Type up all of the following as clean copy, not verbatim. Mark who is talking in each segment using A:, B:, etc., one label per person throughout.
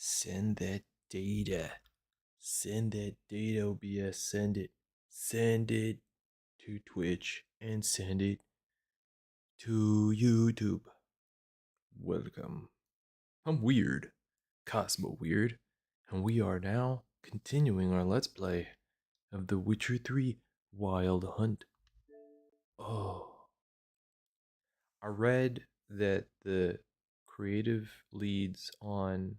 A: Send that data. Send that data, OBS. Send it. Send it to Twitch and send it to YouTube. Welcome. I'm Weird, Cosmo Weird, and we are now continuing our Let's Play of The Witcher 3 Wild Hunt. Oh, I read that the creative leads on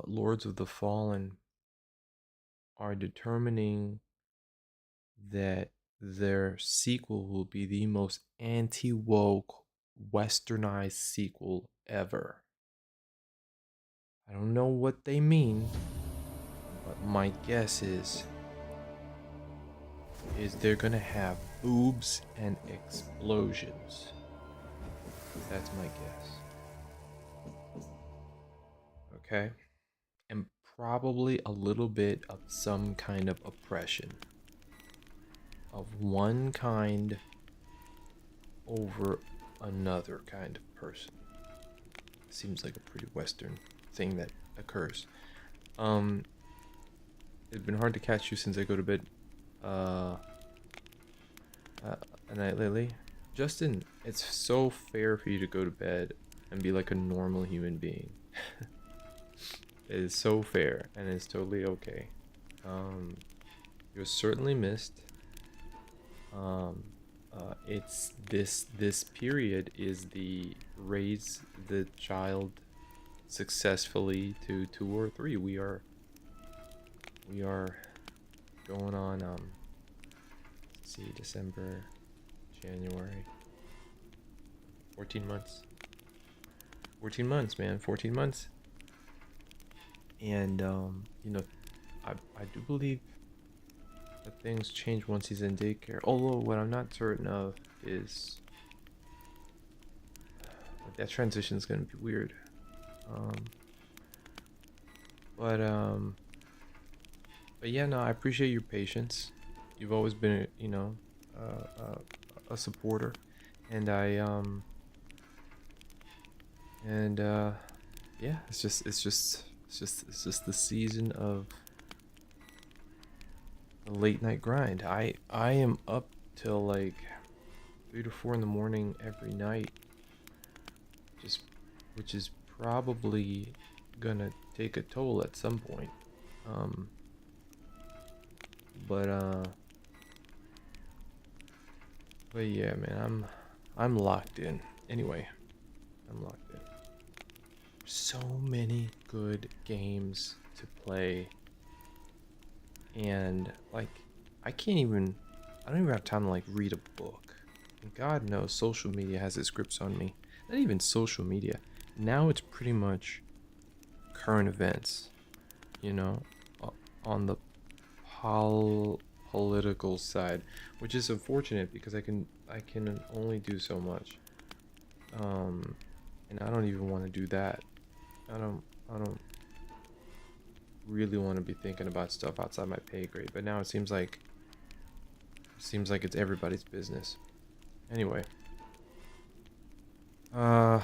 A: Lords of the Fallen are determining that their sequel will be the most anti-woke westernized sequel ever. I don't know what they mean, but my guess is they're gonna have boobs and explosions. That's my guess. Okay? And probably a little bit of some kind of oppression of one kind over another kind of person. Seems like a pretty Western thing that occurs. It's been hard to catch you since I go to bed uh, a night lately. Justin, it's so fair for you to go to bed and be like a normal human being. It is so fair and it's totally okay. You're certainly missed. It's this period is the raise the child successfully to 2 or 3. We are going on let's see, December, January, 14 months. 14 months, man. 14 months. And I do believe that things change once he's in daycare. Although what I'm not certain of is like that transition is gonna be weird. But yeah, no, I appreciate your patience. You've always been, a supporter, and yeah, it's just the season of the late night grind. I am up till like 3 to 4 in the morning every night, just which is probably gonna take a toll at some point. But yeah, man, I'm locked in. Anyway, I'm locked in. So many good games to play, and like I don't even have time to like read a book. And God knows social media has its grips on me. Not even social media. Now it's pretty much current events, you know, on the political side, which is unfortunate because I can only do so much. And I don't even want to do that. I don't really want to be thinking about stuff outside my pay grade, but now it seems like it's everybody's business. Anyway, I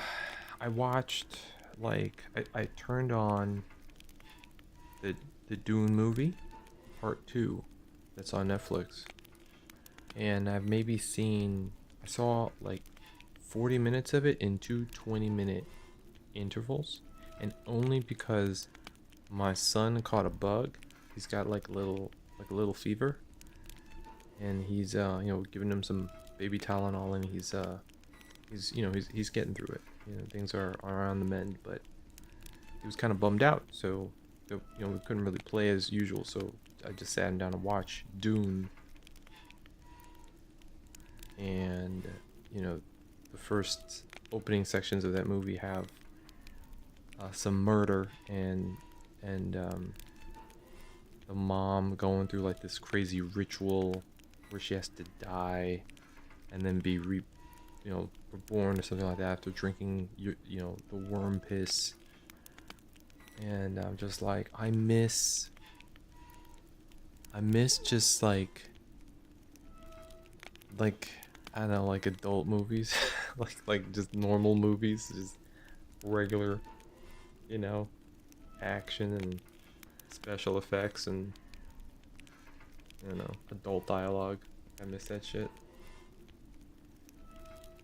A: watched I turned on the Dune movie part 2 that's on Netflix, and I saw like 40 minutes of it in 2 20-minute intervals, and only because my son caught a bug. He's got like a little fever, and he's giving him some baby Tylenol, and he's getting through it. Things are on the mend, but he was kind of bummed out, so we couldn't really play as usual, so I just sat him down to watch Dune. And the first opening sections of that movie have some murder and the mom going through like this crazy ritual where she has to die and then be reborn or something like that after drinking the worm piss. And I'm just like, I miss just like I don't know, like adult movies, like just normal movies, just regular you know, action and special effects and, you know, adult dialogue. I miss that shit.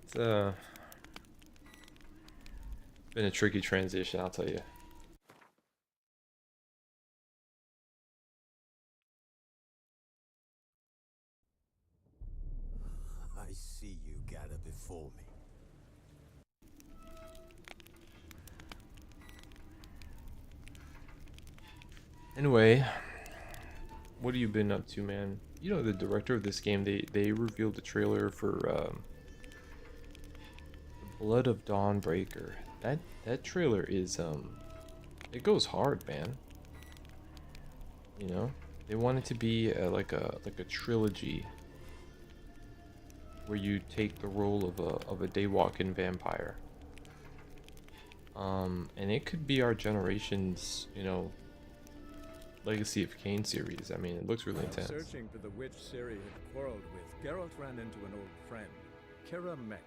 A: It's been a tricky transition, I'll tell you.
B: I see you gather before me.
A: Anyway, what have you been up to, man? You know, the director of this game, they revealed the trailer for Blood of Dawnbreaker. That trailer is it goes hard, man. You know, they want it to be like a trilogy where you take the role of a daywalking vampire. And it could be our generation's, you know, Legacy of Kain series. I mean, it looks really
C: While
A: intense.
C: searching for the witch Ciri had quarreled with, Geralt ran into an old friend, Kiera. The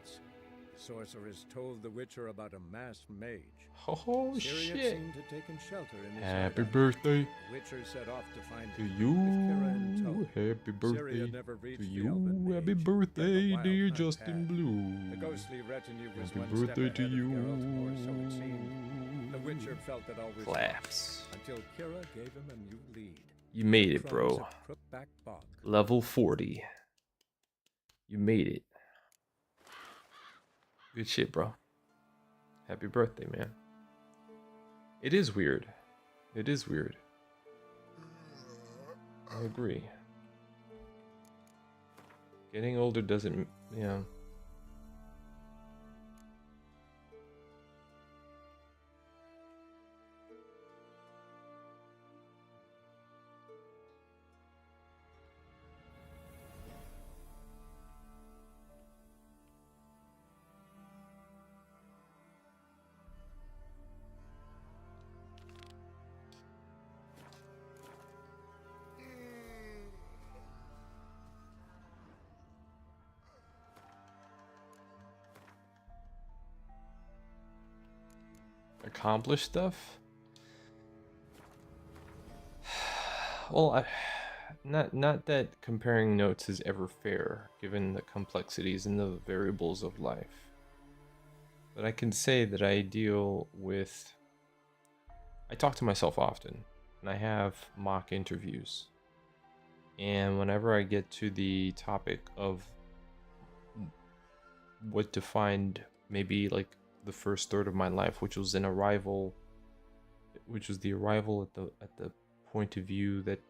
C: sorceress told the Witcher about a masked mage.
A: Oh
C: Ciri had
A: shit!
C: seemed to taken shelter in his
A: Happy
C: hideout.
A: birthday
C: The Witcher set off to find
A: to
C: him,
A: you!
C: with Kiera in tow.
A: Happy
C: Ciri
A: birthday
C: had never reached
A: to
C: the elven
A: you! Happy
C: mage,
A: birthday,
C: yet the
A: dear
C: wild hunt
A: Justin
C: had.
A: Blue!
C: The ghostly retinue was
A: Happy
C: one
A: birthday
C: step
A: to
C: ahead
A: you!
C: of Geralt, or so it seemed. The Witcher felt that all was
A: Claps.
C: lost, until Kiera gave him a new lead.
A: You made it,
C: Crumbs
A: bro.
C: at Crookback Bog.
A: Level 40. You made it. Good shit, bro. Happy birthday, man. It is weird. It is weird. I agree. Getting older doesn't, you know. Accomplish stuff? Well, not that comparing notes is ever fair, given the complexities and the variables of life. But I can say that I deal with. I talk to myself often, and I have mock interviews. And whenever I get to the topic of what defined maybe like the first third of my life, which was the arrival at the point of view that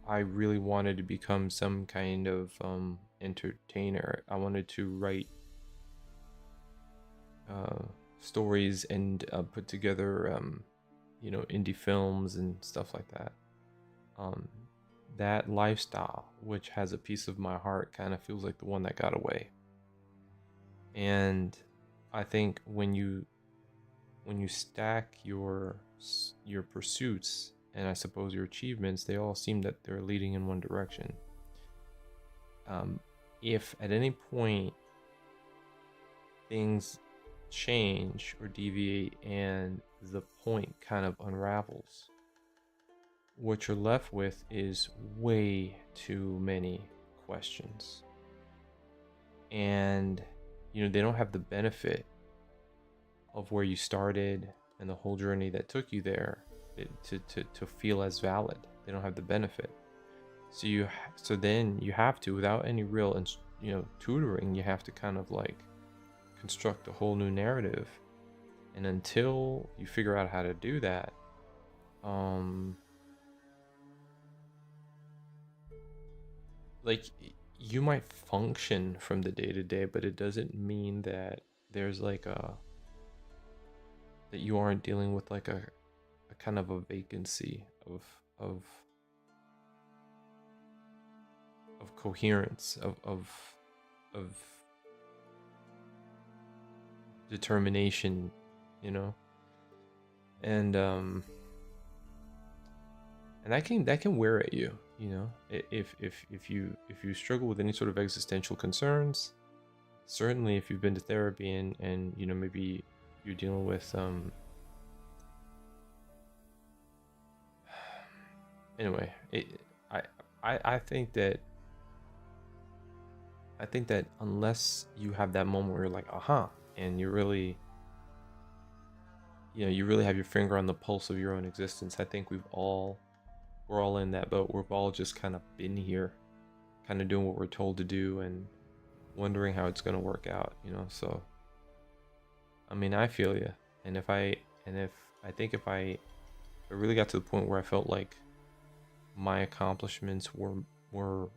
A: I really wanted to become some kind of entertainer. I wanted to write stories and put together you know, indie films and stuff like that. That lifestyle, which has a piece of my heart, kind of feels like the one that got away. And I think when you stack your pursuits and I suppose your achievements, they all seem that they're leading in one direction. If at any point things change or deviate and the point kind of unravels, what you're left with is way too many questions. And, you know, they don't have the benefit of where you started and the whole journey that took you there to feel as valid. They don't have the benefit. So then you have to, without any real, you know, tutoring, you have to kind of like construct a whole new narrative. And until you figure out how to do that, like you might function from the day to day, but it doesn't mean that there's like that you aren't dealing with like a kind of a vacancy of coherence, of determination, you know. And that can wear at you, you know. If you struggle with any sort of existential concerns, certainly if you've been to therapy and you know, maybe you're dealing with anyway, I I think that unless you have that moment where you're like, aha, and you really, you really have your finger on the pulse of your own existence, I think we're all in that boat. We've all just kind of been here, kind of doing what we're told to do and wondering how it's going to work out, So, I mean, I feel you. And if I think if I really got to the point where I felt like my accomplishments were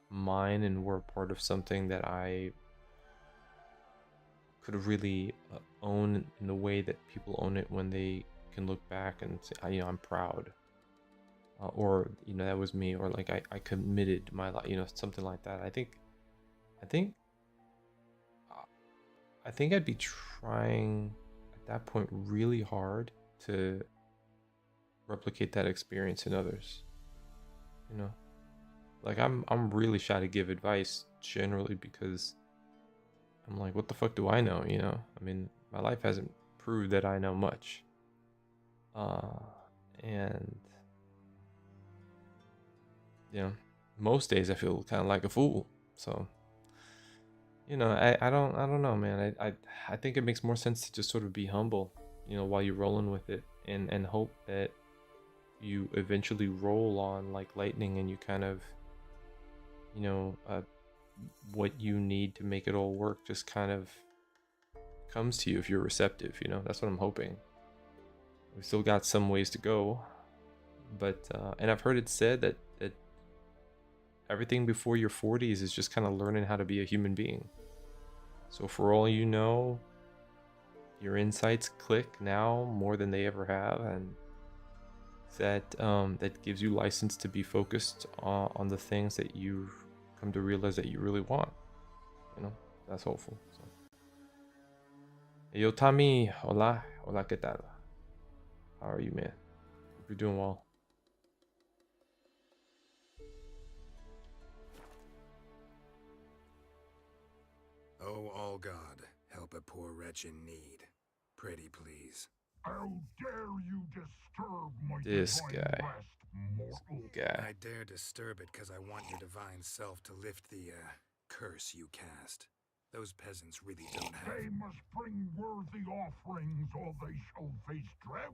A: mine and were part of something that I could really own in the way that people own it when they can look back and say, I'm proud, or that was me, or like I committed my life, something like that. I think I'd be trying at that point really hard to replicate that experience in others. Like I'm really shy to give advice generally because I'm like, what the fuck do I know? I mean, my life hasn't proved that I know much. And most days I feel kind of like a fool. So, I don't know, man. I think it makes more sense to just sort of be humble, while you're rolling with it, and hope that you eventually roll on like lightning and you kind of, what you need to make it all work just kind of comes to you if you're receptive. That's what I'm hoping. We've still got some ways to go, but and I've heard it said that everything before your 40s is just kind of learning how to be a human being. So for all you know, your insights click now more than they ever have, and that gives you license to be focused on the things that you've come to realize that you really want. That's hopeful. So. Yo, Tommy, hola, ¿qué tal? How are you, man? Hope you're doing well.
D: Oh, all God, help a poor wretch in need. Pretty please.
E: How dare you disturb my
A: This
E: divine
A: guy.
E: rest, mortal?
A: Guy.
D: I dare disturb it because I want your divine self to lift the, curse you cast. Those peasants really don't have...
E: They must bring worthy offerings, or they shall face drought,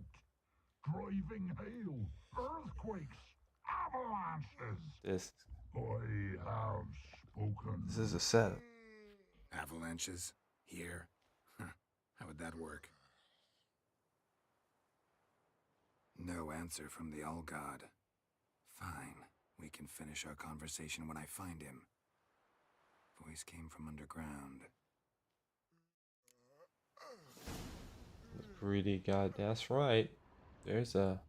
E: driving hail, earthquakes, avalanches. I have spoken.
A: This is a setup.
D: Avalanches? Here? How would that work? No answer from the All-God. Fine. We can finish our conversation when I find him. Voice came from underground.
A: That's pretty god. That's right. There's a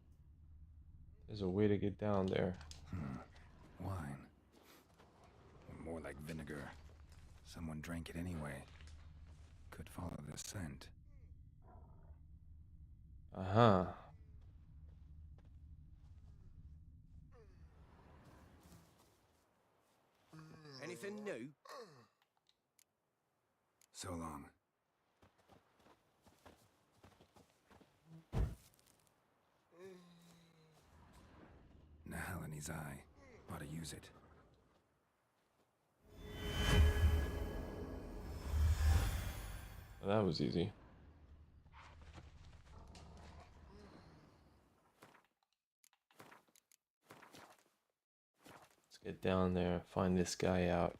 A: way to get down there.
D: Wine. Or more like vinegar. Someone drank it anyway. Could follow the scent.
A: Uh-huh.
B: Anything new?
D: So long. Nahal in his eye. Ought to use it.
A: Well, that was easy. Let's get down there, find this guy out.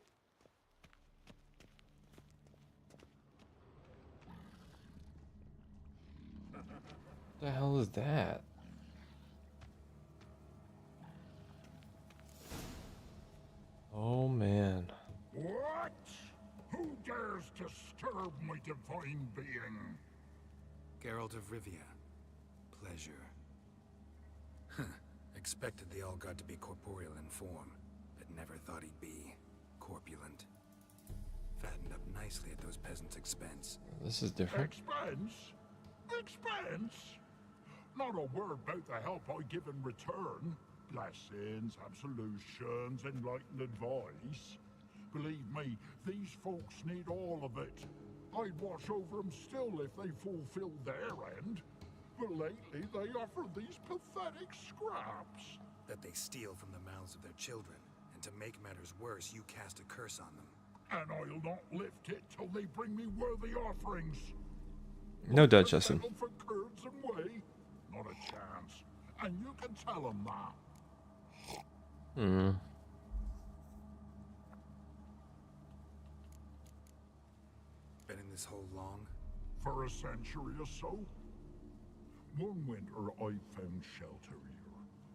A: What the hell is that? Oh man.
E: What? Who dares disturb my divine being?
D: Geralt of Rivia. Pleasure. Expected the All-God to be corporeal in form, but never thought he'd be corpulent. Fattened up nicely at those peasants' expense.
A: This is different.
E: Expense? Expense? Not a word about the help I give in return. Blessings, absolutions, enlightened advice. Believe me, these folks need all of it. I'd watch over them still if they fulfilled their end. But lately they offer these pathetic scraps.
D: That they steal from the mouths of their children, and to make matters worse, you cast a curse on them.
E: And I'll not lift it till they bring me worthy offerings.
A: No doubt, Justin.
E: Settle for curds and whey? Not a chance. And you can tell them that.
D: Been in this hole long?
E: For a century or so. One winter I found shelter here.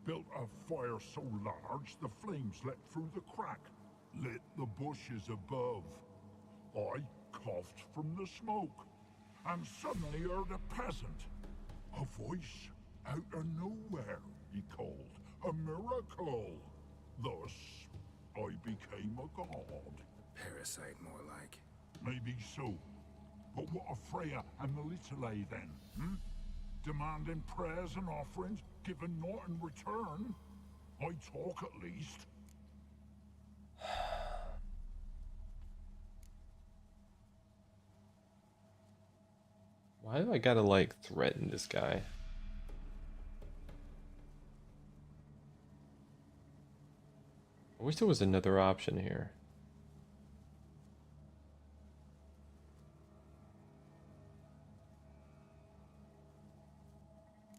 E: Built a fire so large the flames leapt through the crack, lit the bushes above. I coughed from the smoke, and suddenly heard a peasant. A voice out of nowhere, he called. A miracle. Thus, I became a god.
D: Parasite, more like.
E: Maybe so. But what of Freya and the Little then, Demanding prayers and offerings, given naught in return? I talk at least.
A: Why do I gotta, like, threaten this guy? I wish there was another option here.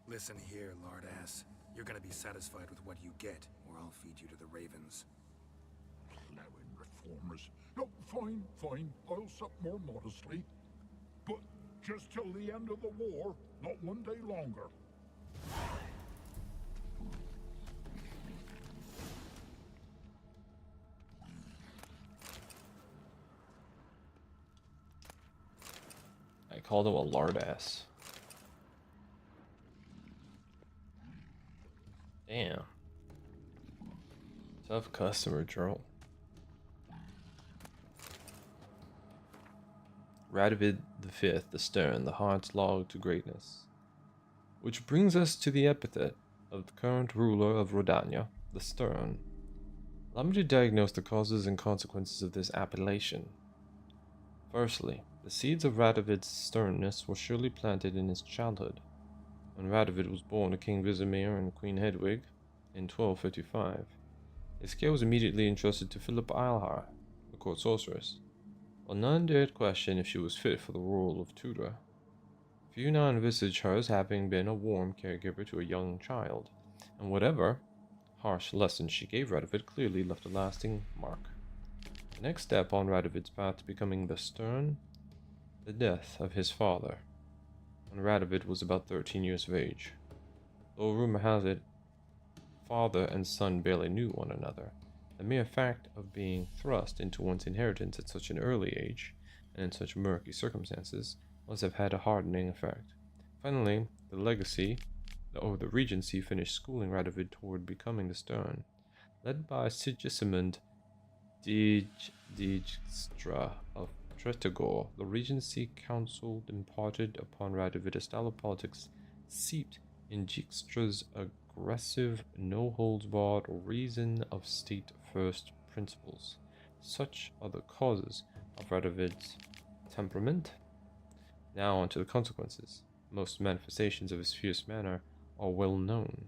D: Listen here, lard ass. You're gonna be satisfied with what you get, or I'll feed you to the ravens.
E: Plowing reformers. No, fine, fine. I'll sup more modestly. But just till the end of the war, not one day longer.
A: I called him a lard ass. Damn. Tough customer, Joel. Radovid V, the Stern, the heart's log to greatness. Which brings us to the epithet of the current ruler of Rodania, the Stern. Allow me to diagnose the causes and consequences of this appellation. Firstly, the seeds of Radovid's sternness were surely planted in his childhood. When Radovid was born to King Vizimir and Queen Hedwig in 1255, his care was immediately entrusted to Philip Eilhar, the court sorceress, while none dared question if she was fit for the role of tutor. Few now envisage her as having been a warm caregiver to a young child, and whatever harsh lessons she gave Radovid clearly left a lasting mark. The next step on Radovid's path to becoming the Stern, the death of his father, when Radovid was about 13 years of age. Though rumor has it, father and son barely knew one another, the mere fact of being thrust into one's inheritance at such an early age, and in such murky circumstances, must have had a hardening effect. Finally, the regency finished schooling Radovid toward becoming the Stern. Led by Sigismund Dijkstra of Tretogor, the Regency Council imparted upon Radovid a style of politics seeped in Dijkstra's aggressive, no-holds-barred reason of state-first principles. Such are the causes of Radovid's temperament. Now on to the consequences. Most manifestations of his fierce manner are well known.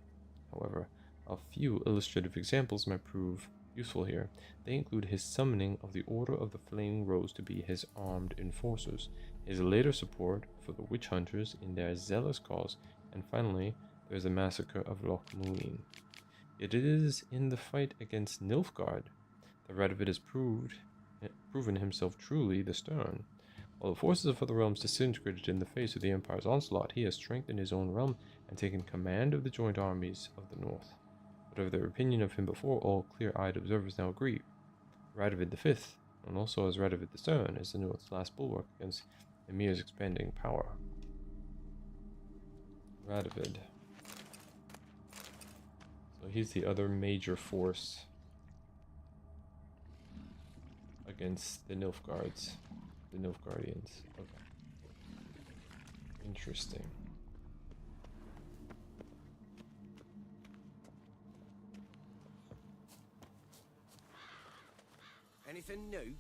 A: However, a few illustrative examples might prove useful here. They include his summoning of the Order of the Flaming Rose to be his armed enforcers, his later support for the witch hunters in their zealous cause, and finally, there is the massacre of Loch Muin. Yet it is in the fight against Nilfgaard that Radovid has proven himself truly the Stern. While the forces of other realms disintegrated in the face of the Empire's onslaught, he has strengthened his own realm and taken command of the joint armies of the North. Whatever their opinion of him before, all clear-eyed observers now agree. Radovid V, and also as Radovid the Stern, is the North's last bulwark against Emir's expanding power. Radovid. So he's the other major force against the Nilfgaards. The Nilfgaardians. Okay. Interesting.
B: Anything new?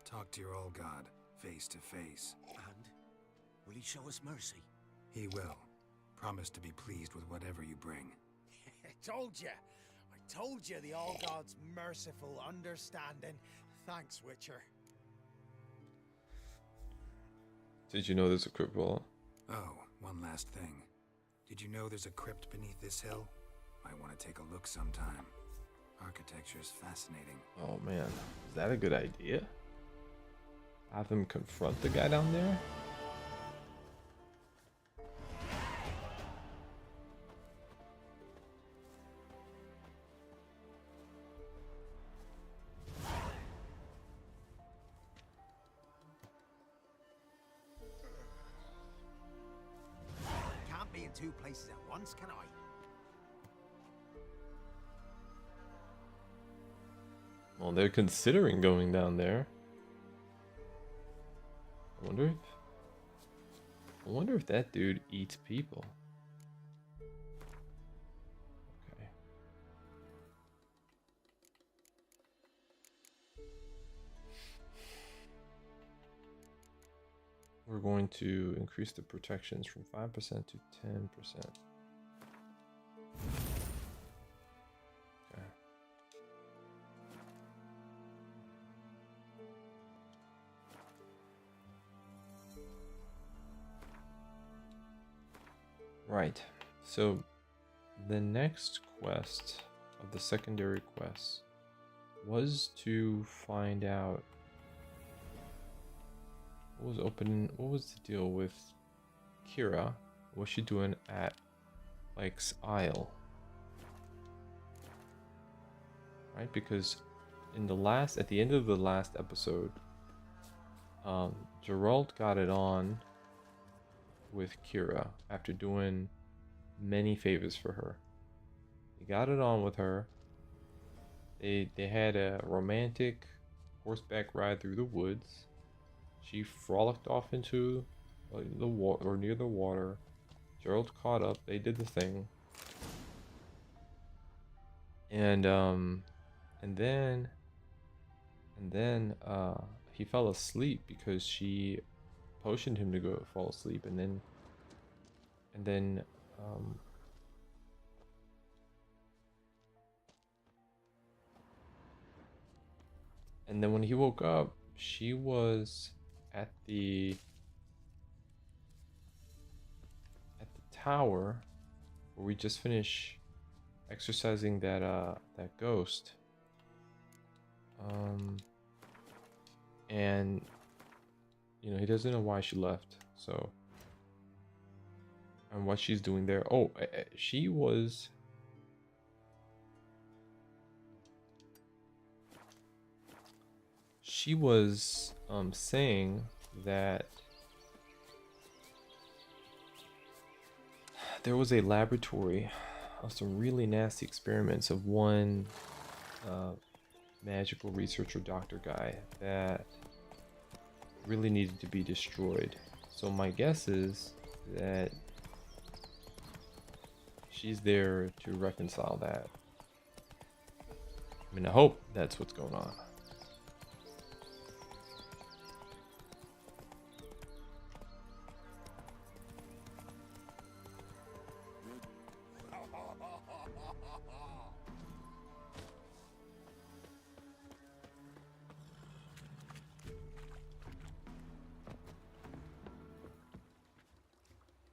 D: Talk talk to your old god, face to face.
B: And will he show us mercy?
D: He will. Promise to be pleased with whatever you bring.
B: I told you. I told you the All God's merciful, understanding. Thanks, Witcher.
A: Did you know there's a crypt wall?
D: Oh, one last thing. Did you know there's a crypt beneath this hill? Might want to take a look sometime. Architecture's fascinating.
A: Oh man, is that a good idea? Have him confront the guy down there?
B: Can't be in two places at once, can I?
A: Well, they're considering going down there. I wonder if that dude eats people. Okay. We're going to increase the protections from 5% to 10%. Okay. Right. So the next quest of the secondary quests was to find out what was the deal with Kiera? What's she doing at Mike's Isle? Right, because at the end of the last episode, Geralt got it on with Kiera after doing many favors for her. He got it on with her. They had a romantic horseback ride through the woods. She frolicked off into the water or near the water. Gerald caught up. They did the thing, and then he fell asleep because she potioned him to go fall asleep, and then when he woke up, she was at the tower where we just finished exercising that ghost. And you know, he doesn't know why she left, so, and what she's doing there. Oh, she was saying that there was a laboratory of some really nasty experiments of one magical researcher doctor guy that really needed to be destroyed. So my guess is that she's there to reconcile that. I mean, I hope that's what's going on.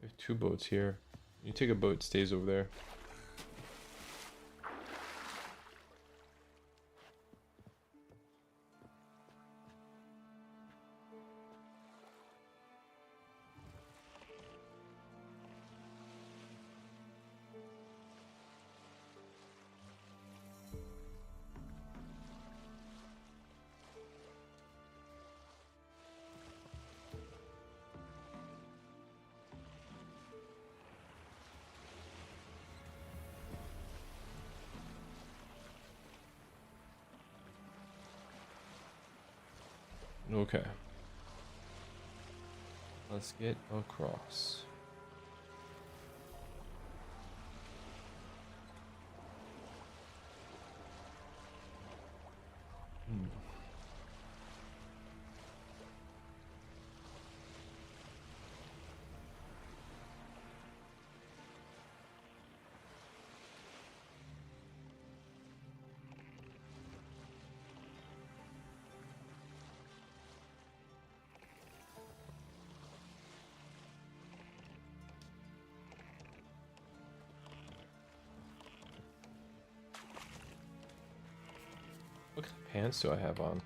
A: We have two boats here. You take a boat, stays over there. Okay. Let's get across. pants do I have on?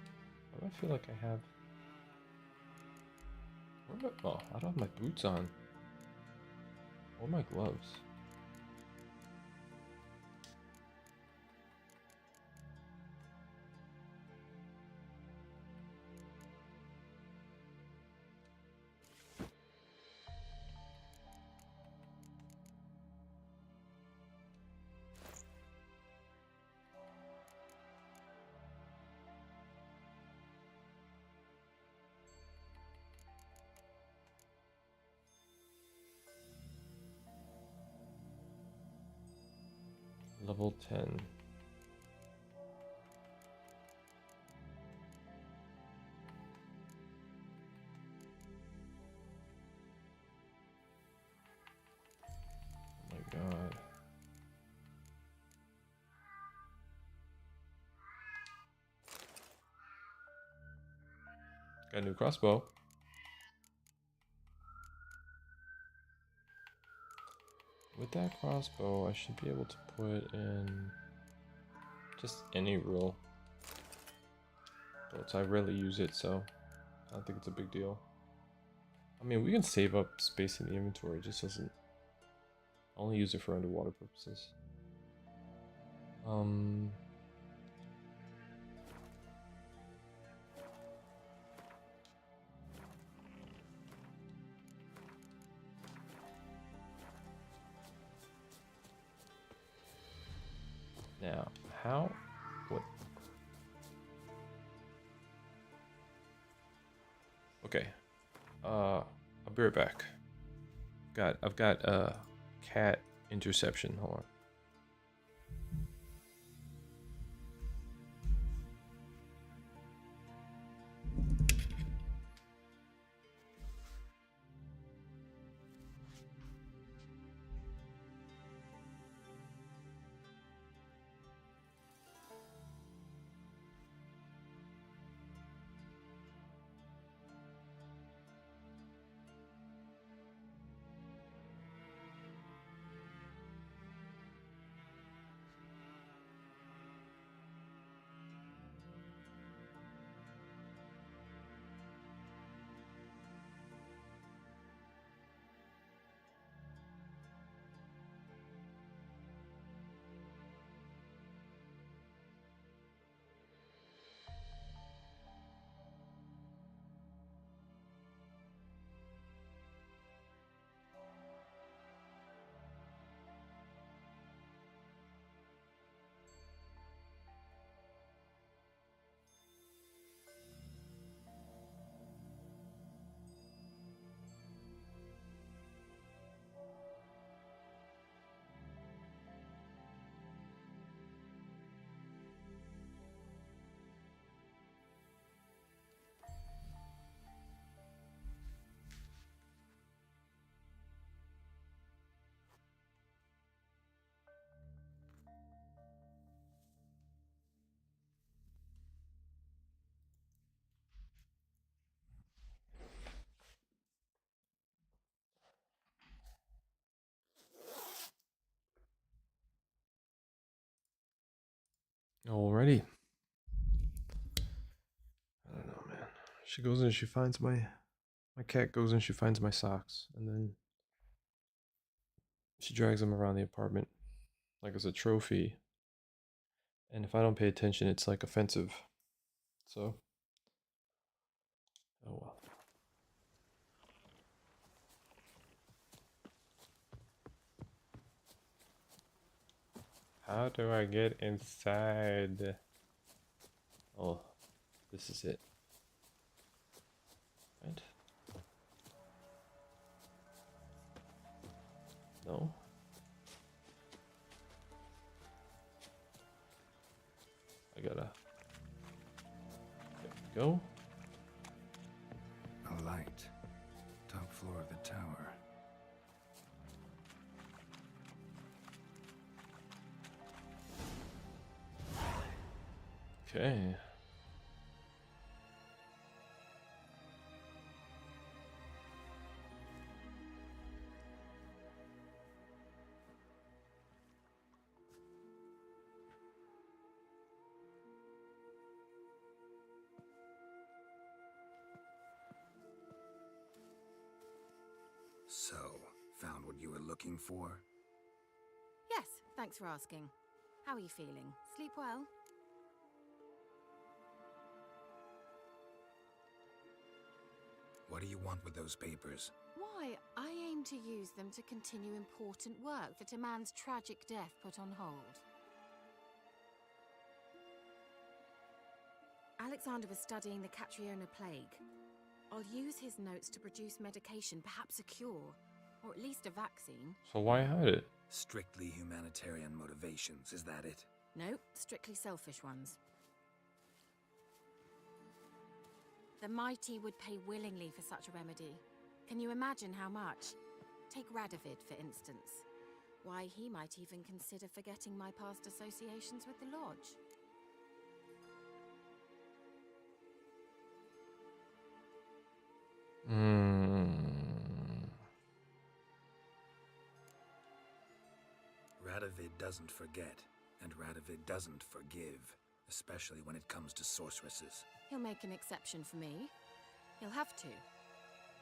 A: Why do I feel like I have... Oh, I don't have my boots on. Or my gloves. Level 10. Oh my god. Got a new crossbow. With that crossbow, I should be able to put in just any rule. But I rarely use it, so I don't think it's a big deal. I mean, we can save up space in the inventory, it just doesn't... I only use it for underwater purposes. Now, how... What? Okay. I'll be right back. I've got cat interception. Hold on. Alrighty. I don't know, man. She goes and she finds my cat goes and she finds my socks, and then she drags them around the apartment like it's a trophy. And if I don't pay attention, it's like offensive. So, oh well. How do I get inside? Oh, this is it. Right? No? I gotta... There we go.
D: A light. Top floor of the tower.
A: Okay.
D: So, found what you were looking for?
F: Yes, thanks for asking. How are you feeling? Sleep well?
D: What do you want with those papers?
F: Why, I aim to use them to continue important work that a man's tragic death put on hold. Alexander was studying the Catriona plague. I'll use his notes to produce medication, perhaps a cure, or at least a vaccine.
A: So why hide it?
D: Strictly humanitarian motivations, is that it?
F: No, strictly selfish ones. The mighty would pay willingly for such a remedy. Can you imagine how much? Take Radovid, for instance. Why, he might even consider forgetting my past associations with the Lodge.
D: Radovid doesn't forget, and Radovid doesn't forgive, especially when it comes to sorceresses.
F: He'll make an exception for me. He'll have to.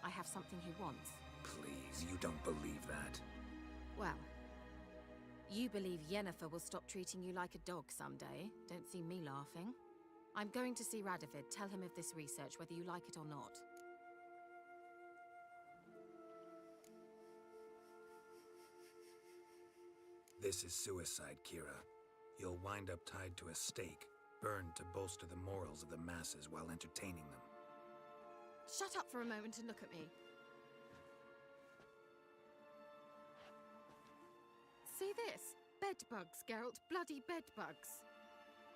F: I have something he wants.
D: Please, you don't believe that.
F: Well, you believe Yennefer will stop treating you like a dog someday. Don't see me laughing. I'm going to see Radovid, tell him of this research, whether you like it or not.
D: This is suicide, Kiera. You'll wind up tied to a stake, burned to bolster the morals of the masses while entertaining them.
F: Shut up for a moment and look at me. See this? Bedbugs, Geralt. Bloody bedbugs.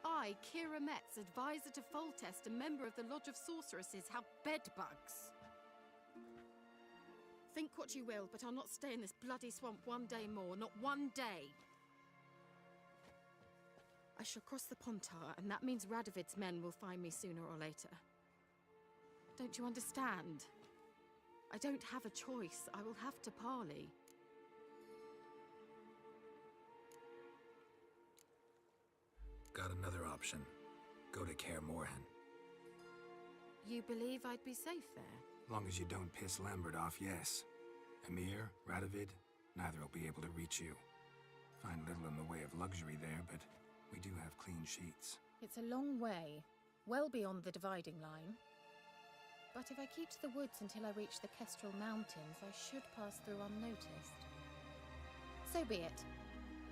F: I, Kiera Metz, advisor to Foltest, a member of the Lodge of Sorceresses, have bedbugs. Think what you will, but I'll not stay in this bloody swamp one day more. Not one day. I shall cross the Pontar, and that means Radovid's men will find me sooner or later. Don't you understand? I don't have a choice. I will have to parley.
D: Got another option. Go to Kaer Morhen.
F: You believe I'd be safe there?
D: Long as you don't piss Lambert off, yes. Emir, Radovid, neither will be able to reach you. Find little in the way of luxury there, but we do have clean sheets.
F: It's a long way, well beyond the dividing line. But if I keep to the woods until I reach the Kestrel Mountains, I should pass through unnoticed. So be it.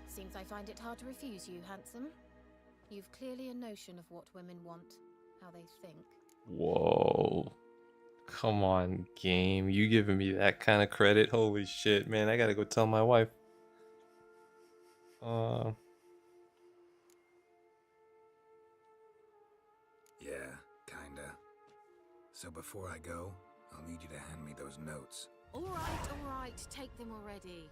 F: Seems I find it hard to refuse you, handsome. You've clearly a notion of what women want, how they think.
A: Whoa. Come on, game. You giving me that kind of credit? Holy shit, man. I gotta go tell my wife.
D: Yeah, kinda. So before I go, I'll need you to hand me those notes.
F: All right. Take them already.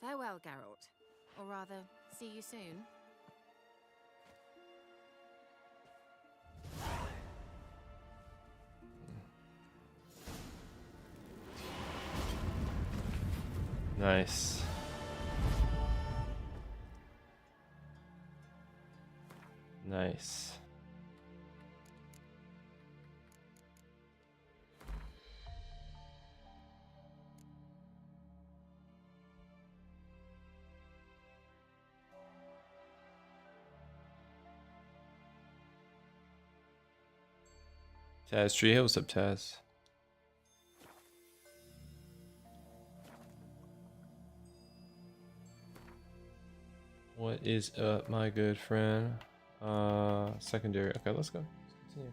F: Farewell, Geralt. Or rather, see you soon.
A: Nice. Nice. Taz Tree, what's up, Taz? What is up, my good friend? Secondary. Okay, let's go. Let's continue.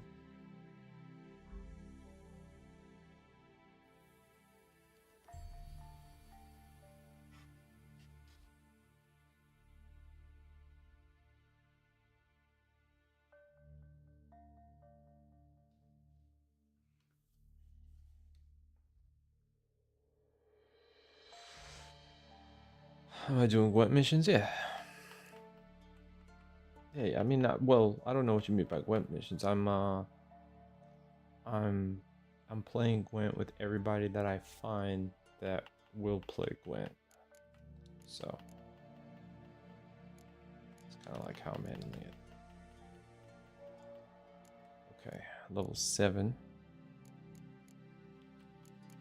A: Am I doing Gwent missions? Yeah. Yeah, I mean, well, I don't know what you mean by Gwent missions. I'm playing Gwent with everybody that I find that will play Gwent. So it's kind of like how I'm handling it. Okay, level 7.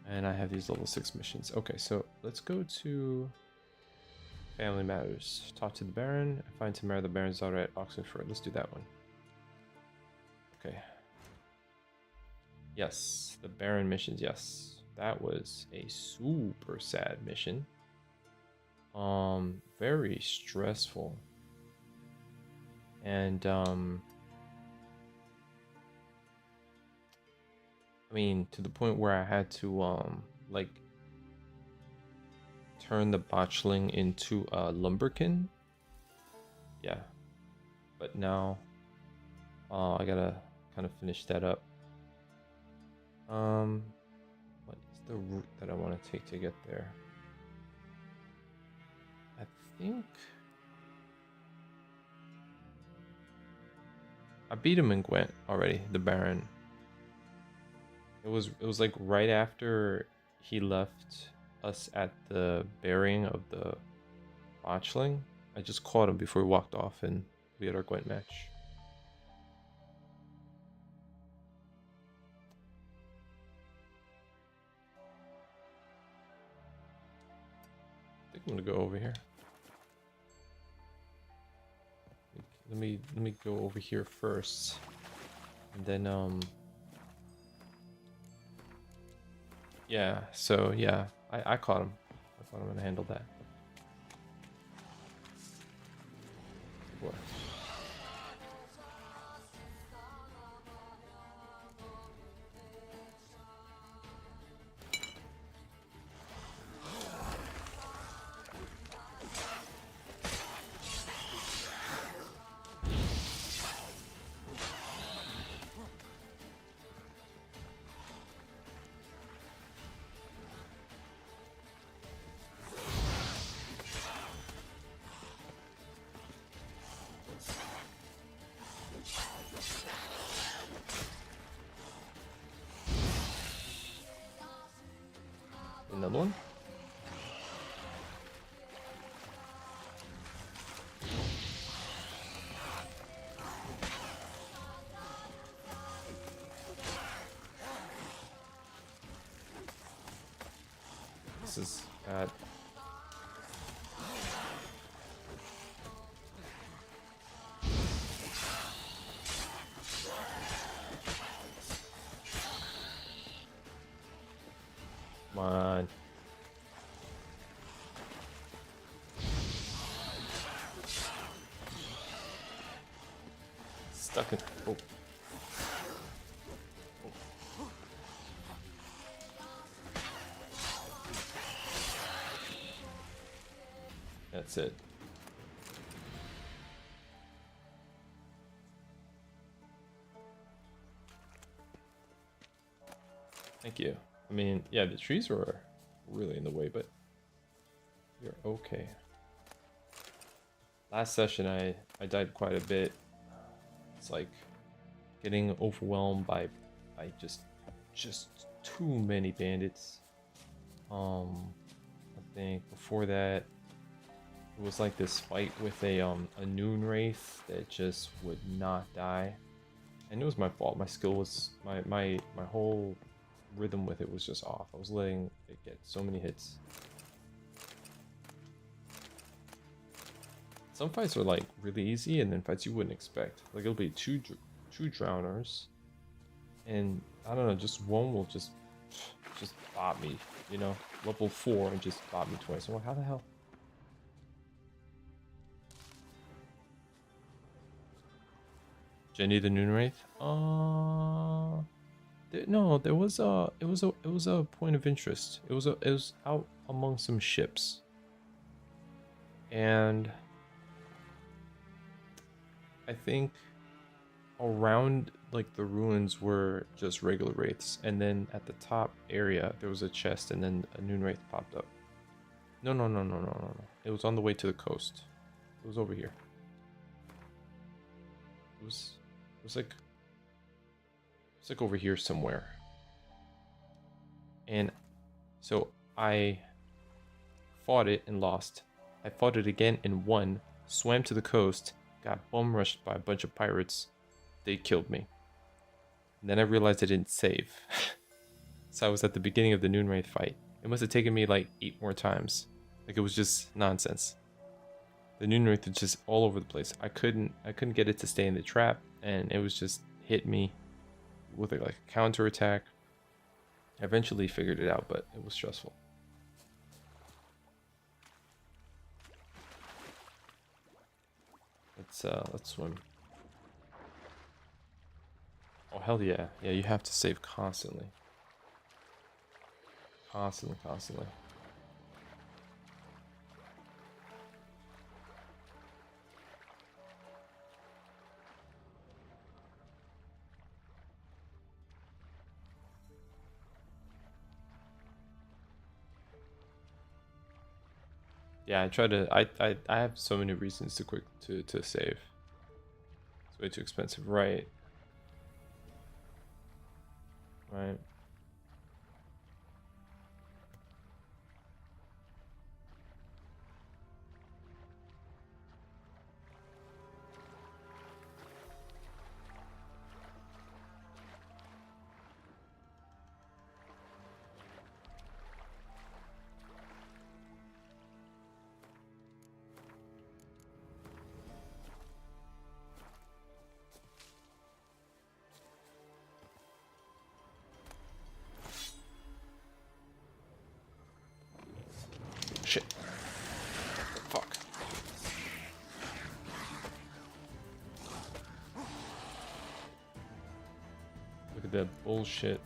A: And I have these level 6 missions. Okay, so let's go to Family Matters. Talk to the Baron. Find Tamara, the Baron's daughter at Oxenford. Let's do that one. Okay. Yes, the Baron missions. Yes, that was a super sad mission. Very stressful. And I mean, to the point where I had to like turn the botchling into a lumberkin. Yeah, but now I gotta kind of finish that up. What is the route that I want to take to get there? I think I beat him in Gwent already, the Baron. It was like right after he left us at the burying of the botchling. I just caught him before he walked off and we had our Gwent match. I think I'm gonna go over here. Let me go over here first, and then yeah. So yeah, I caught him. I thought I'm gonna handle that. What? Another one? This is bad. Come on. Stuck in. Oh. That's it. Thank you. I mean, yeah, the trees were really in the way, but you're okay. Last session, I died quite a bit. It's like getting overwhelmed by just too many bandits. I think before that, it was like this fight with a noon wraith that just would not die, and it was my fault. My skill was my whole rhythm with it was just off. I was letting it get so many hits. Some fights are like really easy, and then fights you wouldn't expect. Like it'll be two drowners, and I don't know, just one will just bop me, you know, level 4 and just bop me twice. I'm like, how the hell? Jenny the Noon Wraith? No, there was it was a point of interest. It was out among some ships, and I think around like the ruins were just regular wraiths, and then at the top area there was a chest, and then a Noon Wraith popped up. No. It was on the way to the coast. It was over here. It was like over here somewhere. And so I fought it and lost. I fought it again and won. Swam to the coast. Got bum rushed by a bunch of pirates. They killed me. And then I realized I didn't save. So I was at the beginning of the Noonwraith fight. It must have taken me like 8 more times. Like it was just nonsense. The Noonwraith was just all over the place. I couldn't get it to stay in the trap, and it was just hit me with like a counter attack. I eventually figured it out, but it was stressful. Let's swim. Oh hell yeah. Yeah, you have to save constantly. Constantly. Yeah, I try to. I have so many reasons to save. It's way too expensive, right? Right. Shit. Fuck. Look at that bullshit.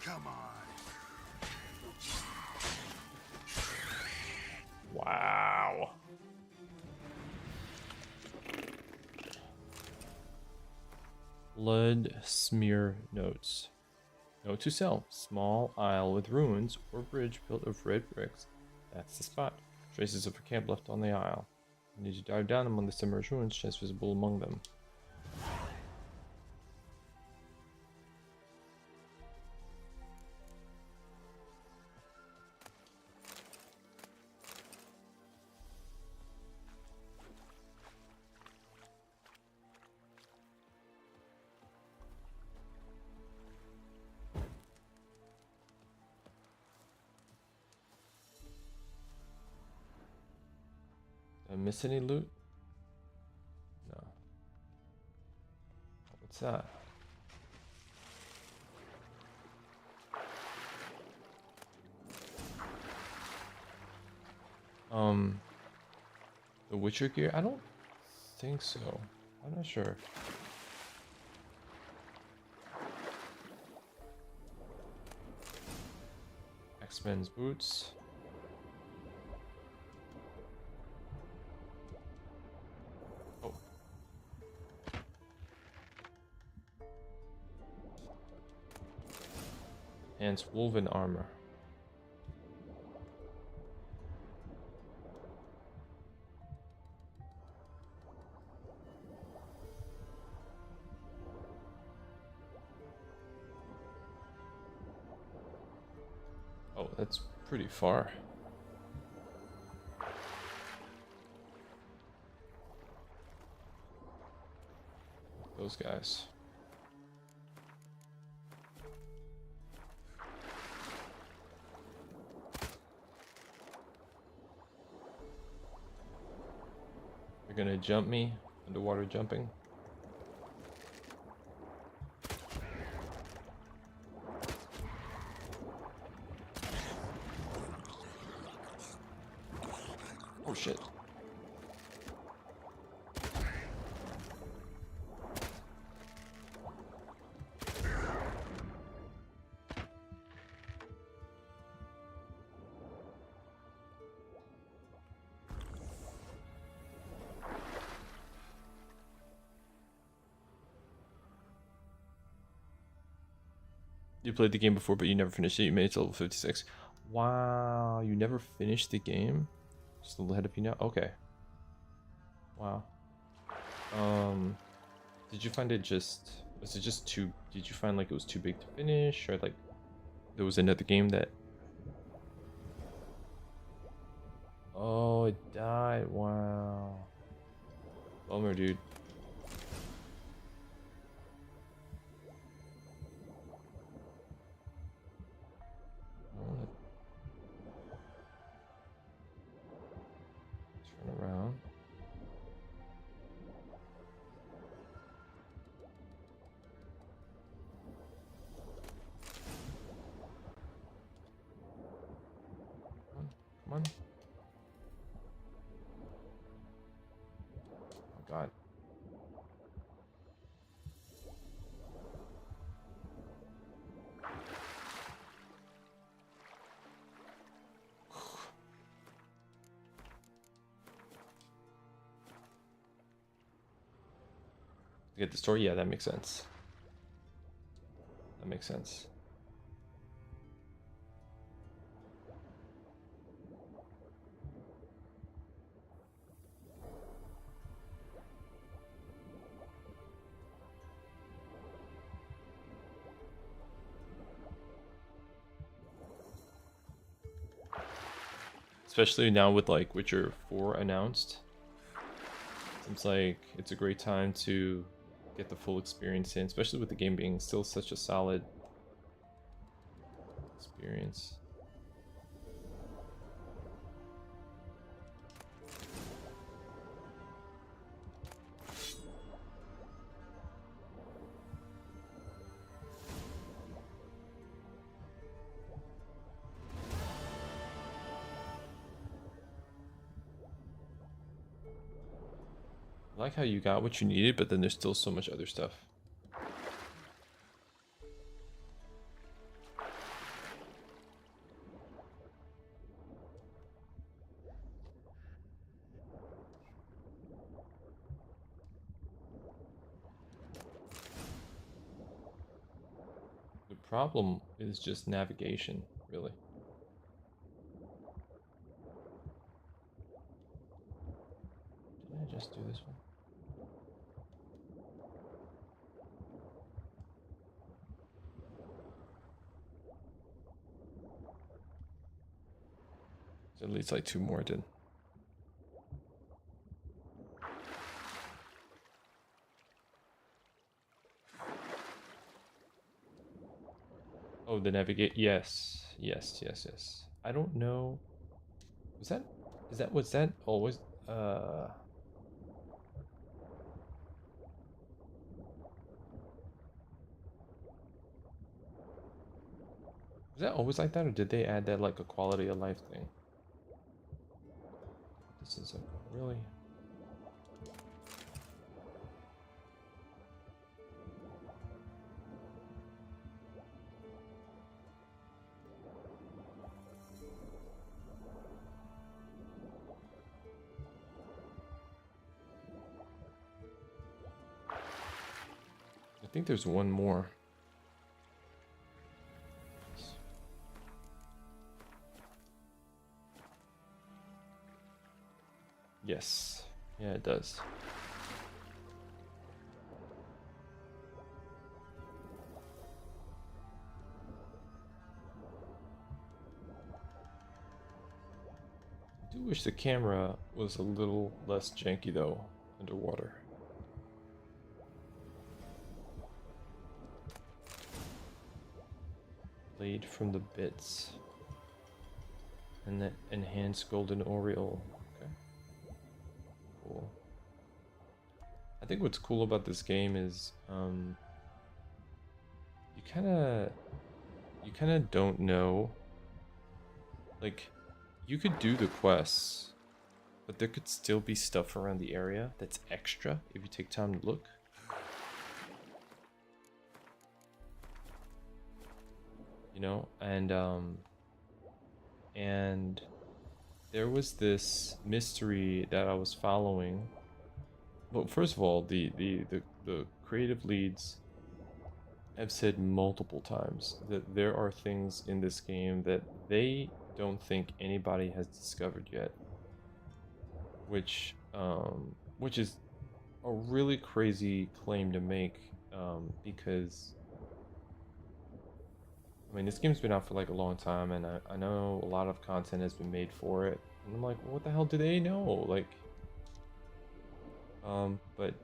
D: Come on.
A: Wow. Blood smear notes. Note to self. Small aisle with ruins or bridge built of red bricks. That's the spot. Traces of a camp left on the aisle. You need to dive down among the submerged ruins just visible among them. Did I miss any loot? No. What's that? The Witcher gear? I don't think so. I'm not sure. X-Men's boots. Oh. And it's woven armor. Oh, that's pretty far. Those guys. You're gonna jump me? Underwater jumping? Oh shit. You played the game before, but you never finished it. You made it to level 56. Wow, you never finished the game? Just a little ahead of you now? Okay. Wow. Did you find it just... Was it just too... Did you find like it was too big to finish? Or like there was another game that... Oh, it died. Wow. Bummer, dude. Turn around. Come on. Oh god. To get the story? Yeah, that makes sense. That makes sense. Especially now with like Witcher 4 announced. Seems like it's a great time to get the full experience in, especially with the game being still such a solid experience. I like how you got what you needed, but then there's still so much other stuff. The problem is just navigation, really. Did I just do this one? At least like 2 more did. Oh, the navigate. Yes, yes, yes, yes. I don't know. Was that? Was that always? Was that always like that, or did they add that like a quality of life thing? This is a really. I think there's one more. Yes. Yeah, it does. I do wish the camera was a little less janky though, underwater. Blade from the bits. And the enhanced golden aureole. Okay. Cool. I think what's cool about this game is you kinda don't know. Like, you could do the quests, but there could still be stuff around the area that's extra if you take time to look. You know, and there was this mystery that I was following. Well, first of all, the creative leads I've said multiple times that there are things in this game that they don't think anybody has discovered yet, which is a really crazy claim to make, because I mean this game's been out for like a long time, and I know a lot of content has been made for it, and I'm like, what the hell do they know? Like, but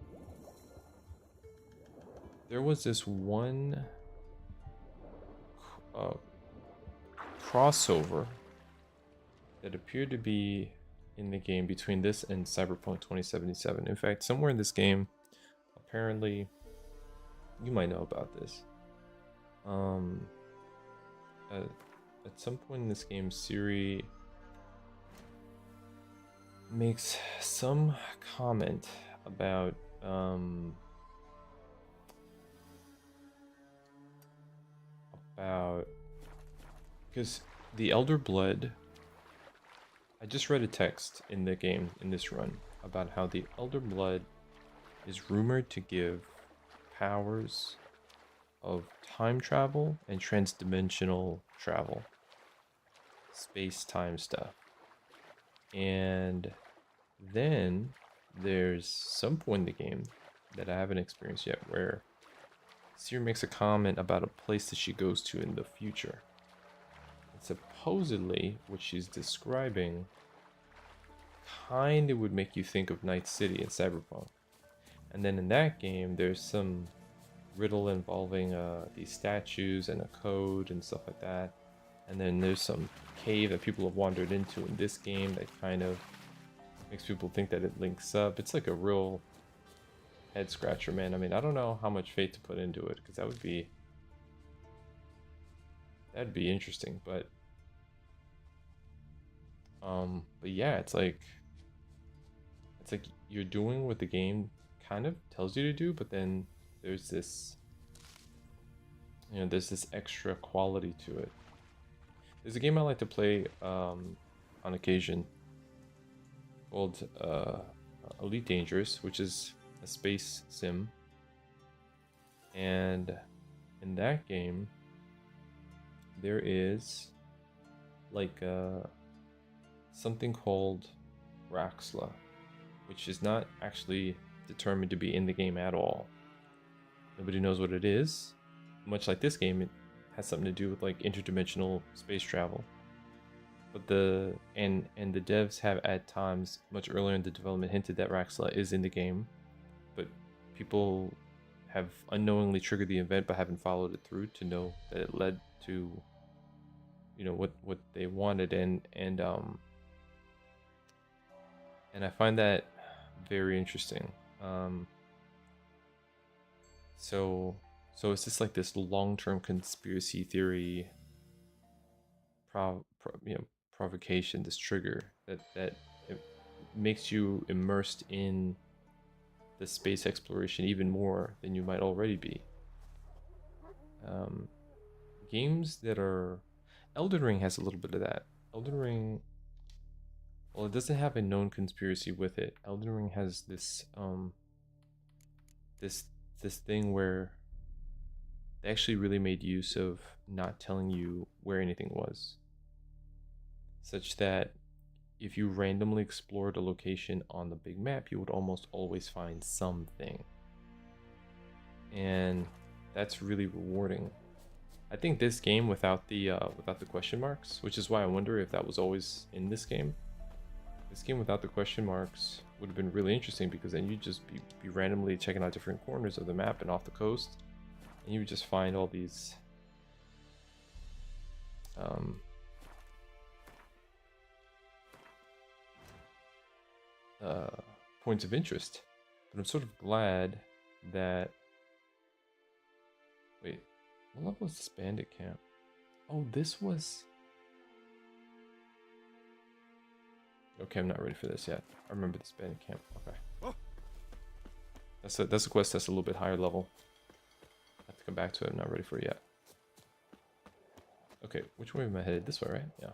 A: there was this one uh, crossover that appeared to be in the game between this and Cyberpunk 2077. In fact, somewhere in this game, apparently, you might know about this. At some point in this game, Siri makes some comment about because the Elder Blood. I just read a text in the game in this run about how the Elder Blood is rumored to give powers of time travel and transdimensional travel, space-time stuff. And then there's some point in the game that I haven't experienced yet where Siri makes a comment about a place that she goes to in the future. And supposedly, what she's describing kind of would make you think of Night City in Cyberpunk. And then in that game, there's some riddle involving these statues and a code and stuff like that. And then there's some cave that people have wandered into in this game that kind of makes people think that it links up. It's like a real head scratcher, man. I mean, I don't know how much faith to put into it, because that'd be interesting, but yeah, it's like you're doing what the game kind of tells you to do, but then there's this, there's this extra quality to it. There's a game I like to play on occasion called Elite Dangerous, which is a space sim. And in that game, there is like something called Raxla, which is not actually determined to be in the game at all. Nobody knows what it is. Much like this game, it has something to do with like interdimensional space travel. But the devs have at times much earlier in the development hinted that Raxla is in the game, but people have unknowingly triggered the event but haven't followed it through to know that it led to what they wanted, and I find that very interesting. So it's just like this long-term conspiracy theory provocation, this trigger that it makes you immersed in the space exploration even more than you might already be. Games that are... Elden Ring has a little bit of that. Elden Ring, well, it doesn't have a known conspiracy with it. Elden Ring has this this thing where they actually really made use of not telling you where anything was, such that if you randomly explored a location on the big map, you would almost always find something, and that's really rewarding. I think this game without the question marks, which is why I wonder if that was always in this game. This game without the question marks would have been really interesting, because then you'd just be randomly checking out different corners of the map and off the coast, and you would just find all these points of interest. But I'm sort of glad that... Wait, what level is this bandit camp? Oh, this was... Okay, I'm not ready for this yet. I remember this bandit camp. Okay. That's a quest that's a little bit higher level. I have to come back to it. I'm not ready for it yet. Okay, which way am I headed? This way, right? Yeah.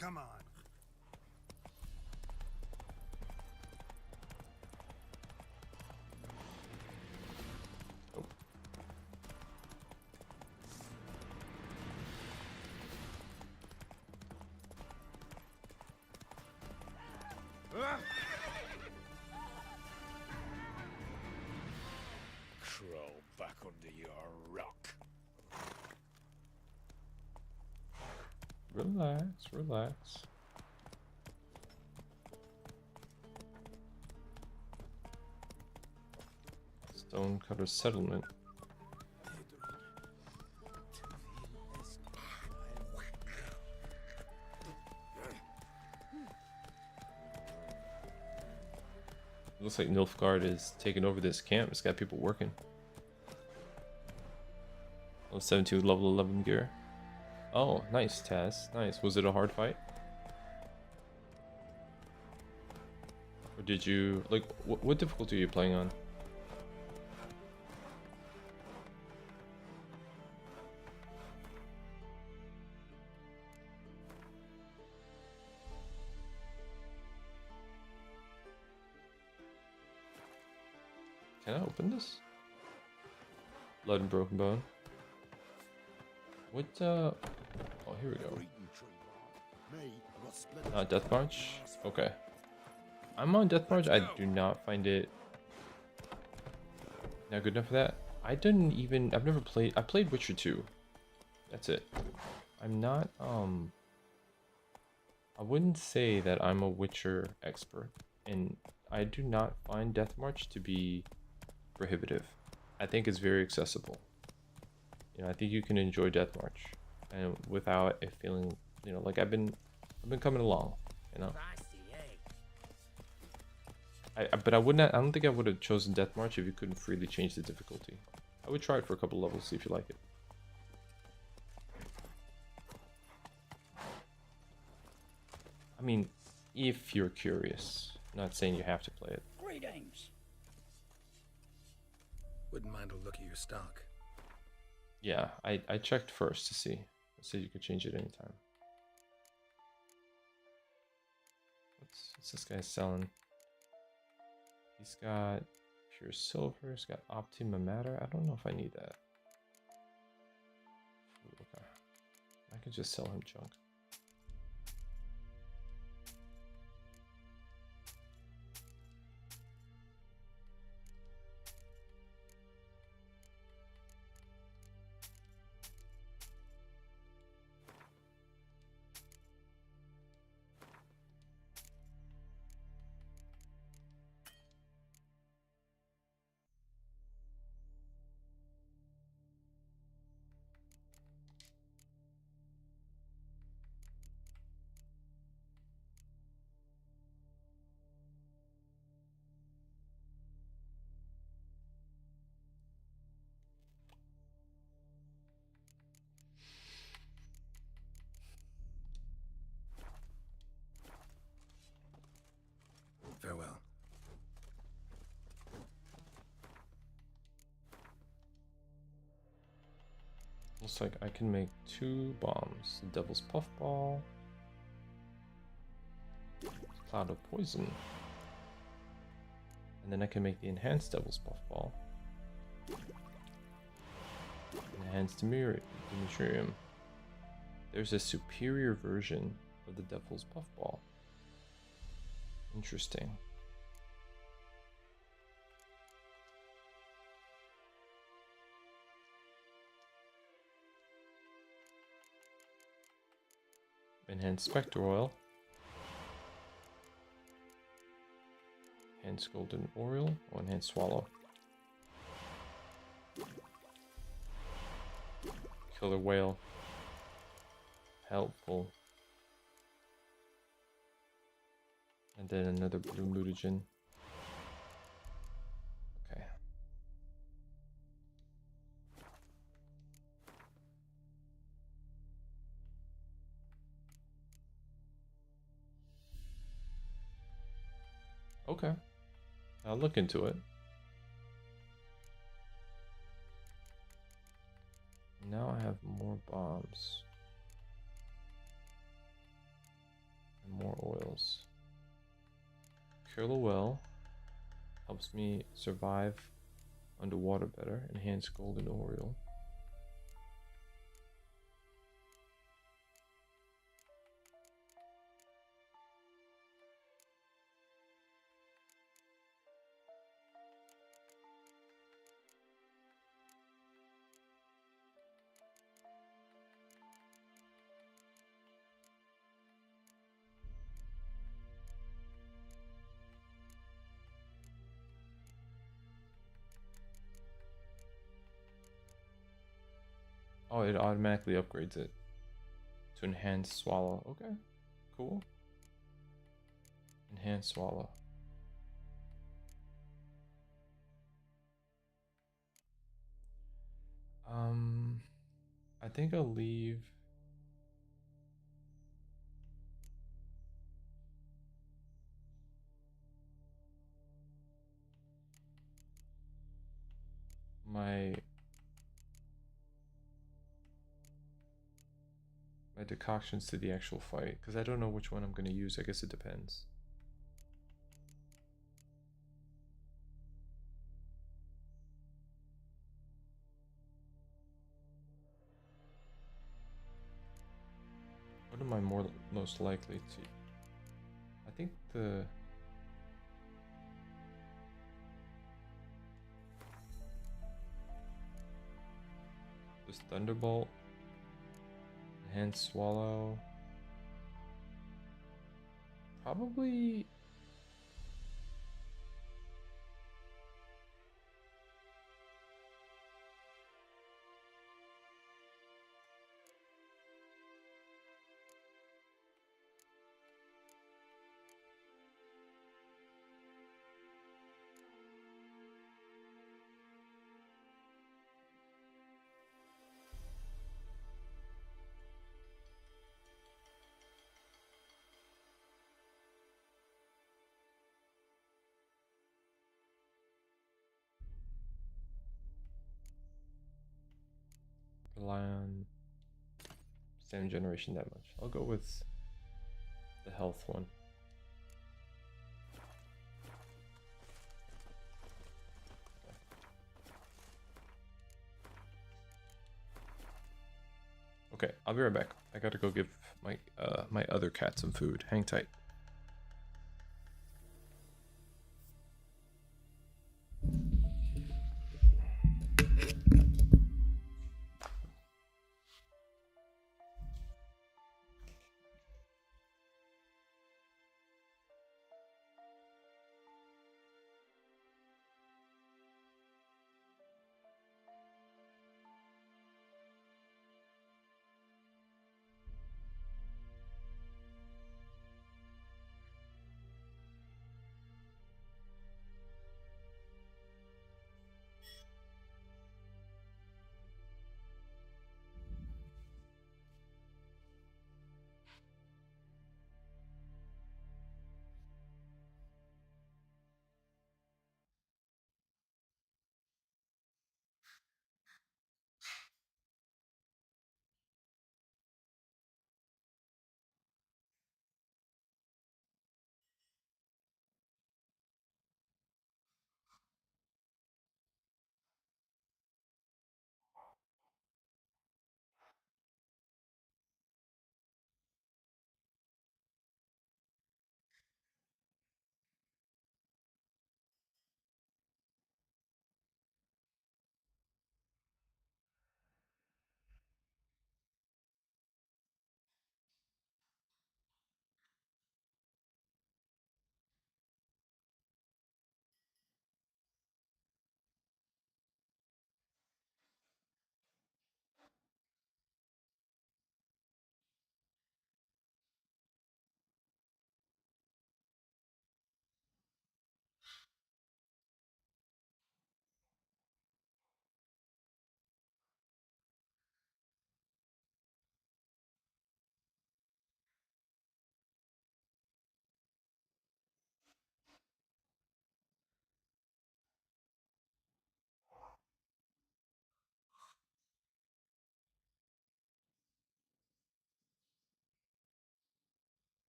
D: Come on.
A: Oh.
B: Crawl back under your rock.
A: Relax, relax. Stonecutter settlement. Looks like Nilfgaard is taking over this camp. It's got people working. Level 72, level 11 gear. Oh, nice, Taz. Nice. Was it a hard fight? Or did you... Like, what difficulty are you playing on? Can I open this? Blood and broken bone. What, Oh, here we go. Death March? Okay. I'm on Death March. I do not find it not good enough for that. I've never played, I played Witcher 2. That's it. I'm not, I wouldn't say that I'm a Witcher expert, and I do not find Death March to be prohibitive. I think it's very accessible. You know, I think you can enjoy Death March, and without it feeling, you know, like I've been coming along, you know. But I don't think I would have chosen Death March if you couldn't freely change the difficulty. I would try it for a couple levels, see if you like it. I mean, if you're curious. I'm not saying you have to play it.
G: Greetings.
D: Wouldn't mind a look at your stock.
A: Yeah, I checked first to see. It said you could change it anytime. What's this guy selling? He's got pure silver. He's got Optima Matter. I don't know if I need that. Okay. I could just sell him junk.
D: Farewell.
A: Looks like I can make 2 bombs. The Devil's Puffball. Cloud of Poison. And then I can make the Enhanced Devil's Puffball. Enhanced Demetrium. There's a superior version of the Devil's Puffball. Interesting. Enhanced Spectre Oil. Enhanced Golden Oil. Or Enhanced Swallow. Killer Whale. Helpful. And then another blue mutagen. Okay. Okay. I'll look into it. Now I have more bombs. else. Cure the well. Helps me survive underwater better. Enhance golden oriole. Oh, it automatically upgrades it to enhance swallow. Okay, cool. Enhance swallow. I think I'll leave my decoctions to the actual fight, because I don't know which one I'm going to use. I guess it depends. What am I most likely to? I think this thunderbolt, enhanced swallow. Probably. Rely on stamina generation that much. I'll go with the health one. Okay, I'll be right back. I gotta go give my my other cat some food. Hang tight.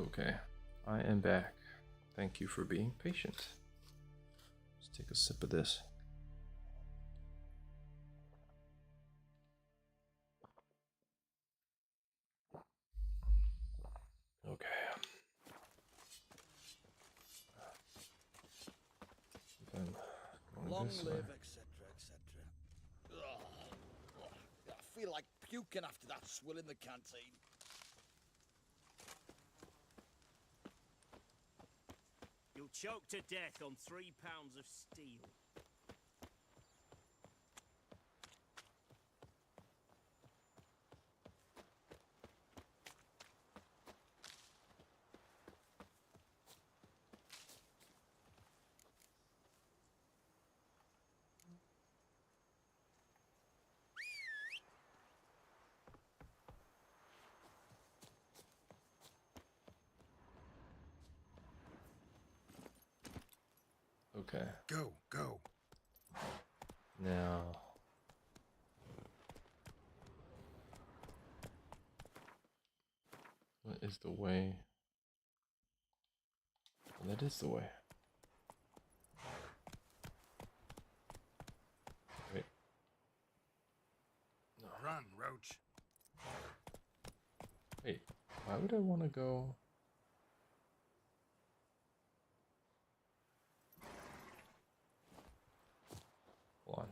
A: Okay, I am back. Thank you for being patient. Let's take a sip of this. Okay. Then
G: Long
A: this
G: live,
A: way.
G: etc., etc. I feel like puking after that swill in the canteen.
H: You'll choke to death on 3 pounds of steel.
A: Okay.
D: Go, go.
A: Now. What is the way? Well, that is the way. Wait. No.
D: Run, Roach.
A: Wait. Why would I want to go? Hold on.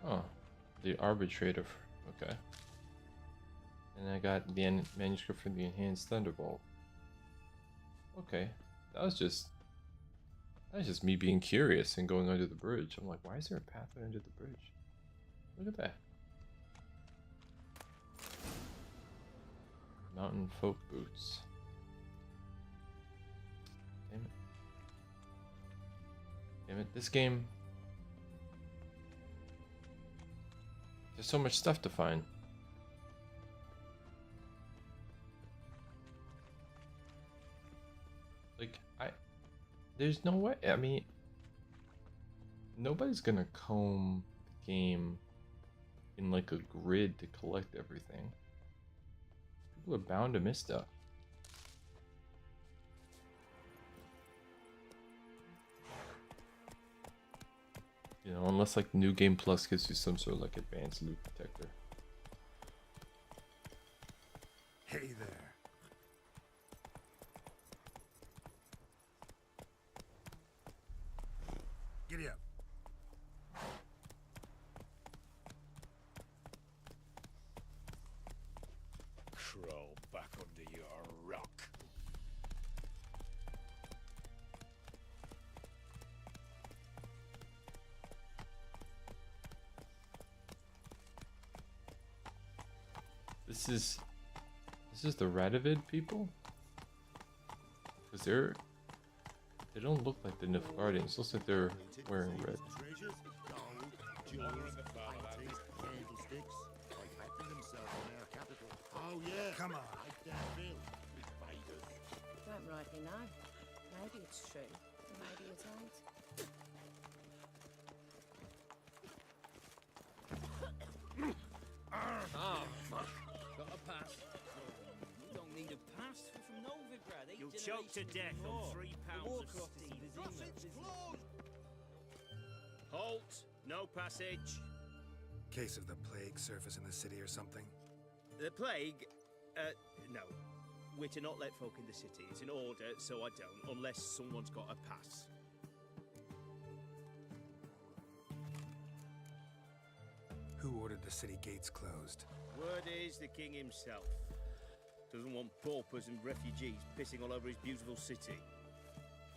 A: Oh, the arbitrator. Okay. And I got the manuscript for the enhanced thunderbolt. Okay, that was just me being curious and going under the bridge. I'm like, why is there a pathway under the bridge? Look at that. Mountain folk boots. Damn it. Damn it. This game. There's so much stuff to find. Like, there's no way. I mean, nobody's gonna comb the game in like a grid to collect everything. People are bound to miss stuff. You know, unless like New Game Plus gives you some sort of like advanced loot detector.
D: Hey there. Giddy up.
G: Crawl back under your rock.
A: This is the Radovid people? Because they don't look like the Nilfgaardians. Looks like they're wearing red.
E: Oh yeah.
D: Come on.
F: Don't rightly know. Maybe it's true, maybe it ain't.
H: Ah, fuck. Got a pass. You don't need a pass. We're from Novigrad. You'll choke to death on 3 pounds of steel. Halt! No passage.
D: Case of the plague surface in the city or something?
H: The plague? No. We're to not let folk in the city. It's an order, so I don't, unless someone's got a pass.
D: Who ordered the city gates closed?
H: Word is the king himself. Doesn't want paupers and refugees pissing all over his beautiful city.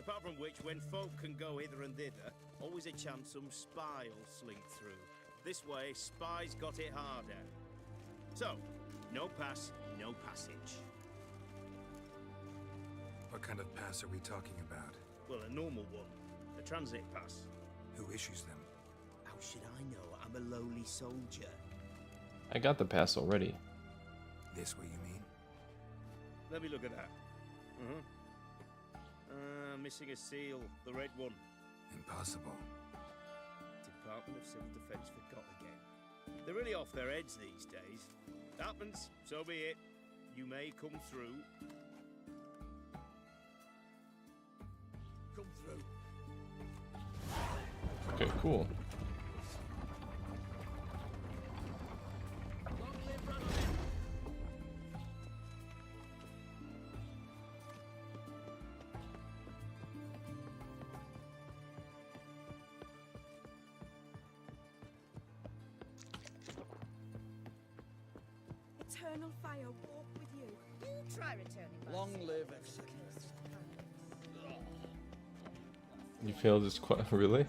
H: Apart from which, when folk can go hither and thither, always a chance some spy will slink through. This way, spies got it harder. So, no pass, no passage.
D: What kind of pass are we talking about?
H: Well, a normal one. A transit pass.
D: Who issues them?
H: How should I know? I'm a lowly soldier.
A: I got the pass already.
D: This way, you mean?
H: Let me look at that. Missing a seal, the red one.
D: Impossible.
H: Department of Civil Defense forgot again. They're really off their heads these days. Happens, so be it. You may come through.
G: Come through.
A: Okay, cool.
G: Long live Radovid.
I: Eternal fire walk with you.
J: You try returning.
G: Long live Executor.
A: You failed this quite really?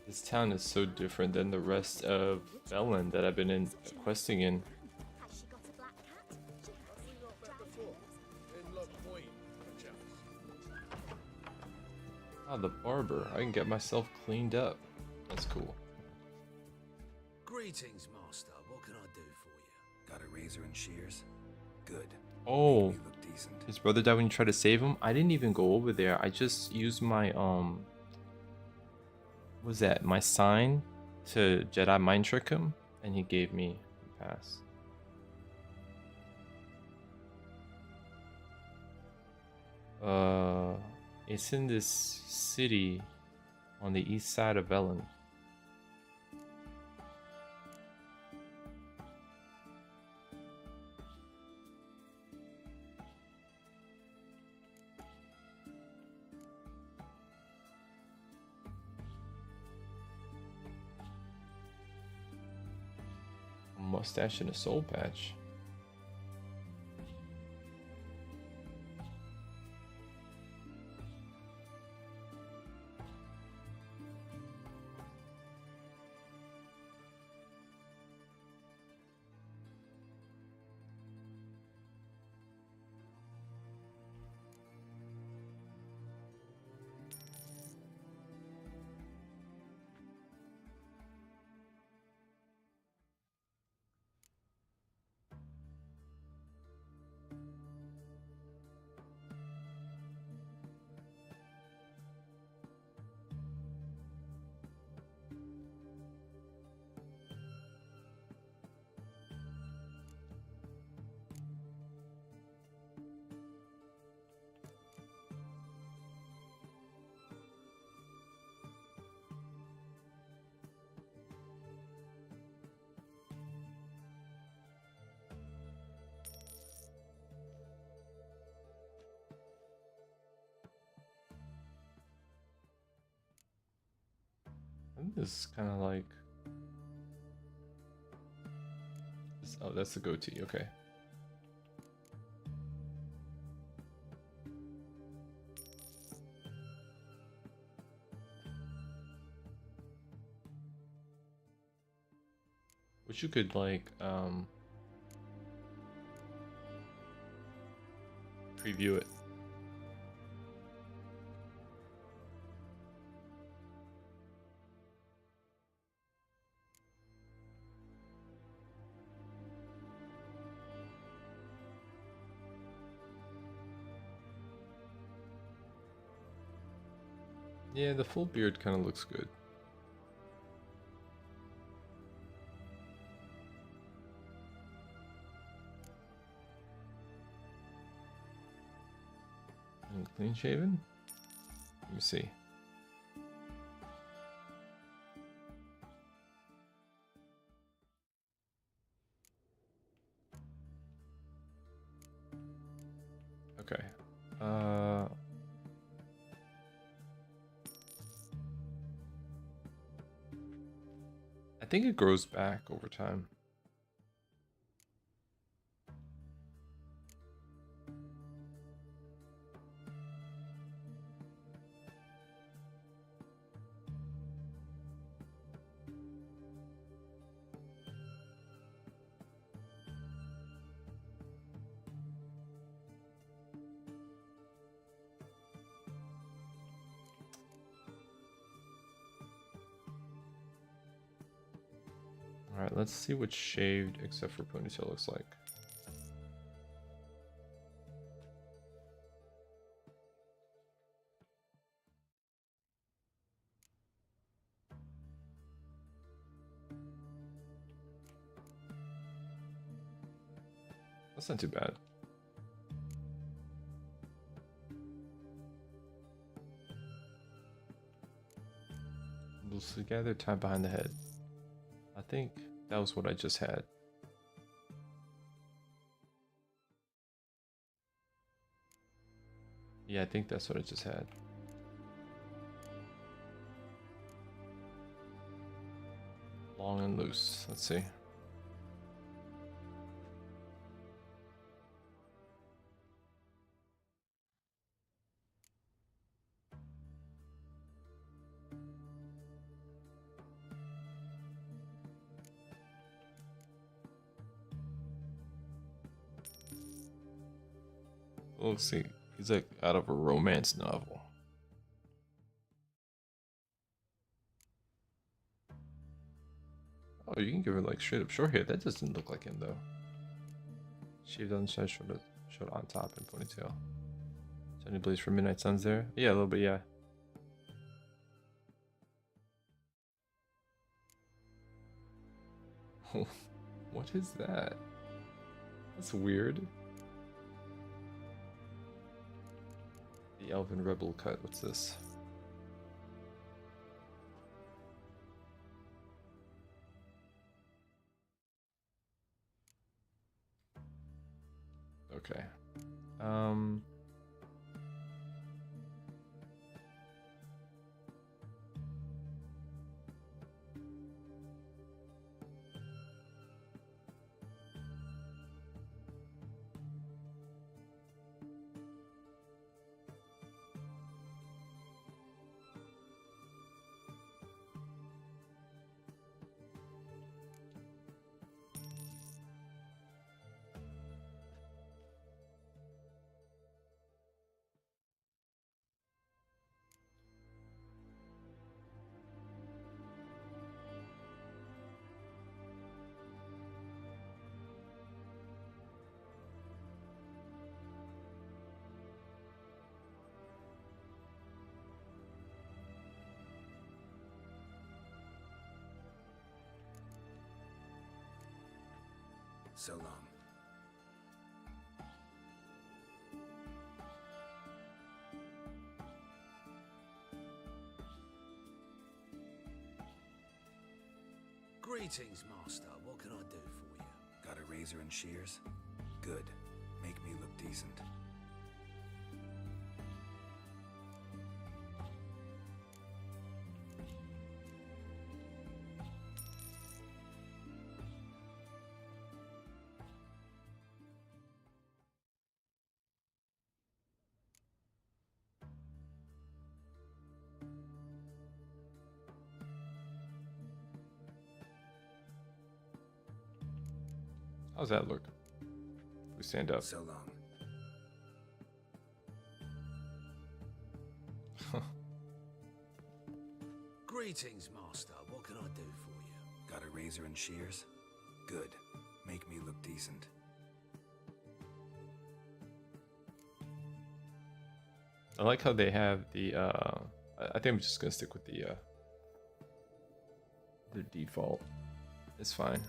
A: This town is so different than the rest of Velen that I've been questing in.
J: Has she got a black cat? She has.
G: Have we not met before? In Love Point, perchance.
A: Ah, the barber. I can get myself cleaned up. That's cool.
K: Greetings, Master. What can I do for you?
D: Got a razor and shears? Good.
A: Oh,
D: You look decent.
A: his brother died when you tried to save him? I didn't even go over there. I just used my, what was that? My sign to Jedi mind trick him, and he gave me a pass. It's in this city on the east side of Velen. A mustache and a soul patch. I think this is kind of like... Oh, that's the goatee, okay. Wish you could, like, preview it. Yeah, the full beard kind of looks good. And clean shaven? Let me see. Okay. I think it grows back over time. Alright, let's see what shaved except for ponytail looks like. That's not too bad. Loosely gathered, tied behind the head. I think that was what I just had. Yeah, I think that's what I just had. Long and loose. Let's see. Let's see. He's like out of a romance novel. Oh, you can give her like straight up short hair. That doesn't look like him though. Shaved on the side, short on top, and ponytail. Sunny blaze for midnight suns there. Yeah, a little bit. Yeah. What is that? That's weird. The Elven Rebel cut. What's this? Okay.
D: So long.
K: Greetings, Master. What can I do for you?
D: Got a razor and shears? Good. Make me look decent.
A: How's that look? We stand up.
D: So long.
K: Greetings, Master. What can I do for you?
D: Got a razor and shears? Good. Make me look decent.
A: I like how they have the I think I'm just gonna stick with the default. It's fine.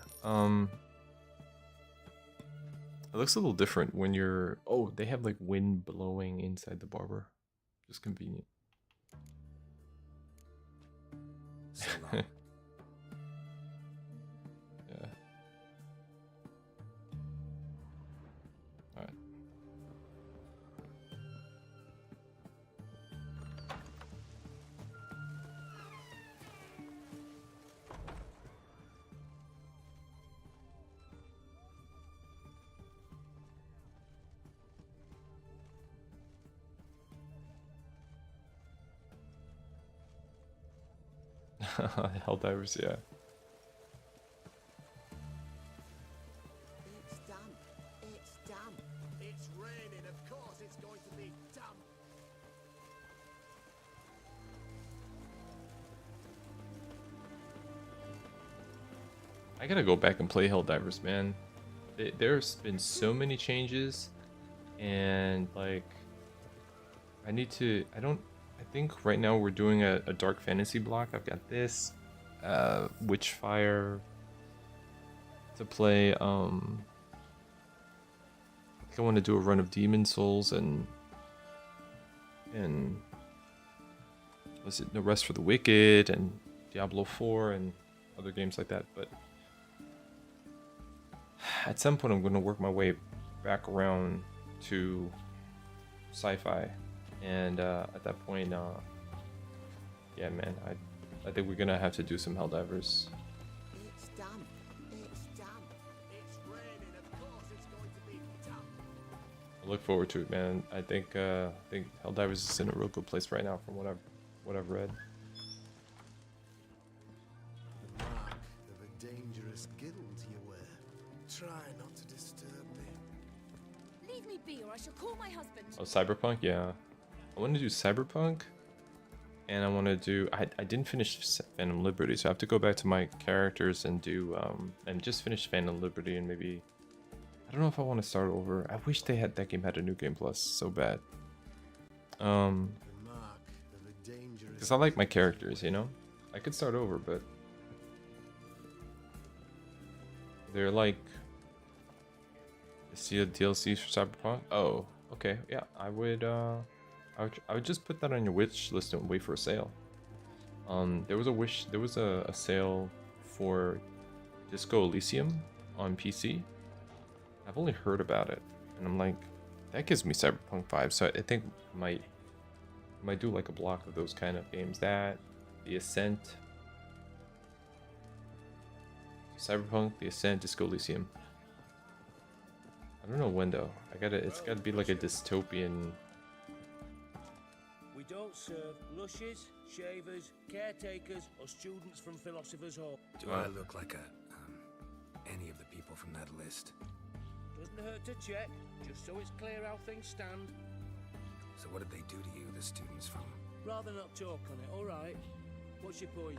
A: It looks a little different when you're... Oh, they have like wind blowing inside the barber. Just convenient.
D: So long.
A: Yeah. Alright. Helldivers, yeah.
G: It's damp. It's damp.
H: It's raining, of course it's going to be damp.
A: I gotta go back and play Helldivers, man. There's been so many changes, and like, I need to. I think right now we're doing a dark fantasy block. I've got this, Witchfire to play. I think I want to do a run of Demon Souls and was it No Rest for the Wicked and Diablo 4 and other games like that. But at some point, I'm going to work my way back around to sci-fi, and at that point, yeah, man, I think we're gonna have to do some Helldivers.
K: It's done. It's done. It's raining. Of course it's going to be done.
A: I look forward to it, man. I think Helldivers is in a real good place right now, from what I've read.
K: The mark of a dangerous guild you wear. Try not to disturb me.
I: Leave me be, or I shall call my husband.
A: Oh, Cyberpunk, yeah. I want to do Cyberpunk, and I want to do. I didn't finish Phantom Liberty, so I have to go back to my characters and do and just finish Phantom Liberty, and maybe. I don't know if I want to start over. I wish that game had a new game plus so bad. Because I like my characters, you know? I could start over, but they're like, see the DLCs for Cyberpunk? Oh, okay. Yeah, I would just put that on your wish list and wait for a sale. There was a sale for Disco Elysium on PC. I've only heard about it, and I'm like, that gives me Cyberpunk vibes. So I think might do like a block of those kind of games. That, The Ascent, Cyberpunk, The Ascent, Disco Elysium. I don't know when though. It's gotta be like a dystopian.
H: We don't serve lushes, shavers, caretakers, or students from Philosopher's Hall.
D: Do I look like any of the people from that list?
H: Doesn't hurt to check, just so it's clear how things stand.
D: So what did they do to you, the students from...
H: Rather not talk on it, alright? What's your poison?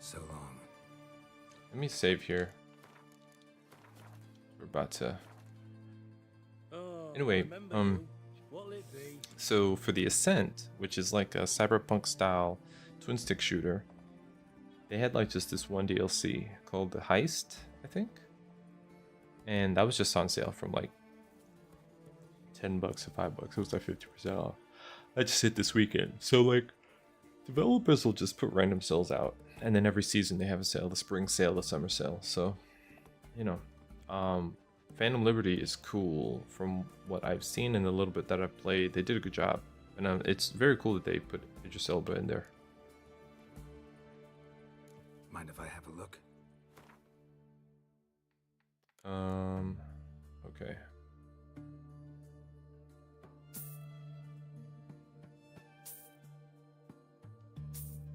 D: So long.
A: Let me save here. We're about to. Anyway, so for The Ascent, which is like a cyberpunk style twin stick shooter, they had like just this one DLC called The Heist, I think. And that was just on sale from like $10 or $5. It was like 50% off. I just hit this weekend. So like developers will just put random sales out, and then every season they have a sale, the spring sale, the summer sale. So, you know, Phantom Liberty is cool from what I've seen and a little bit that I've played. They did a good job, and it's very cool that they put Idris Elba in there.
D: Mind if I have a look?
A: Okay.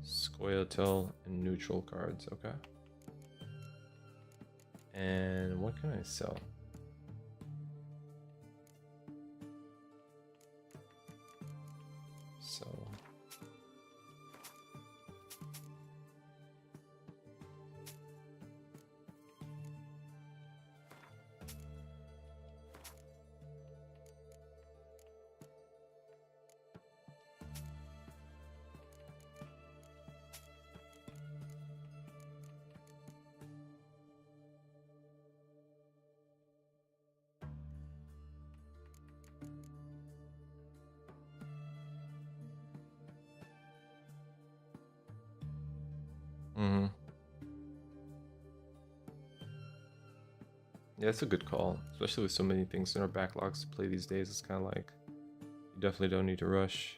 A: Scoia'tael and neutral cards, okay. And what can I sell? So yeah, it's a good call, especially with so many things in our backlogs to play these days. It's kind of like you definitely don't need to rush,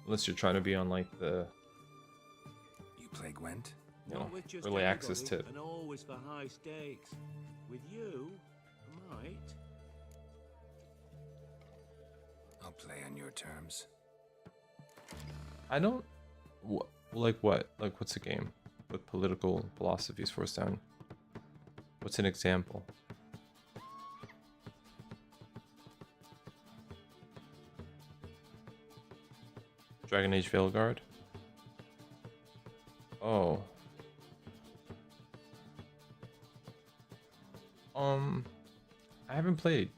A: unless you're trying to be on like the
D: play Gwent?
A: No, early access tip.
H: And always for high stakes. With you, I might.
D: I'll play on your terms.
A: I don't... Like what? Like what's a game with political philosophies forced down? What's an example? Dragon Age Veilguard. Oh. I haven't played.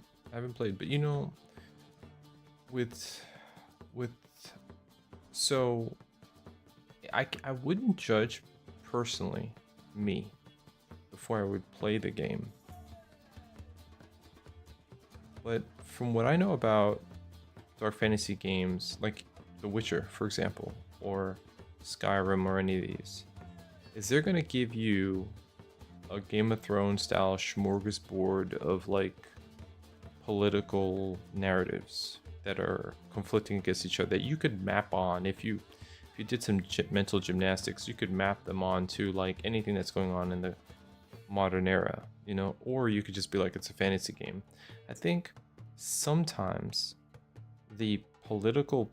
A: But you know, with so I wouldn't judge personally me before I would play the game. But from what I know about dark fantasy games like The Witcher, for example, or Skyrim or any of these, is they're gonna give you a Game of Thrones style smorgasbord of like political narratives that are conflicting against each other that you could map on. If you did some mental gymnastics, you could map them on to like anything that's going on in the modern era, you know, or you could just be like, it's a fantasy game. I think sometimes the political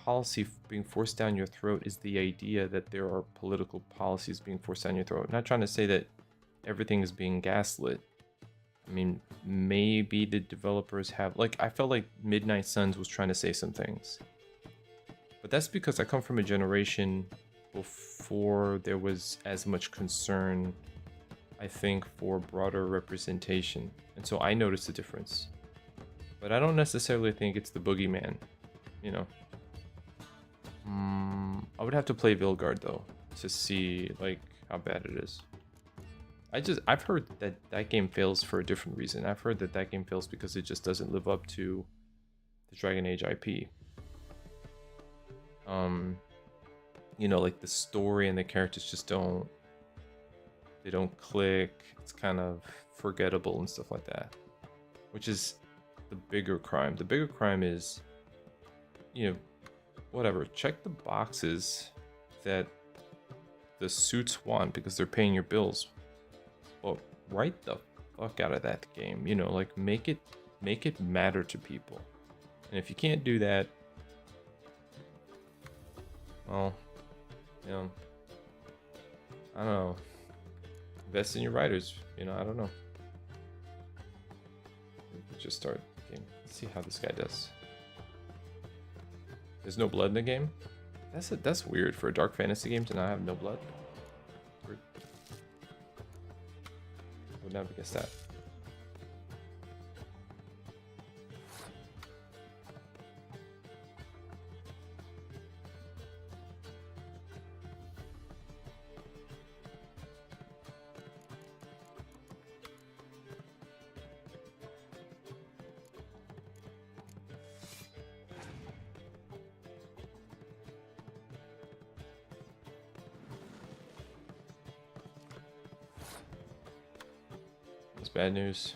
A: policy being forced down your throat is the idea that there are political policies being forced down your throat. I'm not trying to say that everything is being gaslit. I mean, maybe the developers have, like, I felt like Midnight Suns was trying to say some things. But that's because I come from a generation before there was as much concern, I think, for broader representation. And so I noticed a difference. But I don't necessarily think it's the boogeyman, you know. I would have to play Vilgard though to see like how bad it is. I've heard that that game fails for a different reason. I've heard that that game fails because it just doesn't live up to the Dragon Age IP. You know, like the story and the characters just don't click. It's kind of forgettable and stuff like that, which is the bigger crime. The bigger crime is, you know, whatever, check the boxes that the suits want because they're paying your bills. Well, write the fuck out of that game, you know, like make it matter to people. And if you can't do that, well, you know, I don't know, invest in your writers, you know, I don't know. Just start the game. Let's see how this guy does. There's no blood in the game? That's weird for a dark fantasy game to not have no blood. Weird. I would never guess that. That's bad news.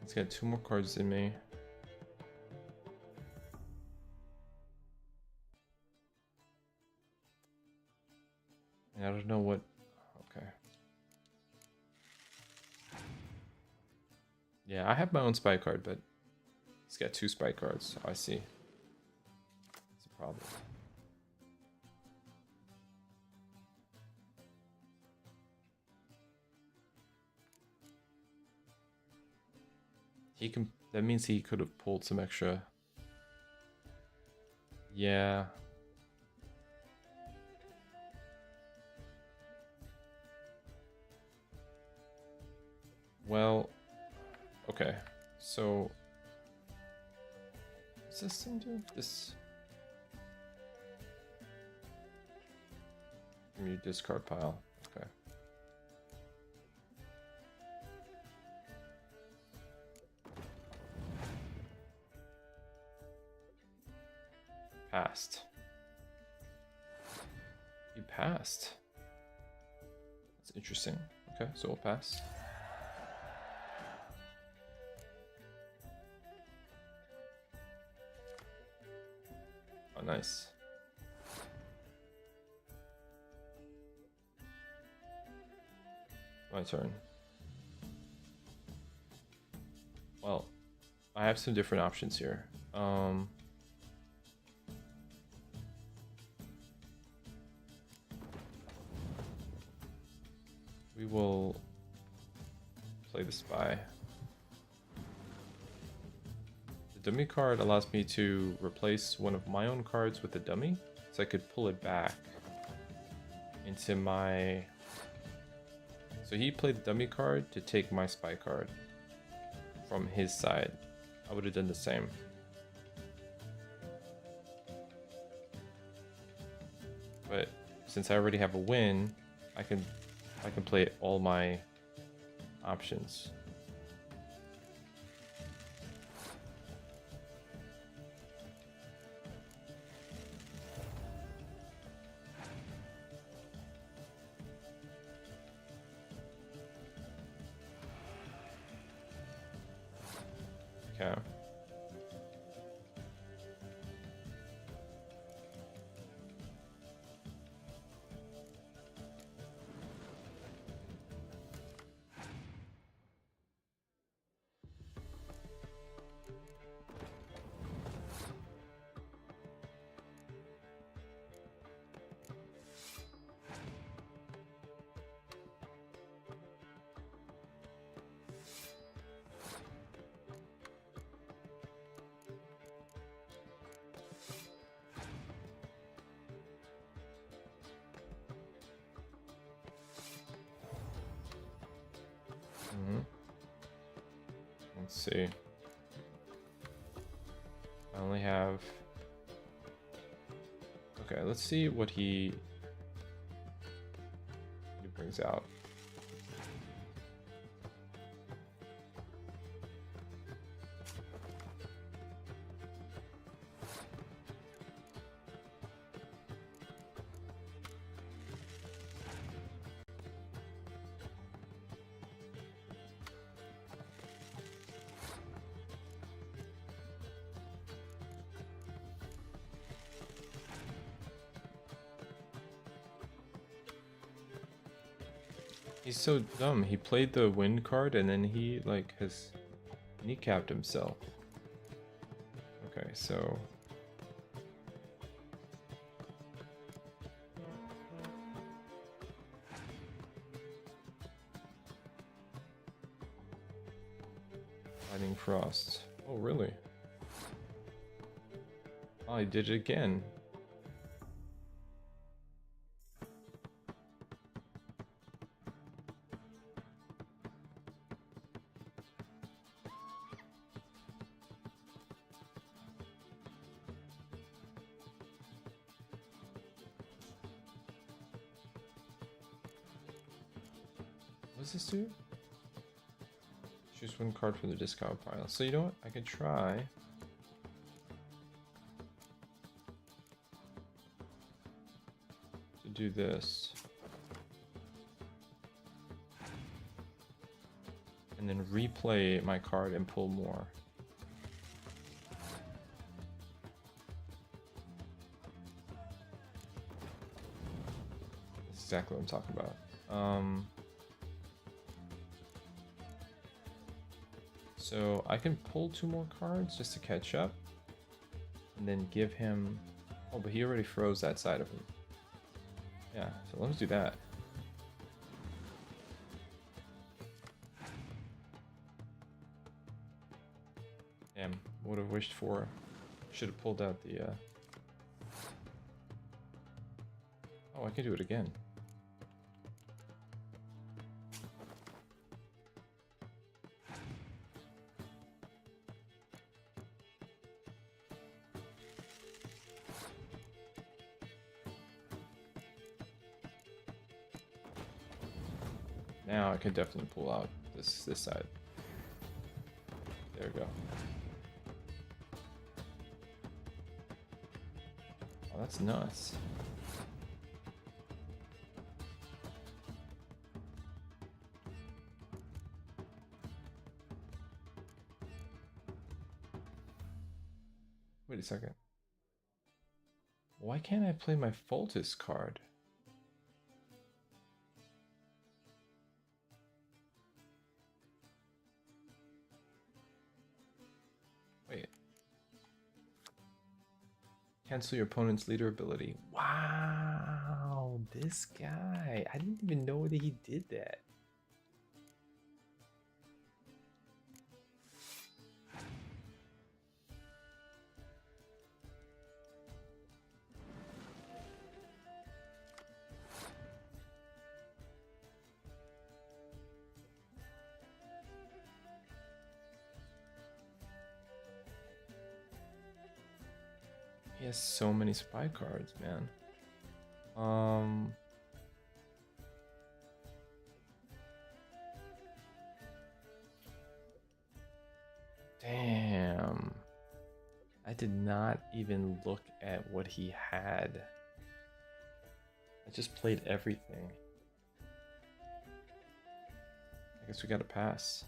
A: He's got 2 more cards than me. And I don't know what. Okay. Yeah, I have my own spy card, but he's got 2 spy cards. I see. That's a problem. He can. That means he could have pulled some extra. Yeah. Well. Okay. So. What's this thing do? This. From your discard pile. Okay. Passed. You passed. That's interesting. Okay, so we'll pass. Oh, nice. My turn. Well, I have some different options here. We will play the spy. The dummy card allows me to replace one of my own cards with a dummy, so I could pull it back into my... So he played the dummy card to take my spy card from his side. I would have done the same. But since I already have a win, I can play all my options. Okay. Let's see. I only have... Okay, let's see what he brings out. He's so dumb. He played the wind card and then he like has kneecapped himself. Okay, so Lightning Frost. Oh really? Oh, he did it again. What does this do? Choose one card from the discard pile. So you know what? I could try. To do this. And then replay my card and pull more. That's exactly what I'm talking about. So I can pull 2 more cards just to catch up, and then give him... Oh, but he already froze that side of him. Yeah, so let's do that. Damn, would have wished for... Should have pulled out the... Oh, I can do it again. Now I can definitely pull out this side. There we go. Oh, that's nuts. Wait a second. Why can't I play my Foltis card? Wait. Cancel your opponent's leader ability. Wow, this guy. I didn't even know that he did that. He has so many spy cards, man. Damn. I did not even look at what he had. I just played everything. I guess we gotta pass.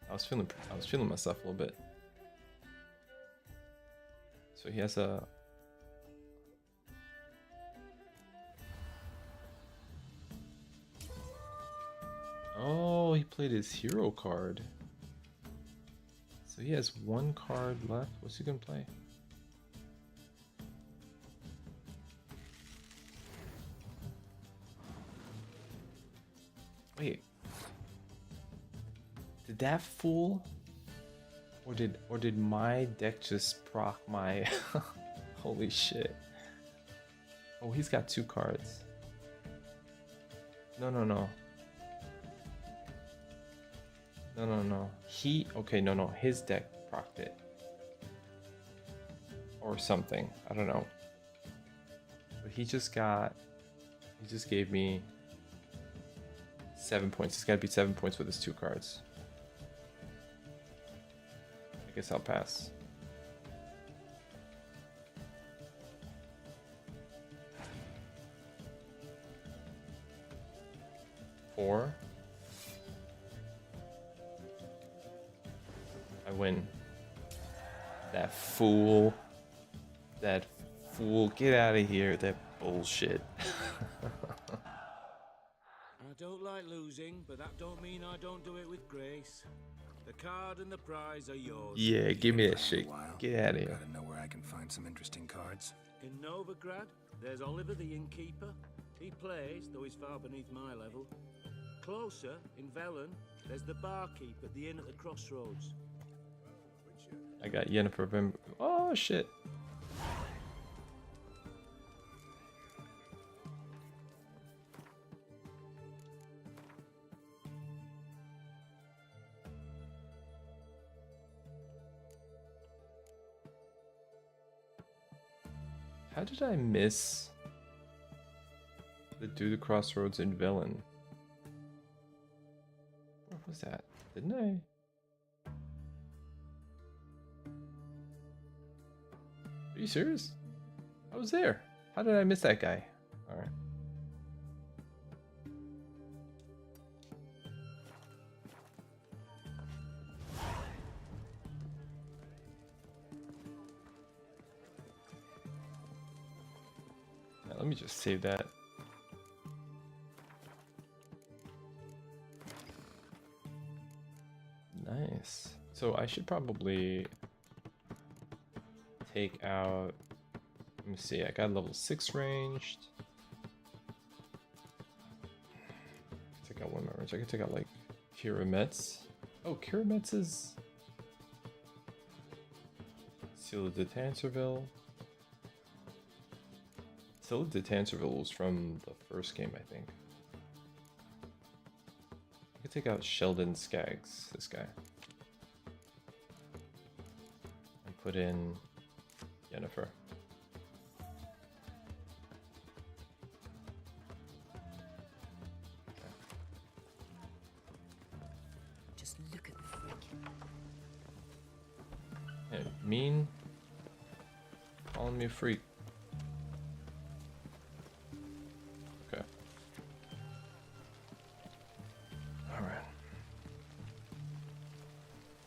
A: I was feeling myself a little bit. So he has a oh, he played his hero card. So he has one card left. What's he gonna play? Wait. Did that fool? Or did my deck just proc my holy shit. Oh, he's got 2 cards. No. No. No. His deck procced it. Or something. I don't know. But he just gave me 7 points. He's got to beat 7 points with his 2 cards. I guess I'll pass. Four. I win. That fool. That fool. Get out of here. That bullshit.
C: I don't like losing, but that don't mean I don't do it with grace. The card and the prize are yours.
A: Yeah, give me that shit. Get out of here.
D: Gotta know where I can find some interesting cards.
C: In Novigrad, there's Oliver the innkeeper. He plays, though he's far beneath my level. Closer, in Velen, there's the barkeep at the inn at the crossroads.
A: I got Jan14. Oh shit. How did I miss the Do the Crossroads in Velen? Where was that? Didn't I? Are you serious? I was there. How did I miss that guy? Alright. Let me just save that. Nice. So I should probably take out, let me see, I got level 6 ranged. Take out one more range. I can take out like Kiera Metz. Oh, Kiera Metz is Seal de Tanserville. Seal de Tanserville was from the first game, I think. I could take out Sheldon Skaggs, this guy. And put in Yennefer.
J: Just look at the freak.
A: Hey, mean? Calling me a freak. Okay. Alright.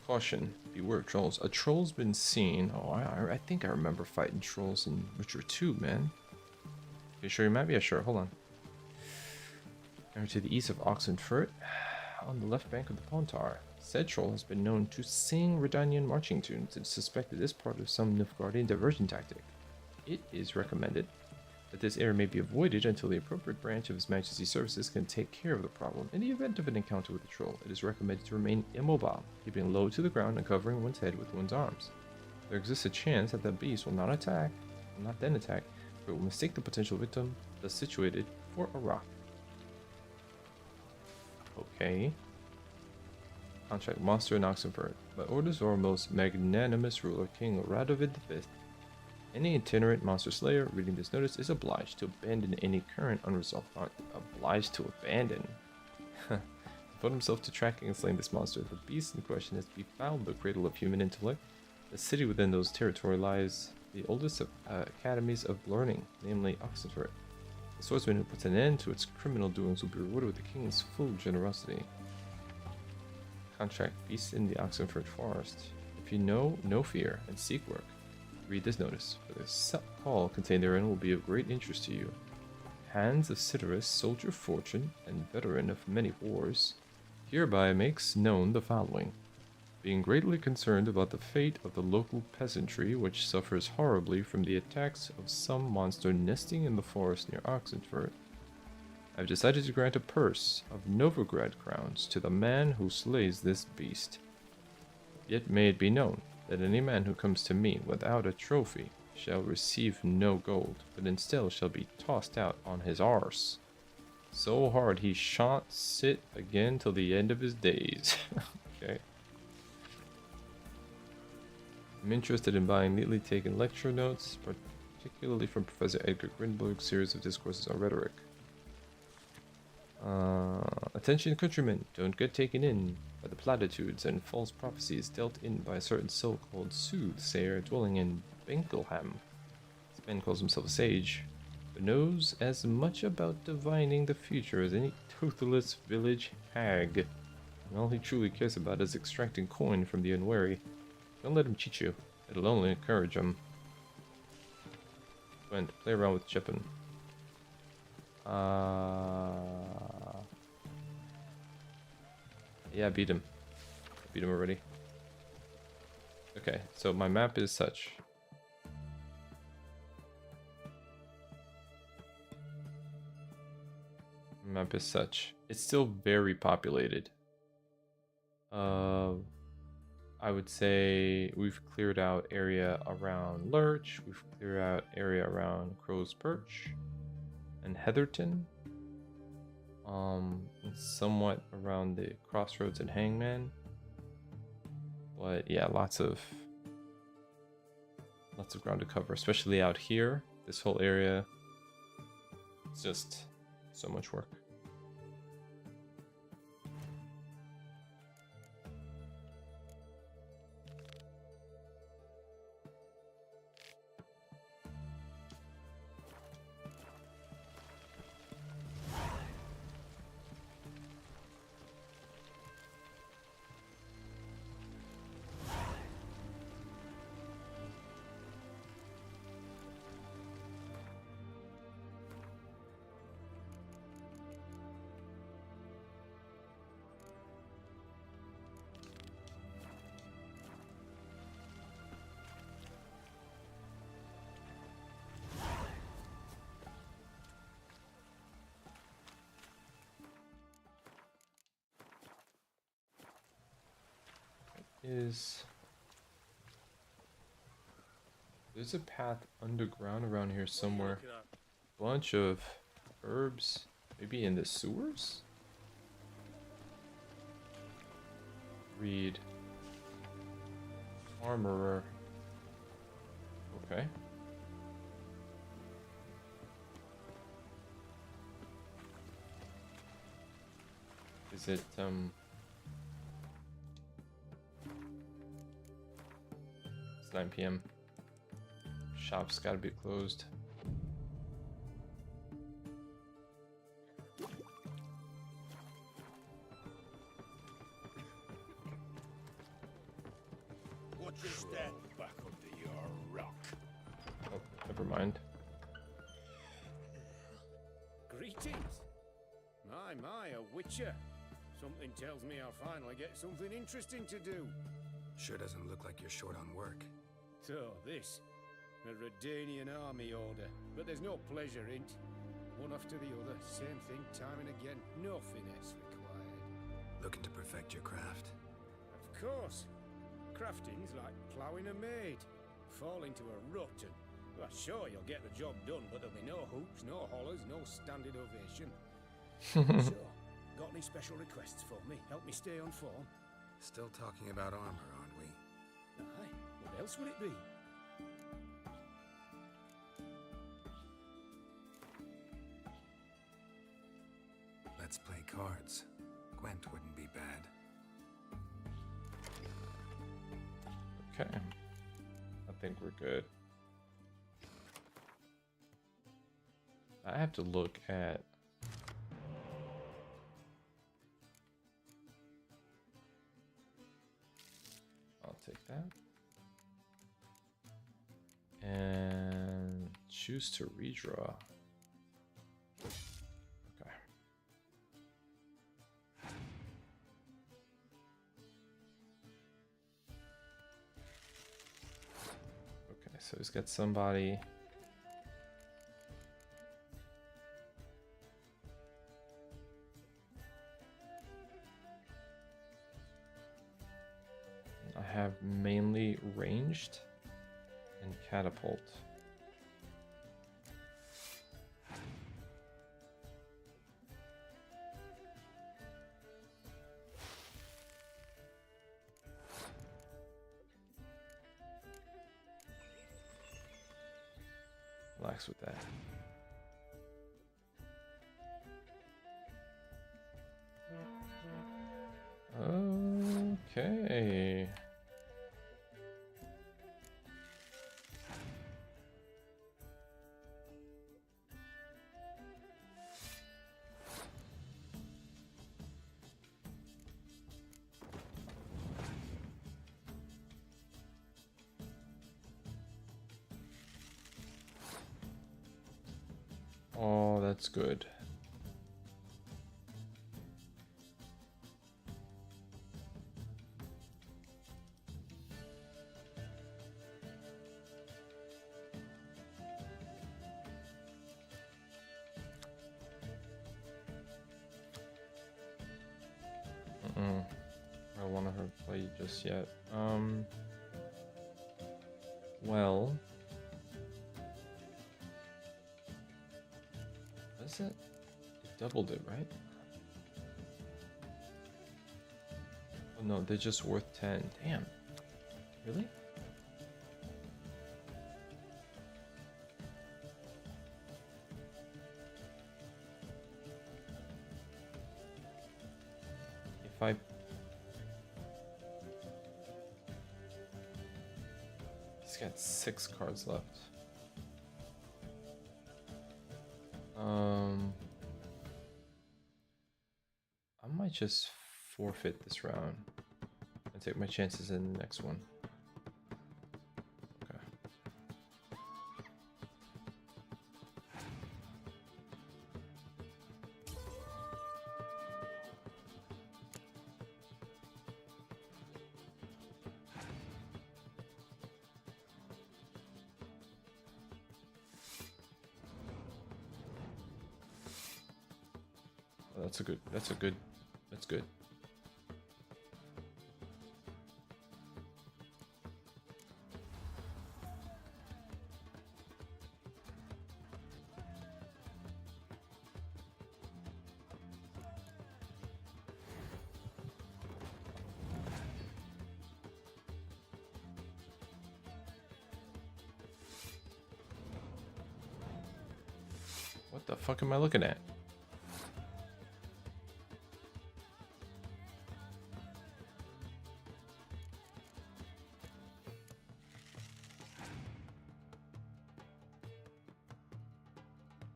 A: Caution. Beware of trolls. A troll's been seen. Oh, I think I remember fighting trolls in Witcher 2, man. You sure you might be? Yeah, sure. Hold on. Over to the east of Oxenfurt, on the left bank of the Pontar. Said troll has been known to sing Redanian marching tunes and suspected as part of some Nilfgaardian diversion tactic. It is recommended that this area may be avoided until the appropriate branch of His Majesty's services can take care of the problem. In the event of an encounter with the troll, it is recommended to remain immobile, keeping low to the ground and covering one's head with one's arms. There exists a chance that the beast will not then attack, but will mistake the potential victim thus situated for a rock. Okay. Contract monster in Oxenford. By orders of our most magnanimous ruler, King Radovid V, any itinerant monster slayer reading this notice is obliged to abandon any current unresolved obliged to abandon. Devote himself to tracking and slaying this monster. The beast in question has befouled the cradle of human intellect. The city within those territory lies the oldest of, academies of learning, namely Oxenford. The swordsman who puts an end to its criminal doings will be rewarded with the king's full generosity. Contract beasts in the Oxenford forest. If you know, no fear, and seek work, read this notice, for the call contained therein will be of great interest to you. Hans of Cidaris, soldier of fortune, and veteran of many wars, hereby makes known the following. Being greatly concerned about the fate of the local peasantry, which suffers horribly from the attacks of some monster nesting in the forest near Oxenford, I have decided to grant a purse of Novigrad crowns to the man who slays this beast. Yet may it be known that any man who comes to me without a trophy shall receive no gold, but instead shall be tossed out on his arse. So hard he shan't sit again till the end of his days. Okay. I'm interested in buying neatly taken lecture notes, particularly from Professor Edgar Grinberg's series of discourses on rhetoric. Attention countrymen, don't get taken in by the platitudes and false prophecies dealt in by a certain so-called soothsayer dwelling in Benkelham. This man calls himself a sage, but knows as much about divining the future as any toothless village hag. And all he truly cares about is extracting coin from the unwary. Don't let him cheat you, it'll only encourage him. Gwent, play around with Chippin. Yeah, I beat him. I beat him already. Okay, so my map is such. Map is such. It's still very populated. I would say we've cleared out area around Lurch. We've cleared out area around Crow's Perch and Heatherton. And somewhat around the Crossroads and Hangman. But yeah, lots of ground to cover, especially out here. This whole area, it's just so much work. There's a path underground around here somewhere. Bunch of herbs, maybe in the sewers? Read. Armorer. Okay. Is it, It's 9 p.m. Shop's gotta be closed.
G: Watch your step.
K: Back under your rock.
A: Oh, never mind.
C: Greetings. My, a witcher. Something tells me I'll finally get something interesting to do.
D: Sure doesn't look like you're short on work.
C: So, this. A Redanian army order. But there's no pleasure in it. One after the other, same thing time and again. No finesse required.
D: Looking to perfect your craft?
C: Of course. Crafting's like ploughing a maid. Fall into a rut and... Well, sure, you'll get the job done, but there'll be no hoops, no hollers, no standing ovation. So, got any special requests for me? Help me stay on form?
D: Still talking about armor, aren't we?
C: Aye, what else would it be?
D: Let's play cards. Gwent wouldn't be bad.
A: Okay. I think we're good. I have to look at... I'll take that. And choose to redraw. Okay. Okay, so he's got somebody. I have mainly ranged and catapult. Relax with that. Okay. Oh, that's good. I don't want her to play just yet. Well, is it? It doubled it, right? Oh no, they're just worth 10. Damn. Really? If I... He's got 6 cards left. I might just forfeit this round and take my chances in the next one. Okay. Oh, that's good. That's good. What the fuck am I looking at?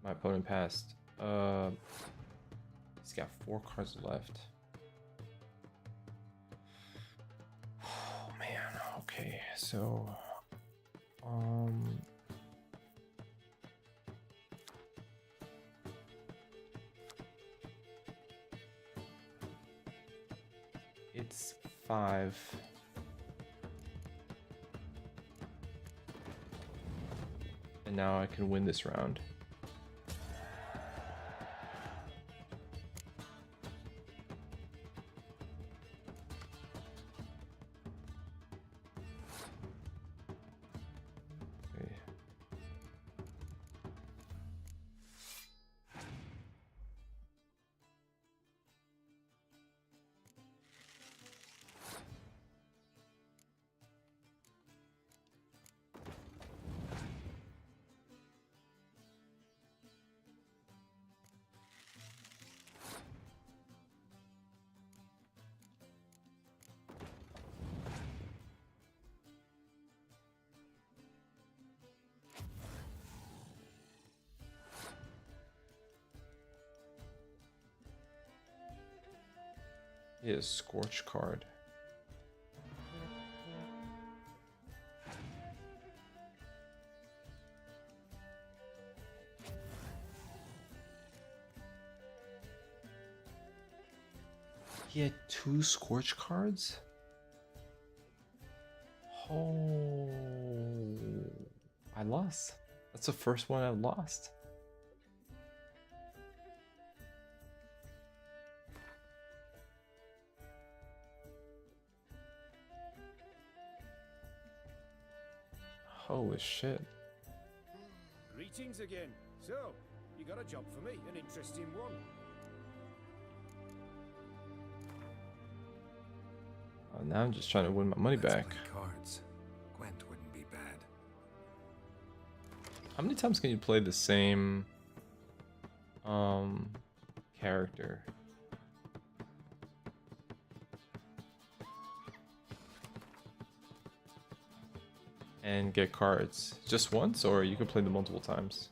A: My opponent passed. He's got 4 cards left. Oh man, okay, so it's 5. And now I can win this round. He has Scorch card. He had 2 Scorch cards? Oh, I lost. That's the first one I lost. Holy shit.
L: Greetings again. So, you got a job for me, an interesting one.
A: Now I'm just trying to win my money
D: Let's
A: back.
D: play cards. Gwent wouldn't be bad.
A: How many times can you play the same character? And get cards? Just once, or you can play them multiple times?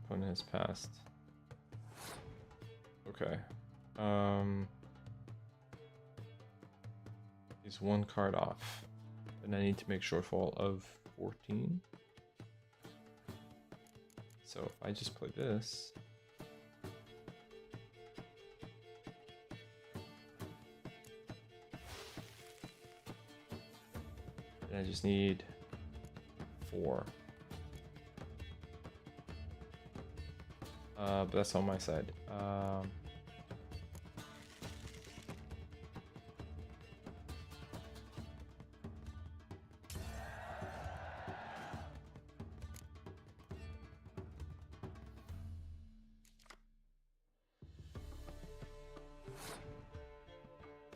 A: Opponent has passed. Okay. He's 1 card off. And I need to make shortfall of 14. So if I just play this. And I just need 4. But that's on my side.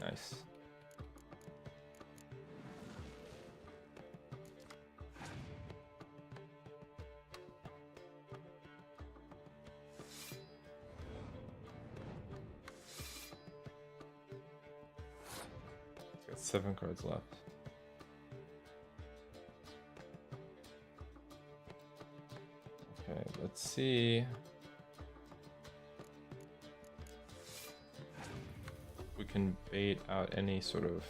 A: Nice. Got 7 cards left. Okay, let's see. We can bait out any sort of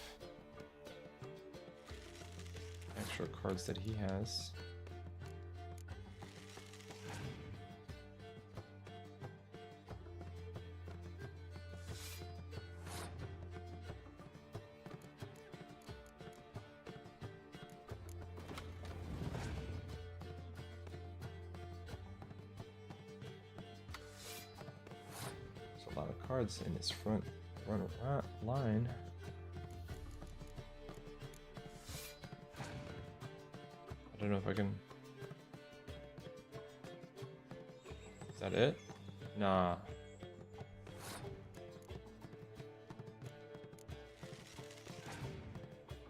A: extra cards that he has. There's a lot of cards in his front line. I don't know if I can. Is that it? Nah.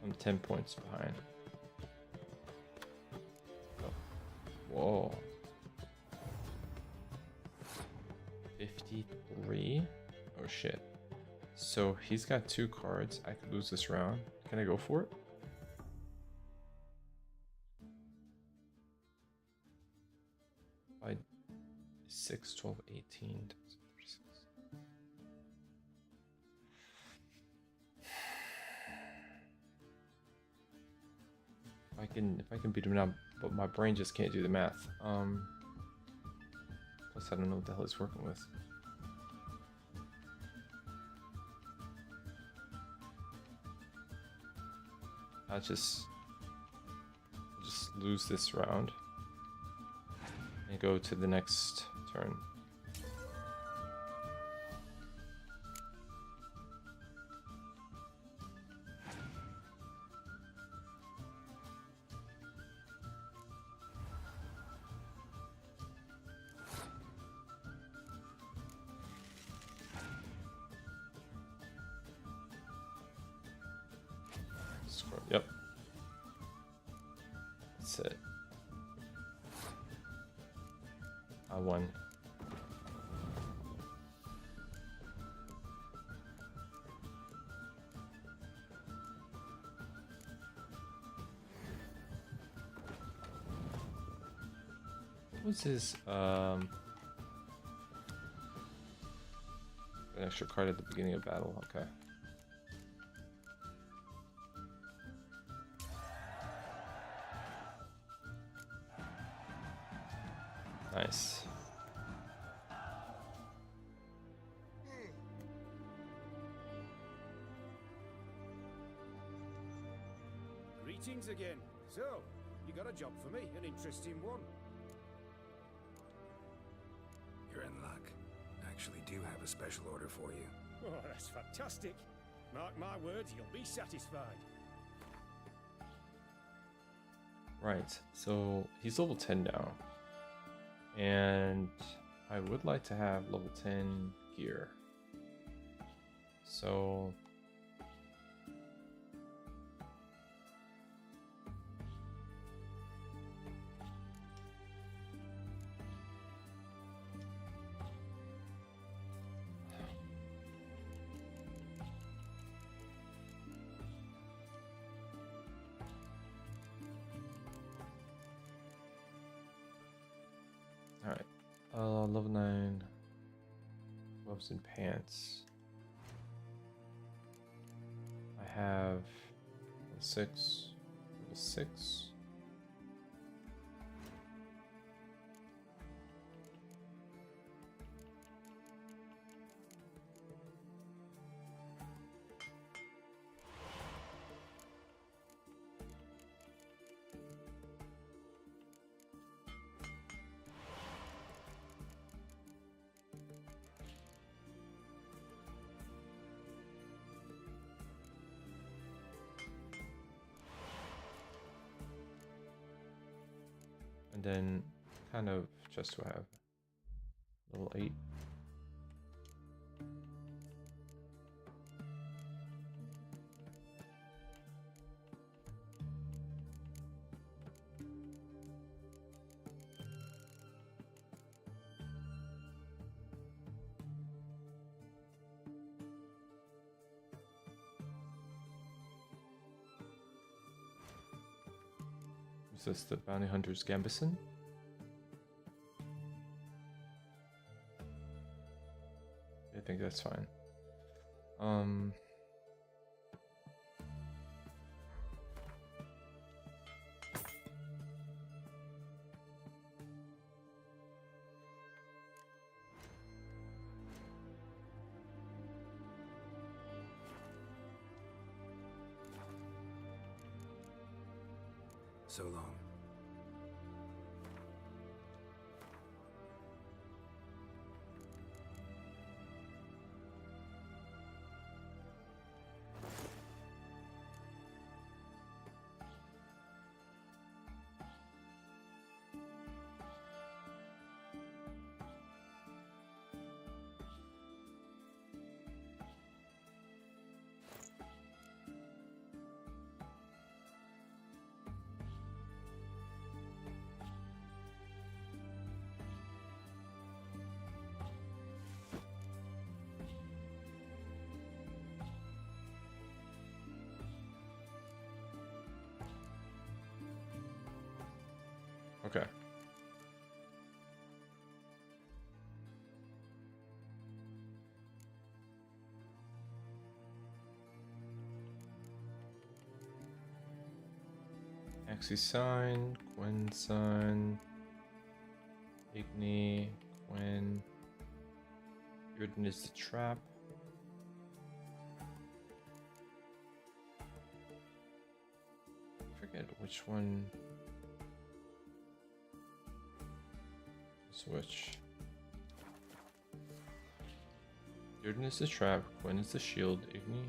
A: I'm 10 points behind. Oh. Whoa. 53? Oh shit. So he's got 2 cards. I could lose this round. Can I go for it? By 6, 12, 18. If I can beat him now, but my brain just can't do the math. Plus I don't know what the hell he's working with. I'll just lose this round and go to the next turn. Yep. That's it. I won. What's his an extra card at the beginning of battle, okay. Nice.
L: Greetings again. So, you got a job for me, an interesting one.
D: You're in luck. I actually do have a special order for you.
L: Oh, that's fantastic. Mark my words, you'll be satisfied.
A: Right, so he's level 10 now. And I would like to have level 10 gear. So alright. Level 9 gloves and pants. I have level 6. Level 6. And then kind of just to have level 8. Is this the Bounty Hunter's Gambison? I think that's fine.
D: So long. Okay. Axie sign, Gwen sign, Igni, Gwen. Jordan is the trap. I forget which one
A: switch. Jordan is the trap, Quinn is the shield, Igni.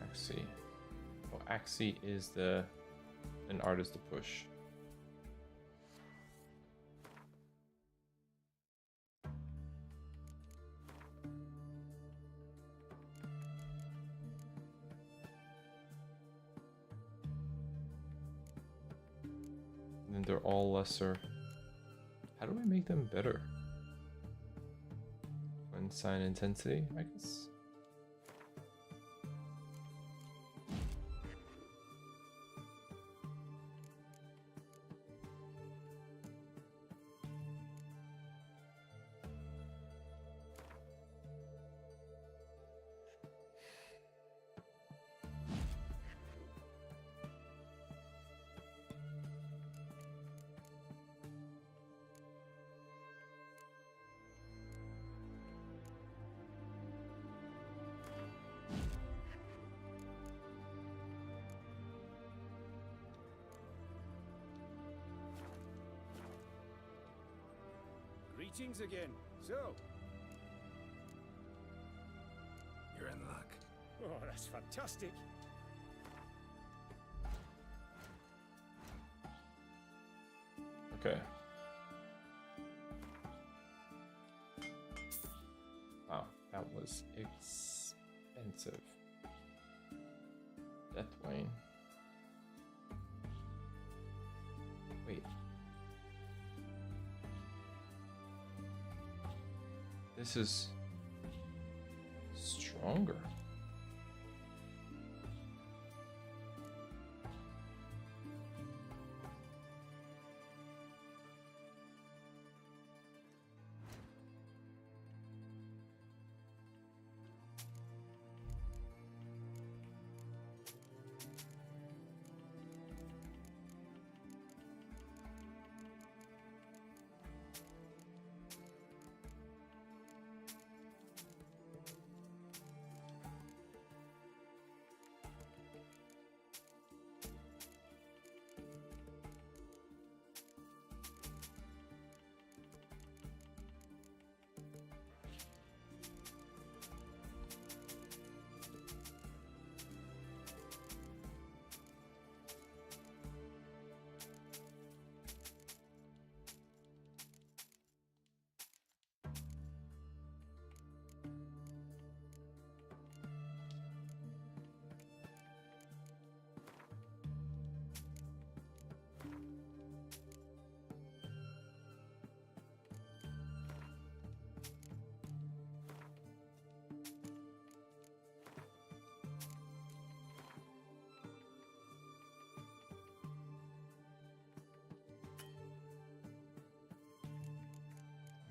A: Axie. Oh, Axie is an artist to push. And then they're all lesser. How do I make them better? When sign intensity, I guess.
L: Greetings again. So,
D: You're in luck.
L: oh, that's fantastic.
A: Okay. Wow, that was expensive. Deathwing. Wait. This is stronger.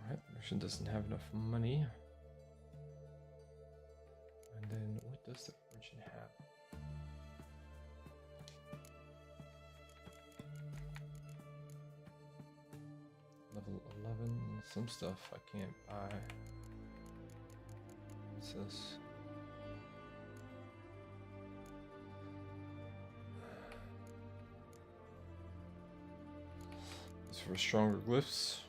A: Alright, merchant doesn't have enough money. And then what does the merchant have? Level 11, some stuff I can't buy. What's this? It's for stronger glyphs.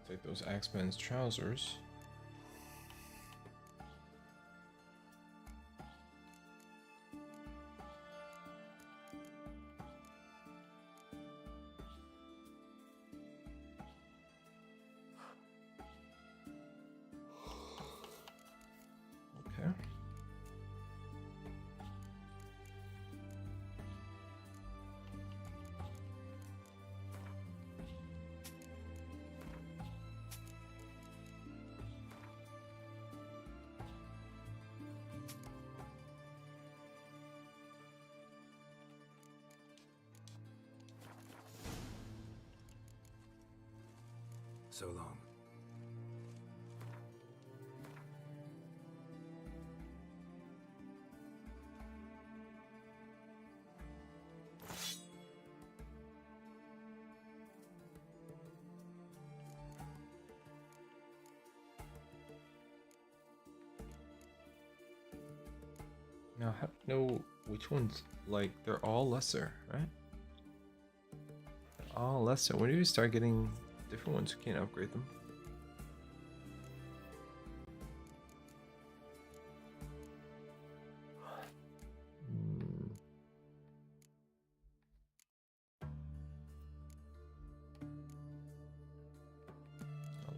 A: Take those Axeman's trousers. Okay.
D: So long.
A: Now, how, no, which ones? Like, they're all lesser, right? They're all lesser. When do you start getting different ones? You can't upgrade them.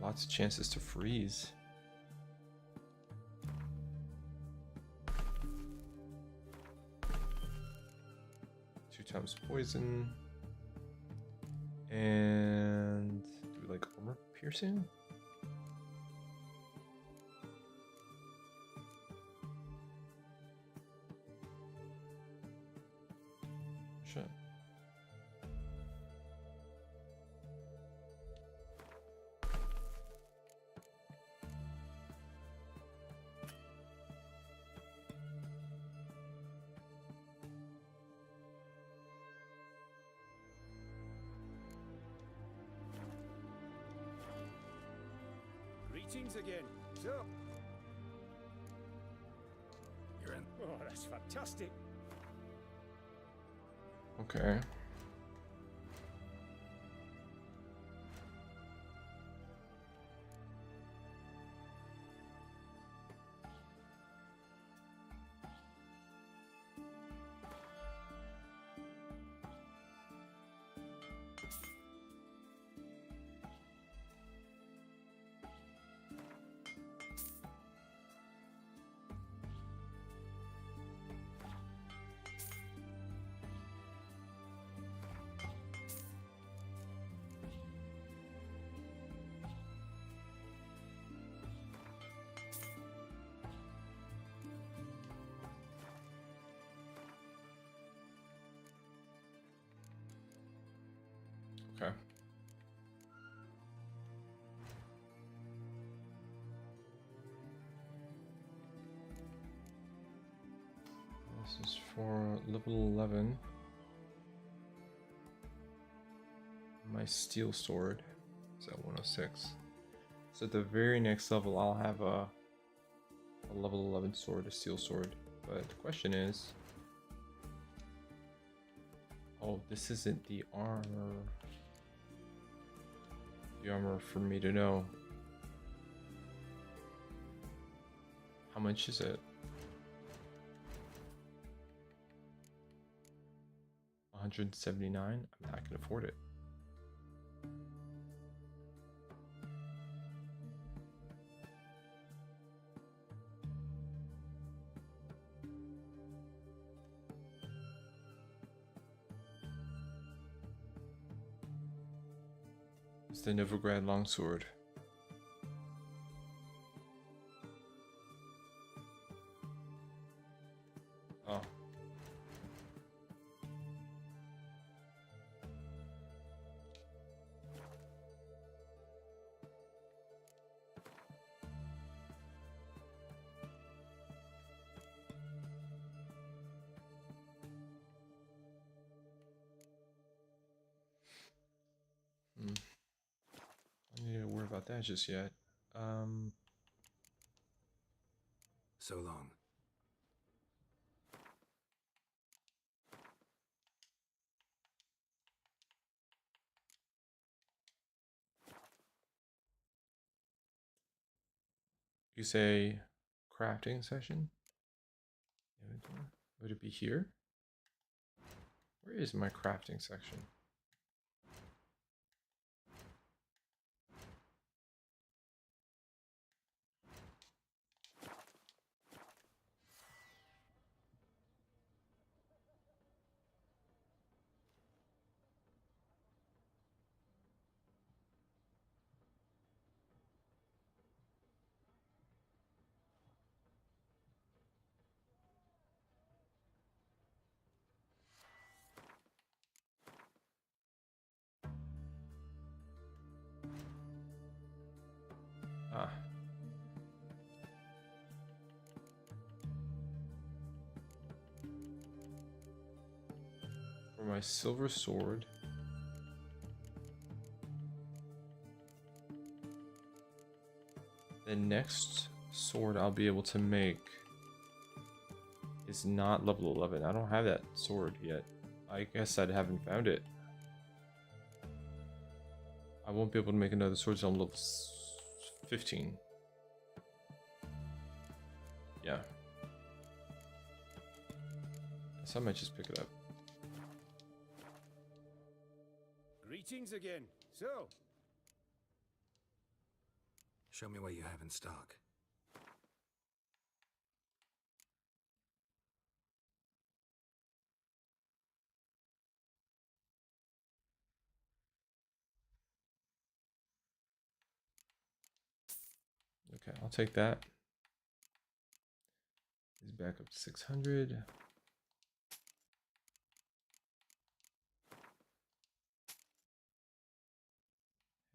A: Lots of chances to freeze. Two times poison. And do we like armor piercing? Shit.
L: Greetings again. So,
D: You're in.
L: oh, that's fantastic.
A: Okay. Okay. This is for level 11. My steel sword is at 106. So at the very next level, I'll have a level 11 sword, a steel sword. But the question is, oh, this isn't the armor. The armor for me to know. How much is it? 179? I can afford it. It's the Novigrad longsword. Oh. I don't need to worry about that just yet.
D: So long.
A: You say crafting session? Would it be here? Where is my crafting section? Ah. For my silver sword. The next sword I'll be able to make is is not level 11. I don't have that sword yet. I guess I haven't found it. I won't be able to make another sword until I'm level 15. Yeah. So I might just pick it up.
L: Greetings again. So,
D: Show me what you have in stock.
A: Okay, I'll take that. He's back up to 600.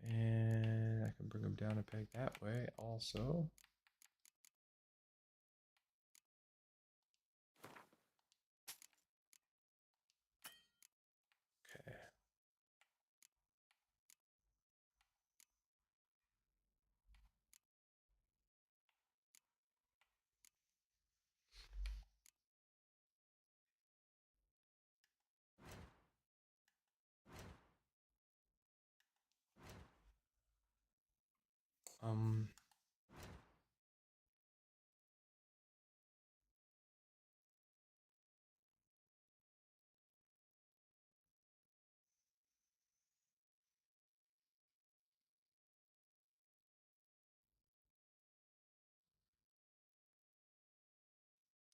A: And I can bring him down a peg that way also. Okay. Um,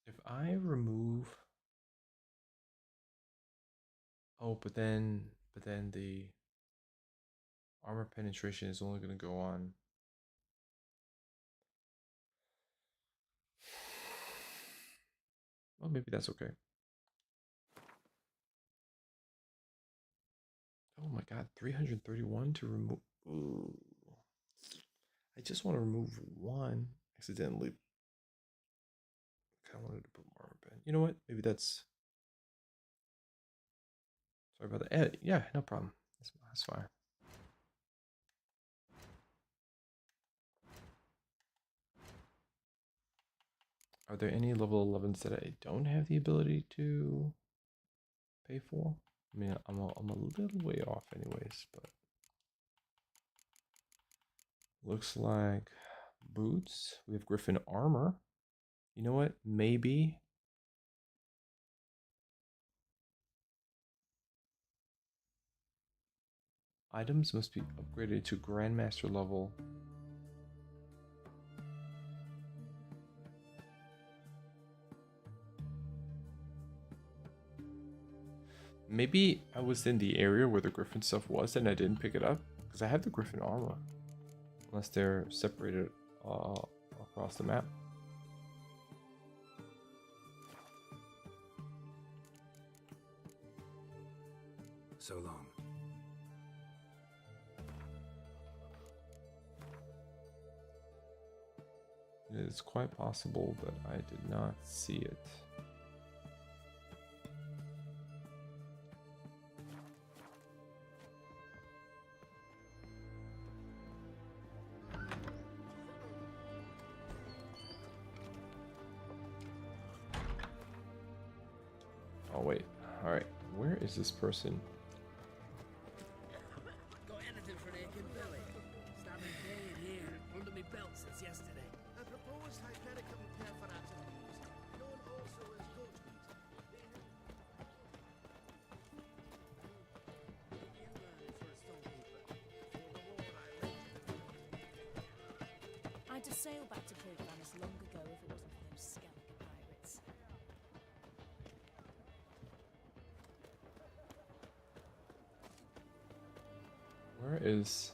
A: if I remove, oh, but then the armor penetration is only going to go on. Well, maybe that's okay. Oh my god, 331 to remove. Ooh. I just want to remove one accidentally. I kind of wanted to put more armor pen. You know what? Maybe that's. Sorry about that. Yeah, no problem. That's fine. Are there any level 11s that I don't have the ability to pay for? I mean, I'm a little way off anyways, but looks like boots. We have Griffin armor. You know what? Maybe items must be upgraded to Grandmaster level. Maybe I was in the area where the Griffin stuff was and I didn't pick it up because I have the Griffin armor. Unless they're separated across the map.
D: So long.
A: It's quite possible that I did not see it. Oh wait, alright, where is this person?
M: Got anything for an aching belly? Standing dead here, under me belt since yesterday.
K: I propose Hypericum perforatum, known also as goat meat.
I: I'd just sail back to Programus long ago if it wasn't for those skeleton pirates.
A: Where is...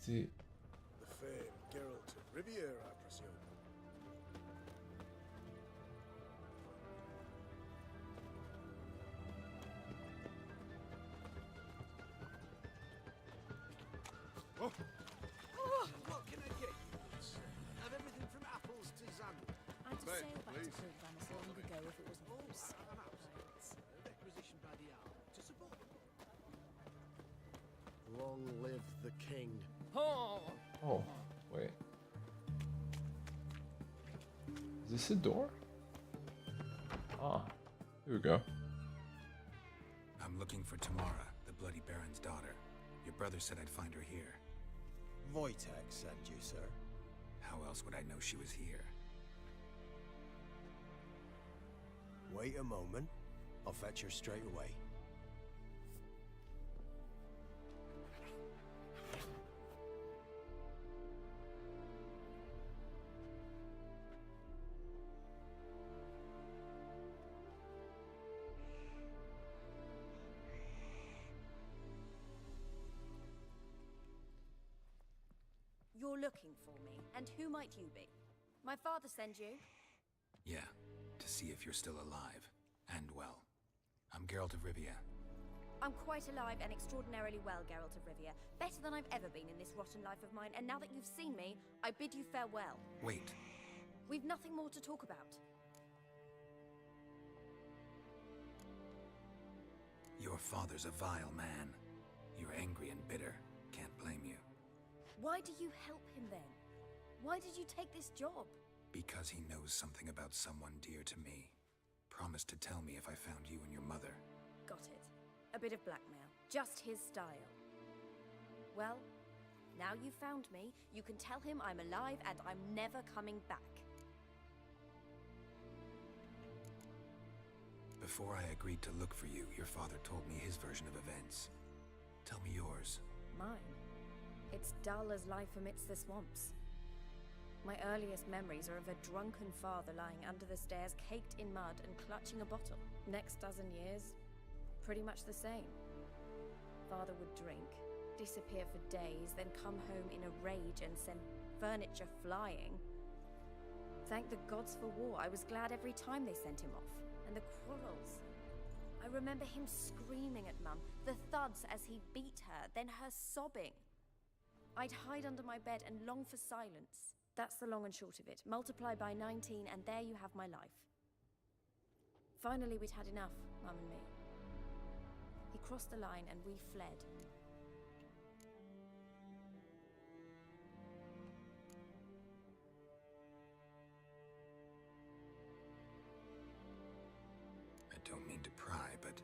A: See...
K: The famed Geralt of Riviera, I presume.
L: Oh.
K: What can I get you? Have everything from apples to Xander.
I: I'd just sail back to Programus long ago if it wasn't for those skeleton pirates.
K: Requisitioned by the hour to support. Long live the king.
M: Oh!
A: Oh, wait. Is this a door? Ah, here we go.
D: I'm looking for Tamara, the Bloody Baron's daughter. Your brother said I'd find her here.
B: Wojtek sent you, sir.
D: How else would I know she was here?
B: Wait a moment. I'll fetch her straight away.
J: You're looking for me, and who might you be? My father send you?
D: Yeah, to see if you're still alive. And well. I'm Geralt of Rivia.
J: I'm quite alive and extraordinarily well, Geralt of Rivia. Better than I've ever been in this rotten life of mine, and now that you've seen me, I bid you farewell.
D: Wait.
J: We've nothing more to talk about.
D: Your father's a vile man. You're angry and bitter. Can't blame you.
J: Why do you help him then? Why did you take this job?
D: Because he knows something about someone dear to me. Promised to tell me if I found you and your mother.
J: Got it. A bit of blackmail. Just his style. Well, now you've found me, you can tell him I'm alive and I'm never coming back.
D: Before I agreed to look for you, your father told me his version of events. Tell me yours.
J: Mine? It's dull as life amidst the swamps. My earliest memories are of a drunken father lying under the stairs, caked in mud and clutching a bottle. Next dozen years, pretty much the same. Father would drink, disappear for days, then come home in a rage and send furniture flying. Thank the gods for war. I was glad every time they sent him off. And the quarrels. I remember him screaming at Mum, the thuds as he beat her, then her sobbing. I'd hide under my bed and long for silence. That's the long and short of it. Multiply by 19 and there you have my life. Finally, we'd had enough, Mum and me. He crossed the line and we fled.
D: I don't mean to pry, but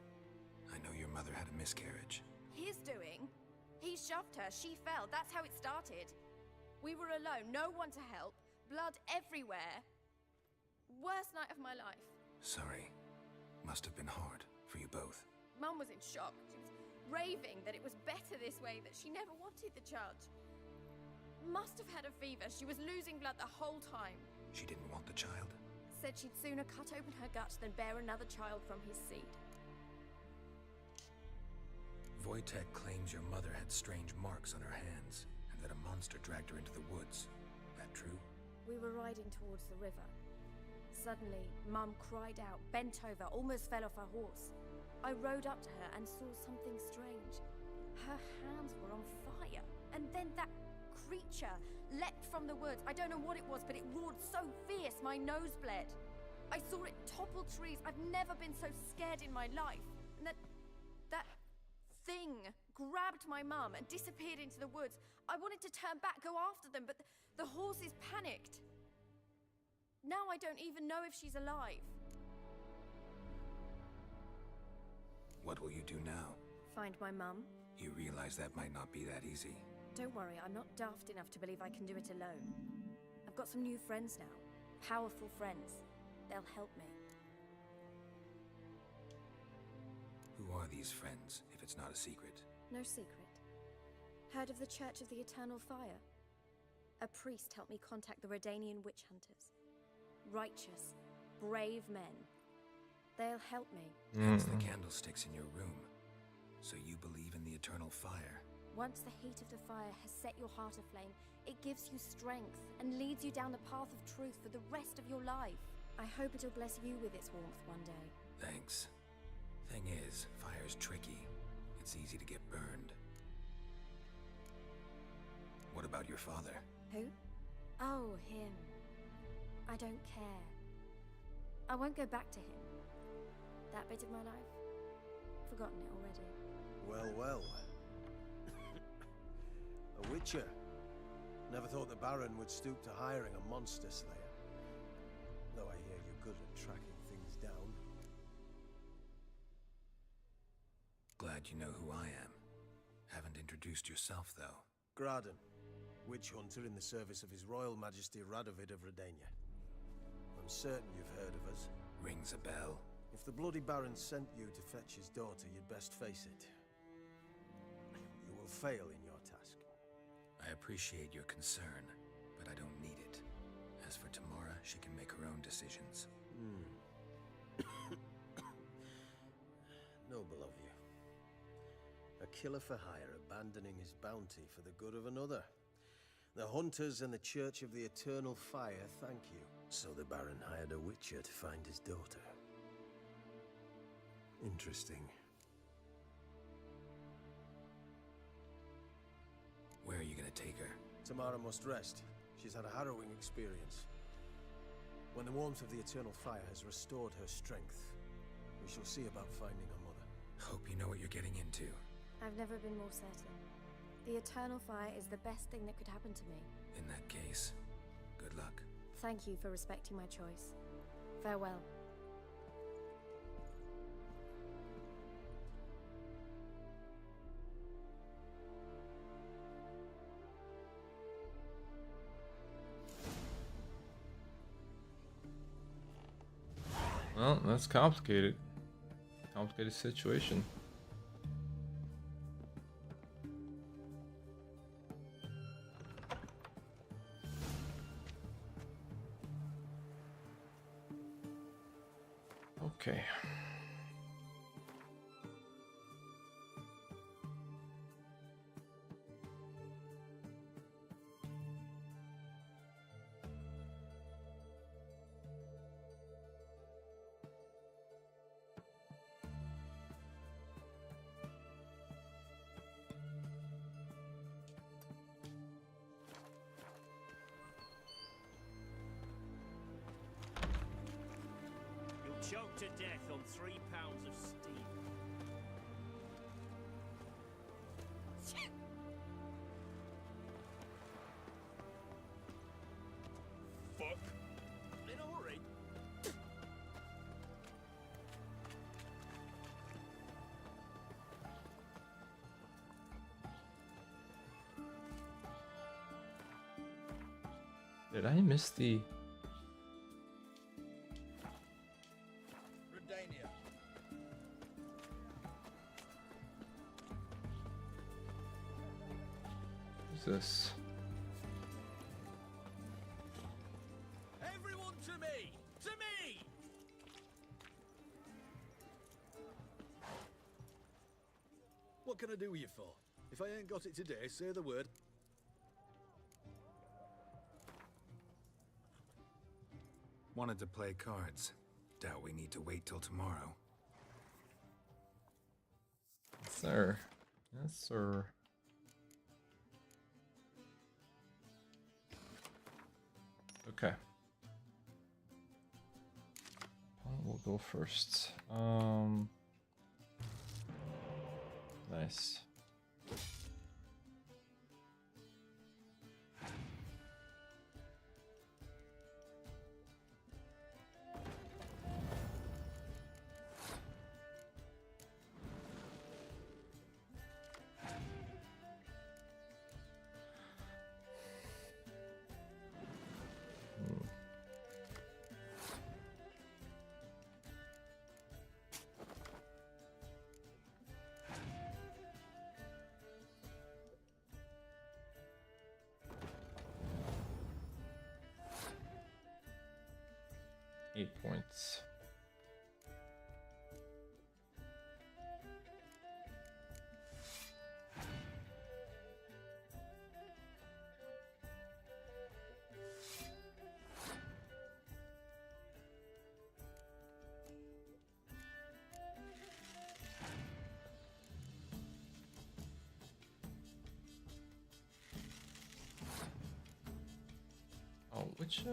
D: I know your mother had a miscarriage.
J: His doing? He shoved her, she fell, that's how it started. We were alone, no one to help, blood everywhere. Worst night of my life.
D: Sorry. Must have been hard for you both.
J: Mum was in shock. She was raving that it was better this way, that she never wanted the child. Must have had a fever, she was losing blood the whole time.
D: She didn't want the child?
J: Said she'd sooner cut open her gut than bear another child from his seed.
D: Wojtek claims your mother had strange marks on her hands, and that a monster dragged her into the woods. That true?
J: We were riding towards the river. Suddenly, Mum cried out, bent over, almost fell off her horse. I rode up to her and saw something strange. Her hands were on fire, and then that creature leapt from the woods. I don't know what it was, but it roared so fierce my nose bled. I saw it topple trees. I've never been so scared in my life. And that thing grabbed my mum and disappeared into the woods. I wanted to turn back, go after them, but the horses panicked. Now I don't even know if she's alive.
D: What will you do now?
J: Find my mum.
D: You realize that might not be that easy.
J: Don't worry, I'm not daft enough to believe I can do it alone. I've got some new friends now. Powerful friends. They'll help me.
D: Who are these friends, if it's not a secret?
J: No secret. Heard of the Church of the Eternal Fire? A priest helped me contact the Redanian witch hunters. Righteous, brave men. They'll help me.
D: Hence the candlesticks in your room. So you believe in the eternal fire?
J: Once the heat of the fire has set your heart aflame, it gives you strength and leads you down the path of truth for the rest of your life. I hope it'll bless you with its warmth one day.
D: Thanks. Thing is, fire's tricky. It's easy to get burned. What about your father?
J: Who? Oh, him. I don't care. I won't go back to him. That bit of my life? Forgotten it already.
B: Well, well.
K: A witcher. Never thought the Baron would stoop to hiring a monster slayer. Though I hear you're good at tracking things down.
D: Glad you know who I am. Haven't introduced yourself, though.
K: Graden, witch hunter in the service of His Royal Majesty Radovid of Redania. I'm certain you've heard of us.
D: Rings a bell.
K: If the Bloody Baron sent you to fetch his daughter, you'd best face it. You will fail in your task.
D: I appreciate your concern, but I don't need it. As for Tamara, she can make her own decisions.
K: Noble of you. A killer for hire abandoning his bounty for the good of another. The hunters and the Church of the Eternal Fire thank you. So the Baron hired a witcher to find his daughter. Interesting.
D: Where are you gonna take her?
K: Tamara must rest. She's had a harrowing experience. When the warmth of the Eternal Fire has restored her strength, we shall see about finding her mother.
D: Hope you know what you're getting into.
J: I've never been more certain. The Eternal Fire is the best thing that could happen to me.
D: In that case, good luck.
J: Thank you for respecting my choice. Farewell.
A: Well, that's complicated. Complicated situation. Okay.
H: Choked to death on 3 pounds of steam. Fuck. In a hurry.
A: Did I miss the... This?
H: Everyone to me! To me!
N: What can I do you for? If I ain't got it today, say the word.
D: Wanted to play cards. Doubt we need to wait till tomorrow.
A: Yes, sir. Yes, sir. Okay. We'll go first. Nice. Eight points. Oh, which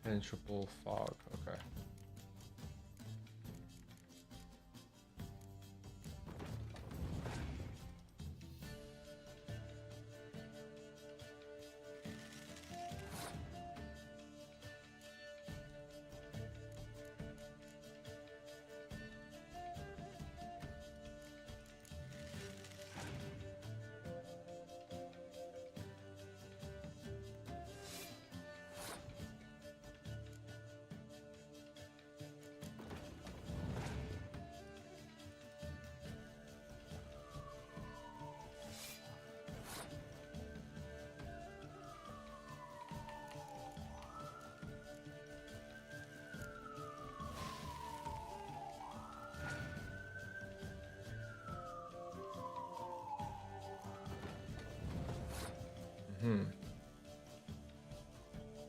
A: Penetrable fog, okay.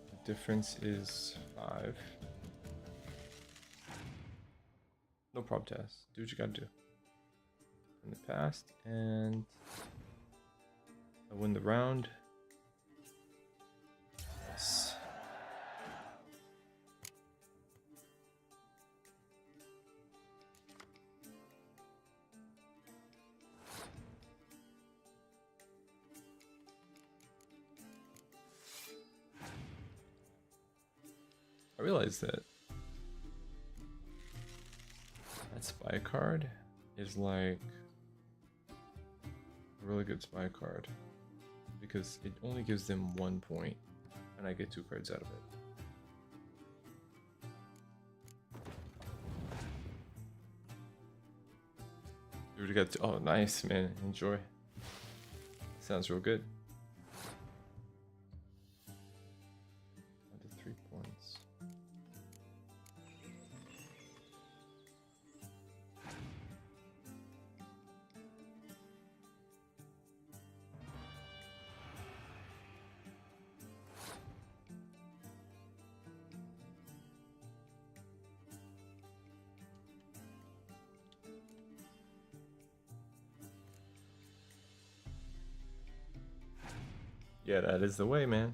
A: The difference is 5. No problem, Taz. Do what you gotta do. In the past, and I win the round. Yes. I realized that spy card is like a really good spy card because it only gives them 1 point and I get 2 cards out of it. You already got oh nice, man. Enjoy. Sounds real good. Under 3 points. Yeah, that is the way, man.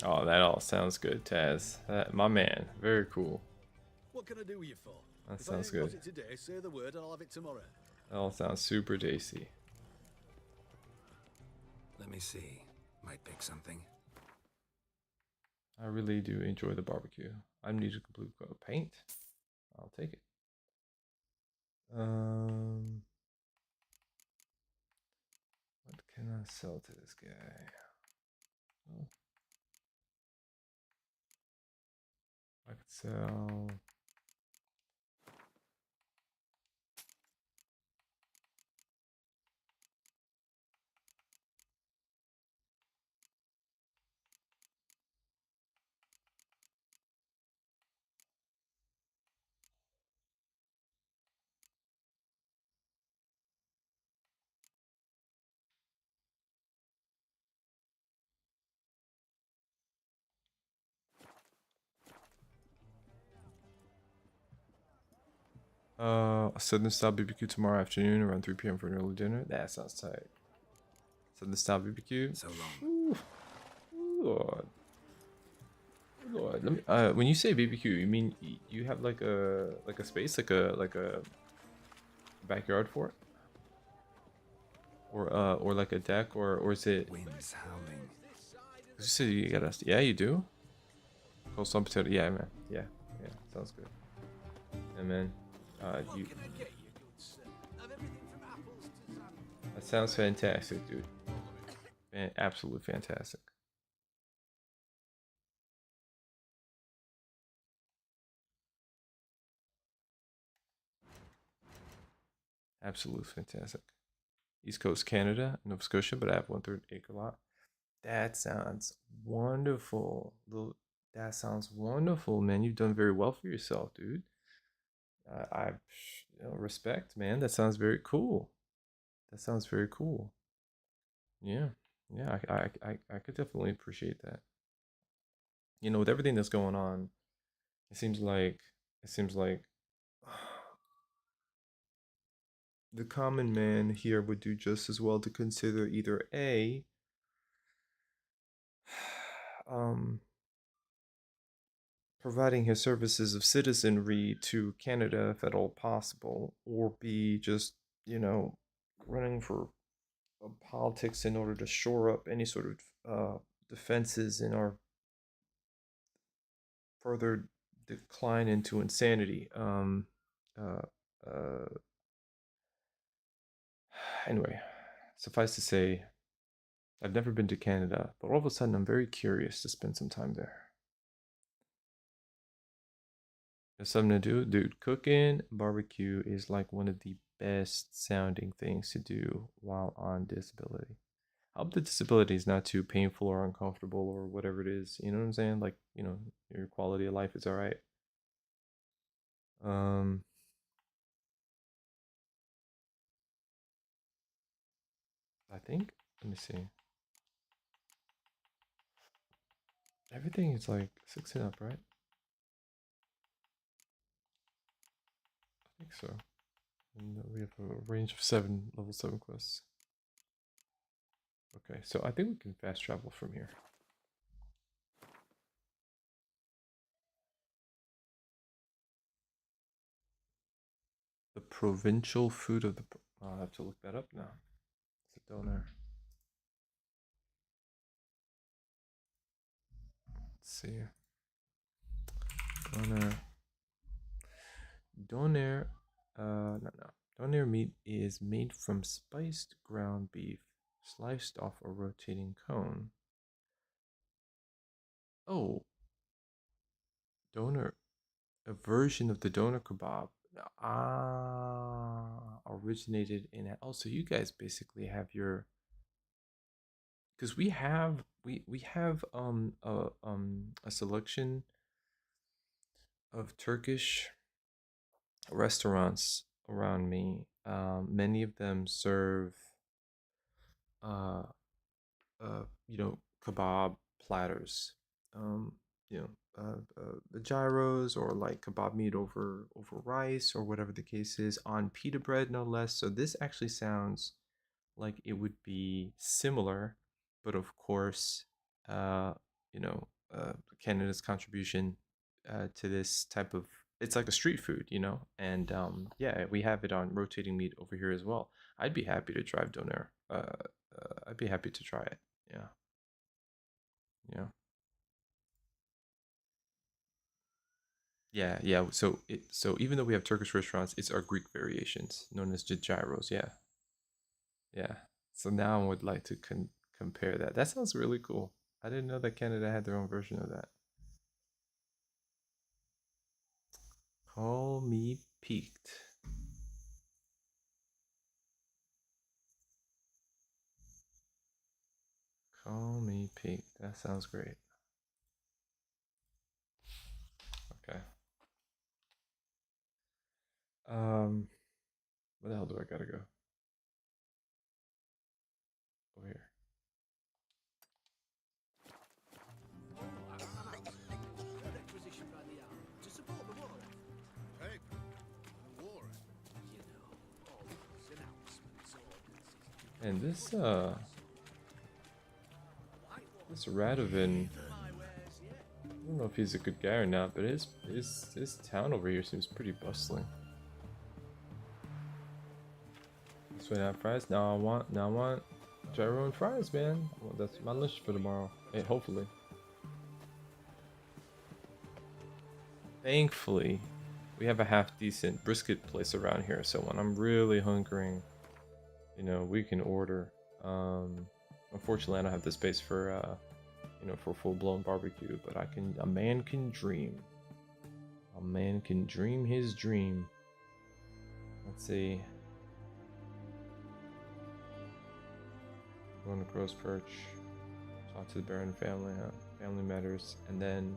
A: Oh, that all sounds good, Taz. My man, very cool.
N: What can I do you for?
A: That
N: If
A: sounds
N: I ain't
A: good.
N: got it today, say the word and I'll have it tomorrow.
A: That all sounds super tasty.
D: Let me see. Might pick something.
A: I really do enjoy the barbecue. I need a complete coat of paint. I'll take it. What can I sell to this guy? Oh. I could sell. A Southern style BBQ tomorrow afternoon around 3 p.m. for an early dinner. That sounds tight. Southern style BBQ.
D: So long.
A: Ooh. Lord. Lord. Let me, when you say BBQ, you mean you have like a space, like a backyard for it, or like a deck, or is it?
D: Winds howling.
A: You said you got us. Yeah, you do. Cold sun potato. Yeah, man. Yeah, sounds good. And man, you. That sounds fantastic, dude. Man, absolutely fantastic. Absolutely fantastic. East Coast Canada, Nova Scotia, but I have 1/3 acre lot. That sounds wonderful. That sounds wonderful, man. You've done very well for yourself, dude. I respect, man. That sounds very cool. That sounds very cool. Yeah, yeah. I could definitely appreciate that. You know, with everything that's going on, it seems like the common man here would do just as well to consider either A, providing his services of citizenry to Canada if at all possible, or B, just, running for politics in order to shore up any sort of defenses in our further decline into insanity. Uh, uh, anyway, suffice to say, I've never been to Canada, but all of a sudden I'm very curious to spend some time there. There's something to do, dude. Cooking barbecue is like one of the best sounding things to do while on disability. I hope the disability is not too painful or uncomfortable or whatever it is. You know what I'm saying? Like, you know, your quality of life is all right. I think. Let me see. Everything is like 6 and up, right? I think so. And we have a range of 7 level 7 quests. Okay, so I think we can fast travel from here. The provincial food of the. I'll have to look that up now. It's a doner. Let's see. Doner. No. Doner meat is made from spiced ground beef, sliced off a rotating cone. Oh, doner, a version of the doner kebab. Originated in. Also, you guys basically have your. Because we have a selection of Turkish restaurants around me. Many of them serve uh kebab platters. Um, the gyros or like kebab meat over rice or whatever the case is on pita bread, no less. So this actually sounds like it would be similar, but of course, uh, you know, Canada's contribution to this type of it's like a street food, and yeah, we have it on rotating meat over here as well. I'd be happy to drive doner. I'd be happy to try it. Yeah, yeah, yeah. So even though we have Turkish restaurants, it's our Greek variations known as gyros. Yeah, yeah. So now I would like to compare that. That sounds really cool. I didn't know that Canada had their own version of that. Call me peaked. Call me peaked. That sounds great. Okay. Where the hell do I gotta go? Over here. And this Radovan, I don't know if he's a good guy or not, but his town over here seems pretty bustling. This way, not fries. Now I want gyro and fries, man. Well, that's my list for tomorrow. Hey, hopefully. Thankfully, we have a half decent brisket place around here, so when I'm really hunkering, we can order. Unfortunately, I don't have the space for for full-blown barbecue, but a man can dream. A man can dream his dream. Let's see. Going to Crow's Perch. Talk to the Baron family, huh? Family matters. And then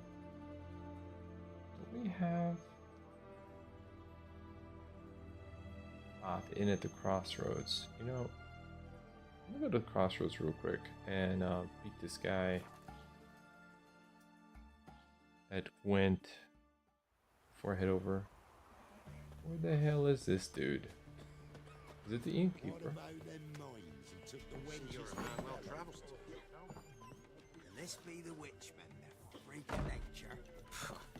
A: do we have the inn at the crossroads? I'm gonna go to the crossroads real quick and beat this guy that went before I head over. Where the hell is this dude? Is it the innkeeper?
K: Can this be the witchman, the freak of nature?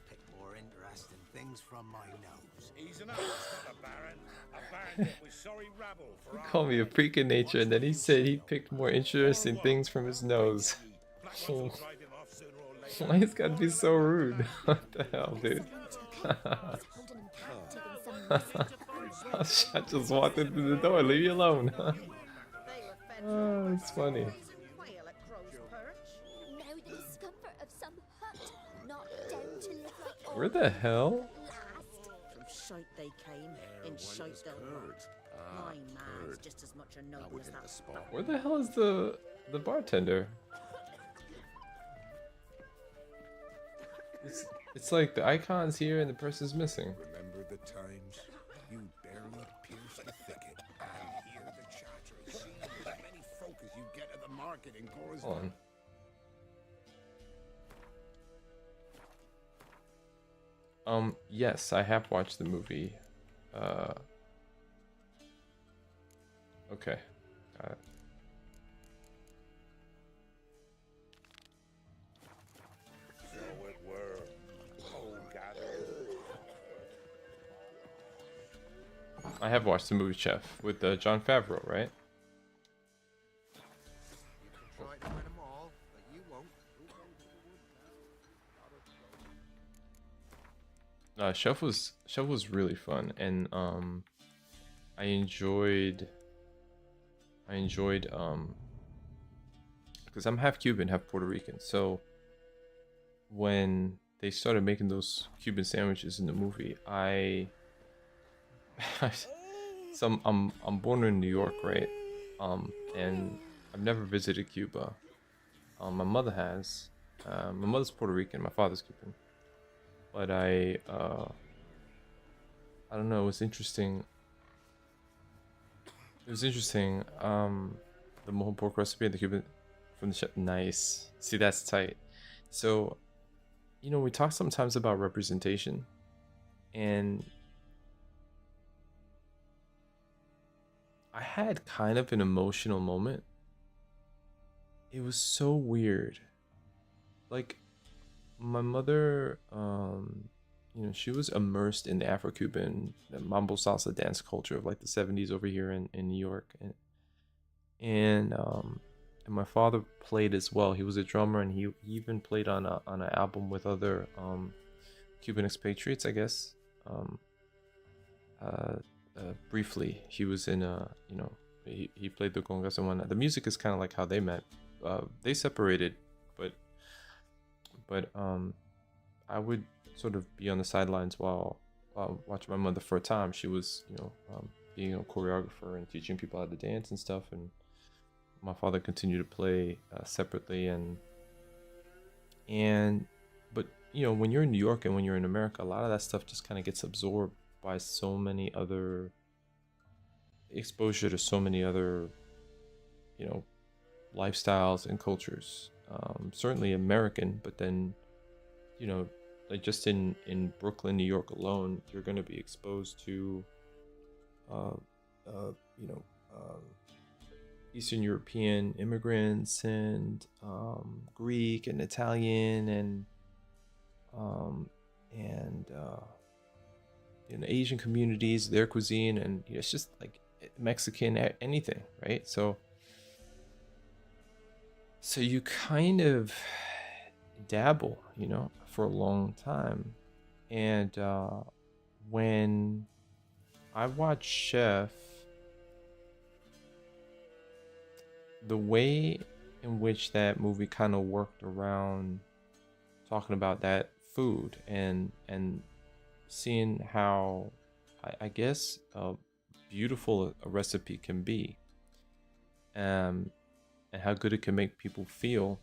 K: Pick more interesting things from my nose.
O: He's an artist, not a baron. A baron that was sorry rabble for
A: He called me a freak of nature, and then he said he picked more interesting things from his nose. Why he's gotta be so rude? What the hell, dude? I just walked into the door. Leave me alone. Oh, it's funny. Where the hell?
P: shite they came, in shite they'll rot. My man's just as much a noble as that spot.
A: Where the hell is the bartender? It's like the icon's here and the person's missing.
D: Remember the times you barely pierced the thicket and hear the chatter, see as many folk as you get at the market in
A: Hold
D: Corisburg.
A: on. Yes, I have watched the movie. Okay. Got it.
O: So it were. Oh, gathered.
A: I have watched the movie Chef with Jon Favreau, right?
K: Try to win them all, but you won't.
A: Chef was really fun, and I enjoyed because I'm half Cuban, half Puerto Rican. So when they started making those Cuban sandwiches in the movie, so I'm born in New York, right? And I've never visited Cuba. My mother has. My mother's Puerto Rican, my father's Cuban. But I don't know, it was interesting. It was interesting. The mojo pork recipe and the Cuban from the chef. Nice. See, that's tight. So, you know, we talk sometimes about representation, and I had kind of an emotional moment. It was so weird. Like, my mother, you know, she was immersed in the Afro-Cuban, the mambo salsa dance culture of like the 70s over here in New York, and my father played as well. He was a drummer, and he even played on an album with other Cuban expatriates, I guess. Briefly, he was in you know, he played the congas and whatnot. The music is kind of like how they met. They separated, but I would sort of be on the sidelines while watching my mother for a time. She was, you know, being a choreographer and teaching people how to dance and stuff, and my father continued to play separately, but you know, when you're in New York and when you're in America, a lot of that stuff just kind of gets absorbed by so many other exposure to so many other, you know, lifestyles and cultures. Certainly American, but then, you know, like just in Brooklyn, New York alone, you're going to be exposed to you know, Eastern European immigrants and Greek and Italian and you know, Asian communities, their cuisine, and you know, it's just like Mexican, anything, right? So you kind of dabble, you know, for a long time. And when I watched Chef, the way in which that movie kind of worked around talking about that food and seeing how I guess beautiful a recipe can be, and how good it can make people feel,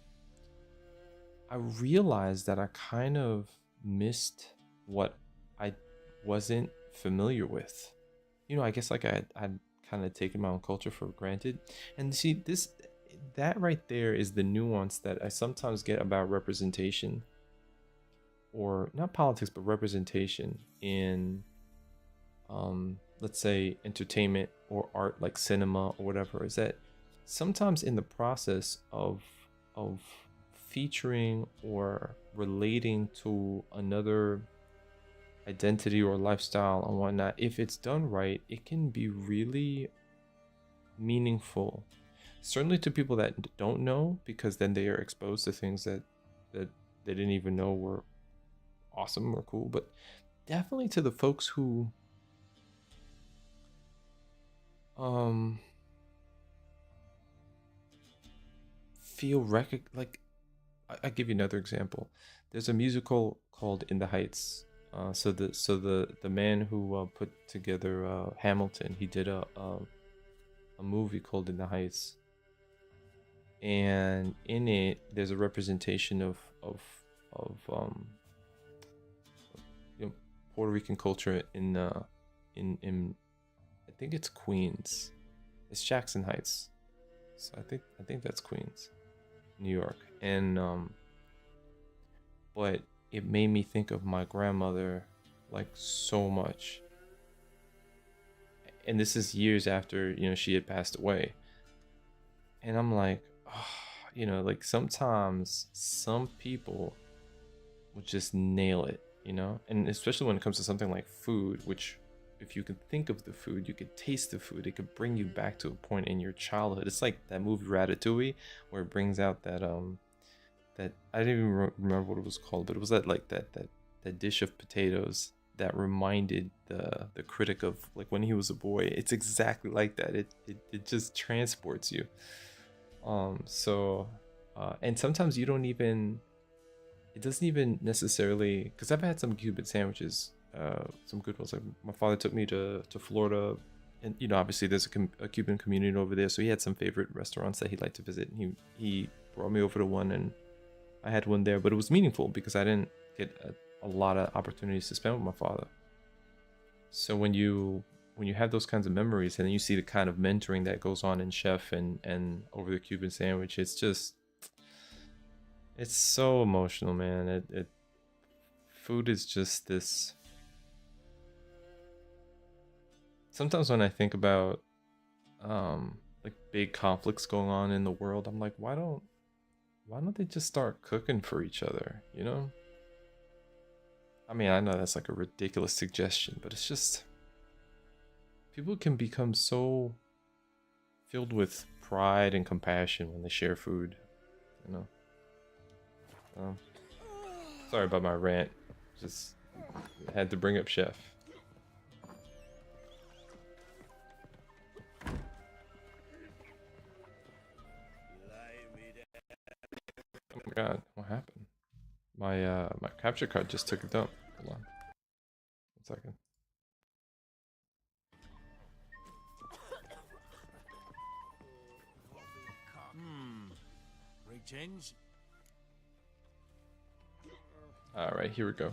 A: I realized that I kind of missed what I wasn't familiar with. You know, I guess like I'd kind of taken my own culture for granted. And see, that right there is the nuance that I sometimes get about representation, or not politics, but representation in, let's say, entertainment or art like cinema or whatever, is that sometimes in the process of featuring or relating to another identity or lifestyle and whatnot, if it's done right, it can be really meaningful. Certainly to people that don't know, because then they are exposed to things that they didn't even know were awesome or cool, but definitely to the folks who feel like, I give you another example. There's a musical called In the Heights So the man who put together Hamilton, he did a movie called In the Heights, and in it there's a representation of you know, Puerto Rican culture in I think it's Queens. It's Jackson Heights. So I think that's Queens, New York. And but it made me think of my grandmother like so much. And this is years after, she had passed away. And I'm like, oh, like sometimes some people will just nail it, and especially when it comes to something like food, which if you could think of the food, you could taste the food, it could bring you back to a point in your childhood. It's like that movie Ratatouille, where it brings out that that I didn't even remember what it was called, but it was that dish of potatoes that reminded the critic of like when he was a boy. It's exactly like that. It just transports you. And sometimes you don't even, it doesn't even necessarily, because I've had some Cuban sandwiches, some good ones. Like my father took me to Florida, and obviously there's a Cuban community over there, so he had some favorite restaurants that he liked to visit, and he brought me over to one, and I had one there, but it was meaningful because I didn't get a lot of opportunities to spend with my father. So when you have those kinds of memories, and then you see the kind of mentoring that goes on in Chef and over the Cuban sandwich, it's so emotional, man. Food is just this. Sometimes when I think about like big conflicts going on in the world, I'm like, why don't they just start cooking for each other, I mean, I know that's like a ridiculous suggestion, but it's just, people can become so filled with pride and compassion when they share food, Sorry about my rant. Just had to bring up Chef. Oh my god, what happened? My capture card just took a dump. Hold on. 1 second.
B: Greetings.
A: Alright, here we go.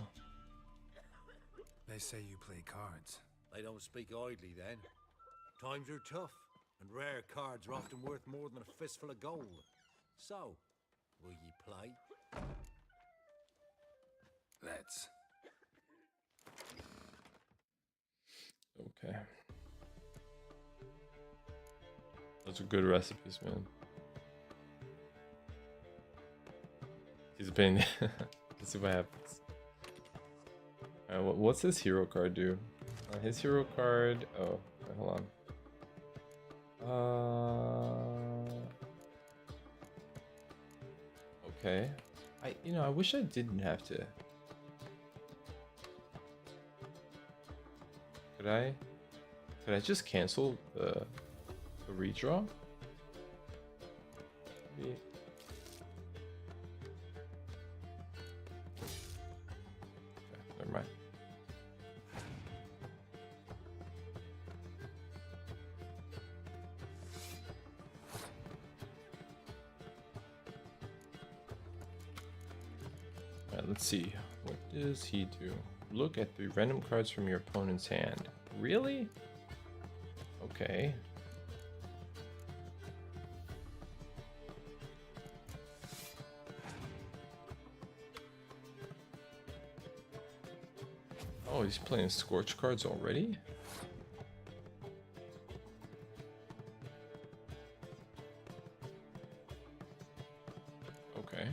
D: They say you play cards.
N: They don't speak idly then. Times are tough, and rare cards are often worth more than a fistful of gold. So, will ye play?
D: Let's.
A: Okay. Those are good recipes, man. He's a pain. Let's see what happens. Alright, what's his hero card do? His hero card. Oh, wait, hold on. Okay. I wish I didn't have to. Could I just cancel the redraw? Maybe. Okay, never mind. Alright, let's see. What does he do? Look at the random cards from your opponent's hand. Really? Okay. Oh, he's playing Scorch cards already? Okay.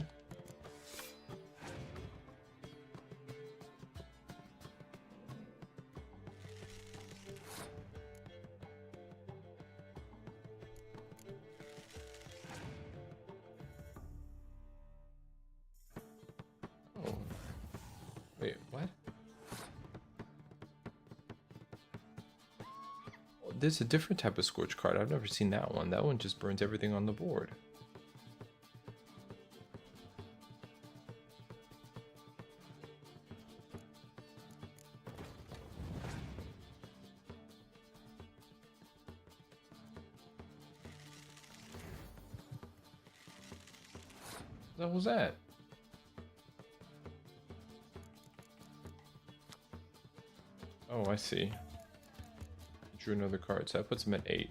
A: Oh. Wait, what? Oh, there's a different type of Scorch card. I've never seen that one. That one just burns everything on the board. What was that? Oh, I see. Drew another card, so that puts him at 8.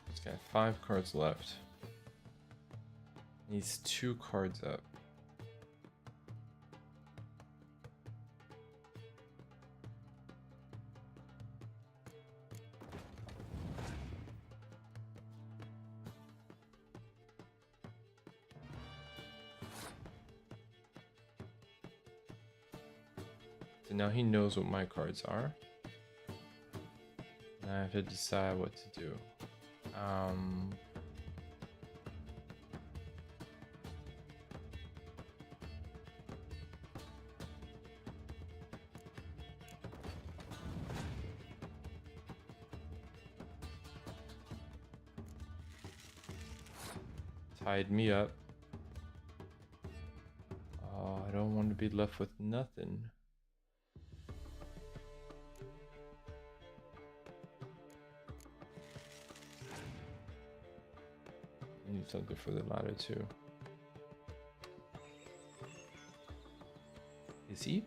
A: He's got 5 cards left. He's 2 cards up. So now he knows what my cards are. And I have to decide what to do. Tied me up. Oh, I don't want to be left with nothing. I need something for the ladder too. Is he?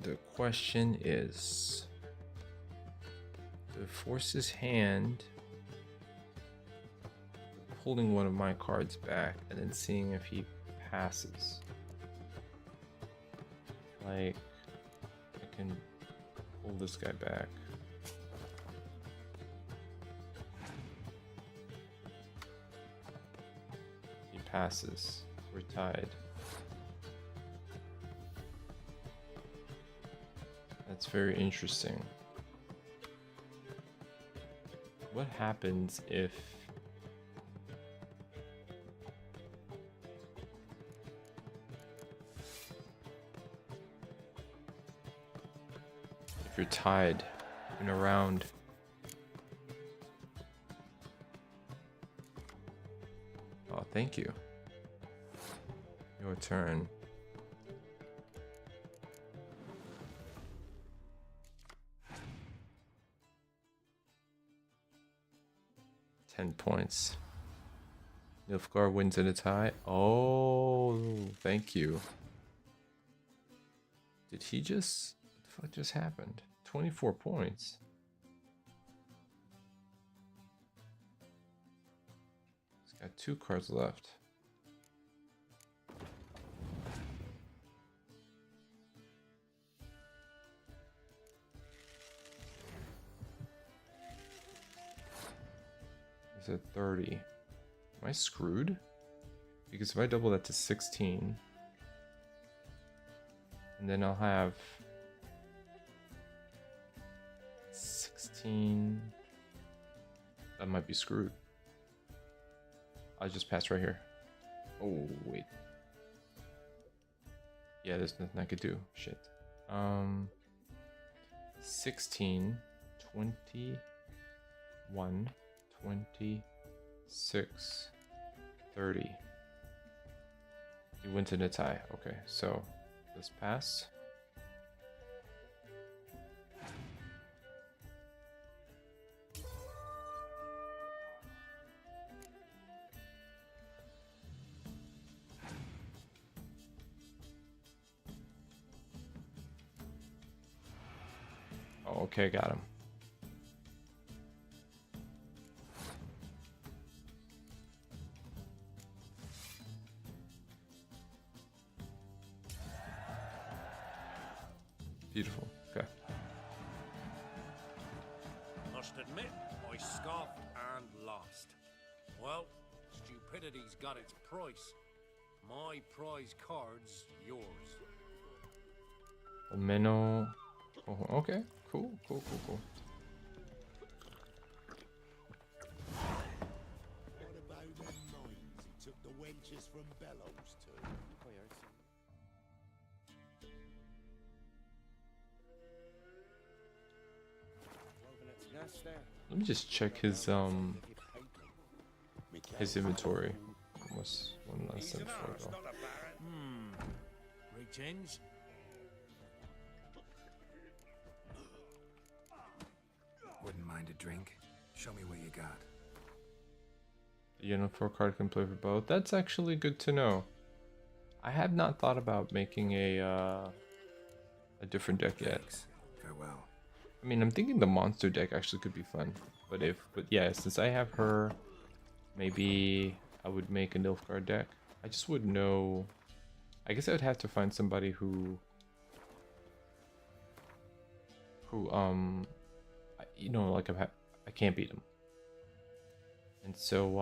A: The question is, to force his hand, pulling one of my cards back and then seeing if he passes. Like, I can pull this guy back. He passes. We're tied. That's very interesting. What happens if you're tied in a round? Oh, thank you. Your turn. Points. Nilfgaard wins in a tie. Oh, thank you. Did he just... What the fuck just happened? 24 points. He's got 2 cards left. He's at 30. Am I screwed? Because if I double that to 16, and then I'll have 16. That might be screwed. I'll just pass right here. Oh, wait. Yeah, there's nothing I could do. Shit. 16, 21, 26, 30. He went in a tie. Okay, so this pass. Oh, okay, got him. Beautiful. Okay.
N: Must admit, I scoffed and lost. Well, stupidity's got its price. My prize card's yours.
A: A minnow. Oh, okay, cool.
O: What about them mines he took the wenches from Bellows to?
A: Let me just check his inventory. What's one last thing before I go?
C: Greetings.
D: Wouldn't mind a drink. Show me what you got.
A: The Jan14 card can play for both. That's actually good to know. I have not thought about making a different deck yet.
D: Farewell.
A: I mean, I'm thinking the monster deck actually could be fun. But yeah, since I have her, maybe I would make a Nilfgaard deck. I just wouldn't know. I guess I would have to find somebody who you know, like I can't beat him. And so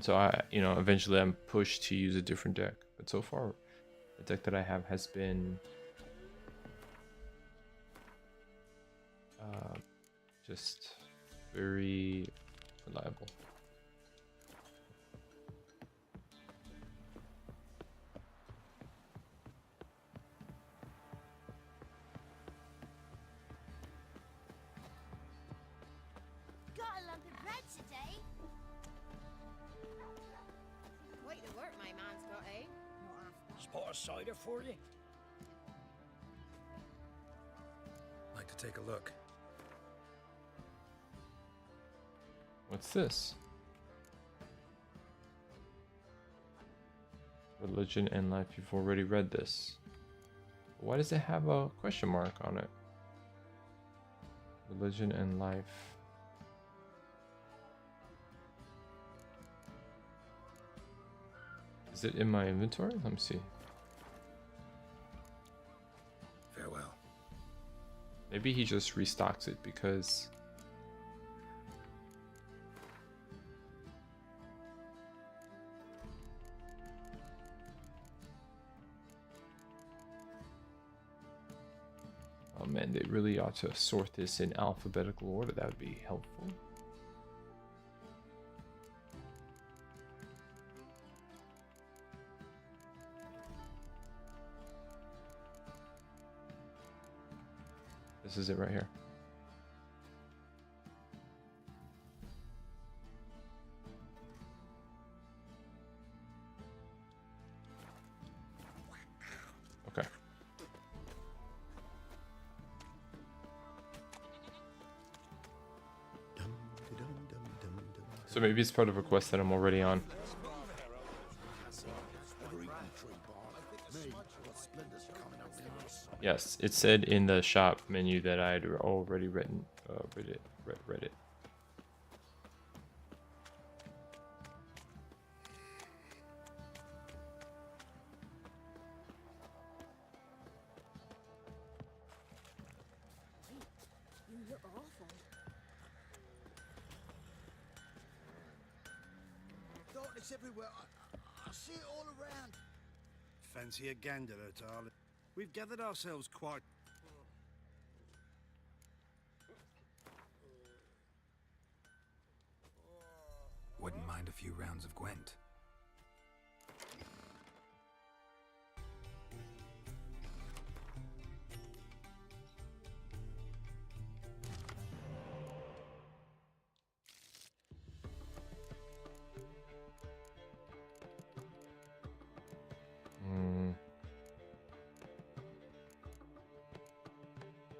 A: I, you know, eventually I'm pushed to use a different deck. But so far, the deck that I have has been just very reliable.
Q: Got a lump of bread today.
F: Quite the work my man's got, eh?
M: Spot a cider for you?
D: Like to take a look.
A: What's this? Religion and life. You've already read this. Why does it have a question mark on it? Religion and life. Is it in my inventory? Let me see.
D: Farewell.
A: Maybe he just restocks it because oh man, they really ought to sort this in alphabetical order. That would be helpful. This is it right here. Okay. So maybe it's part of a quest that I'm already on. Yes, it said in the shop menu that I had already read it.
I: You look awful.
G: Darkness everywhere. I see it all around.
C: Fancy a gander at all. We've gathered ourselves quite...
D: Wouldn't mind a few rounds of Gwent.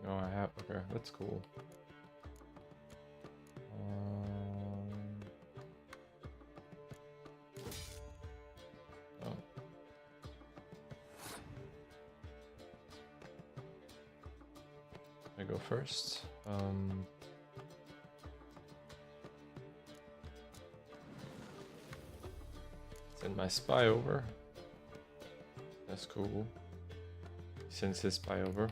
A: No, I have. Okay, that's cool. Oh. I go first. Send my spy over. That's cool. He sends his spy over.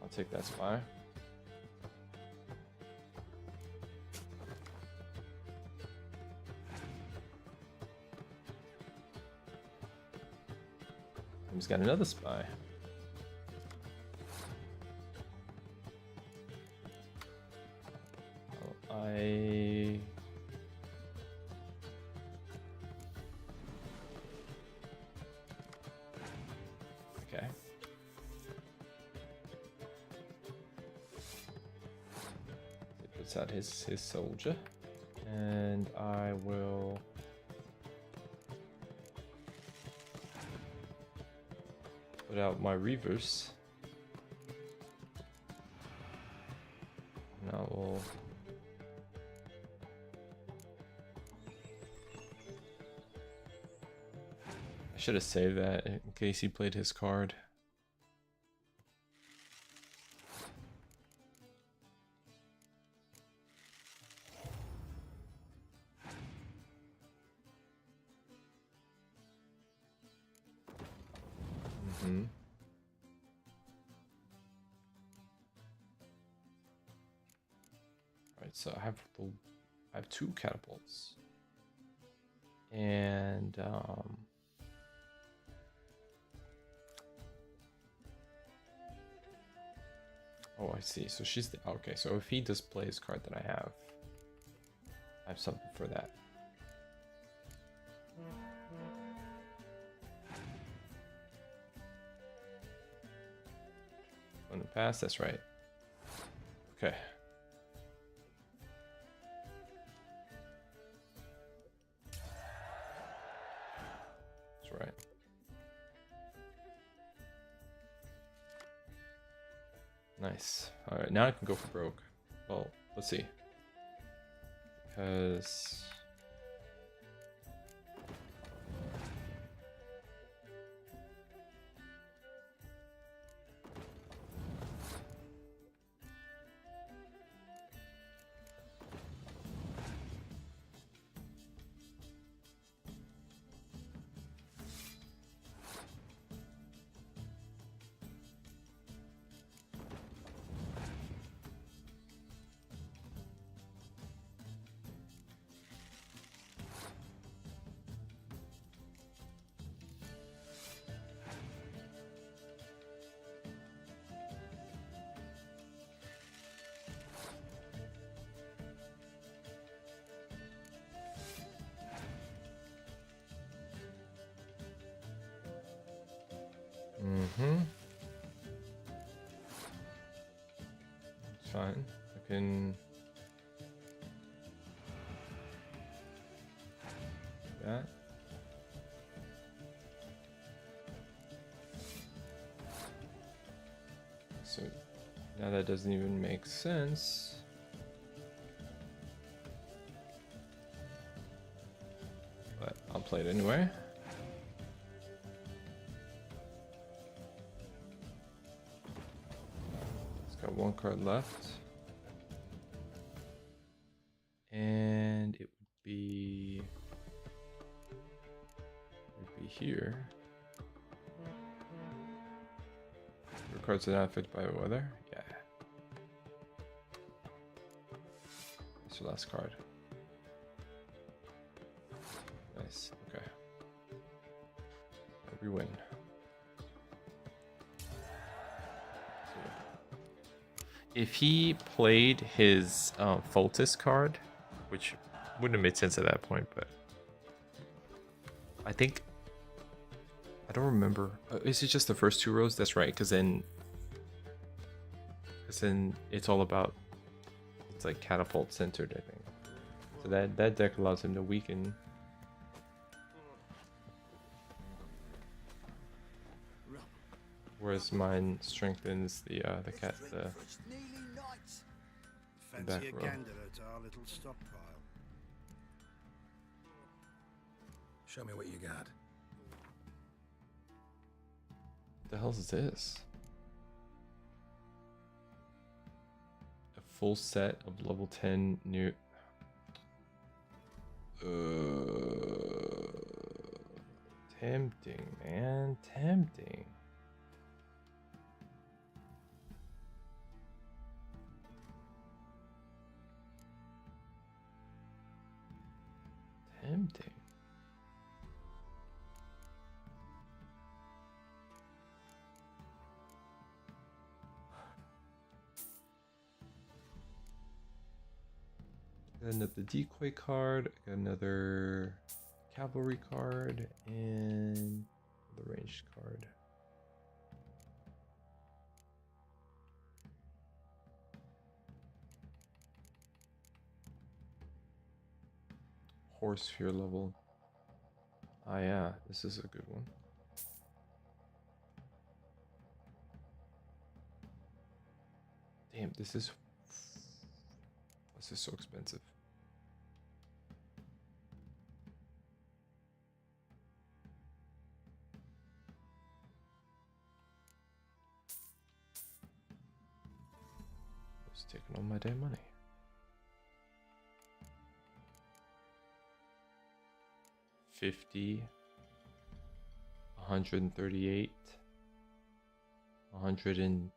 A: I'll take that spy. He's got another spy. Okay. He puts out his soldier, and I will. Put out my reverse. Now we'll. I should have saved that in case he played his card. Alright, so I have two catapults. And oh, I see. So she's the okay, so if he does play his card, then I have something for that. On the pass, that's right. Okay. That's right. Nice. Alright, now I can go for broke. Well, let's see. Because it's fine. I can do that. So now that doesn't even make sense. But I'll play it anyway. One card left, and it would be here. Your cards are not affected by weather. Yeah, that's your last card. Nice. Okay, we win. If he played his Foltis card, which wouldn't have made sense at that point, but I think I don't remember. Is it just the first two rows? That's right, because then it's all about it's like catapult centered, I think. So that deck allows him to weaken. Whereas mine strengthens the back
C: Fancy a
A: row.
C: gander at our little stockpile.
D: Show me what you got.
A: What the hell is this? A full set of level 10 new. Tempting, man, tempting. Another decoy card, another cavalry card, and the ranged card. Horse fear level. Ah yeah, this is a good one. Damn, this is so expensive. It's taking all my damn money. $50, $138, $180.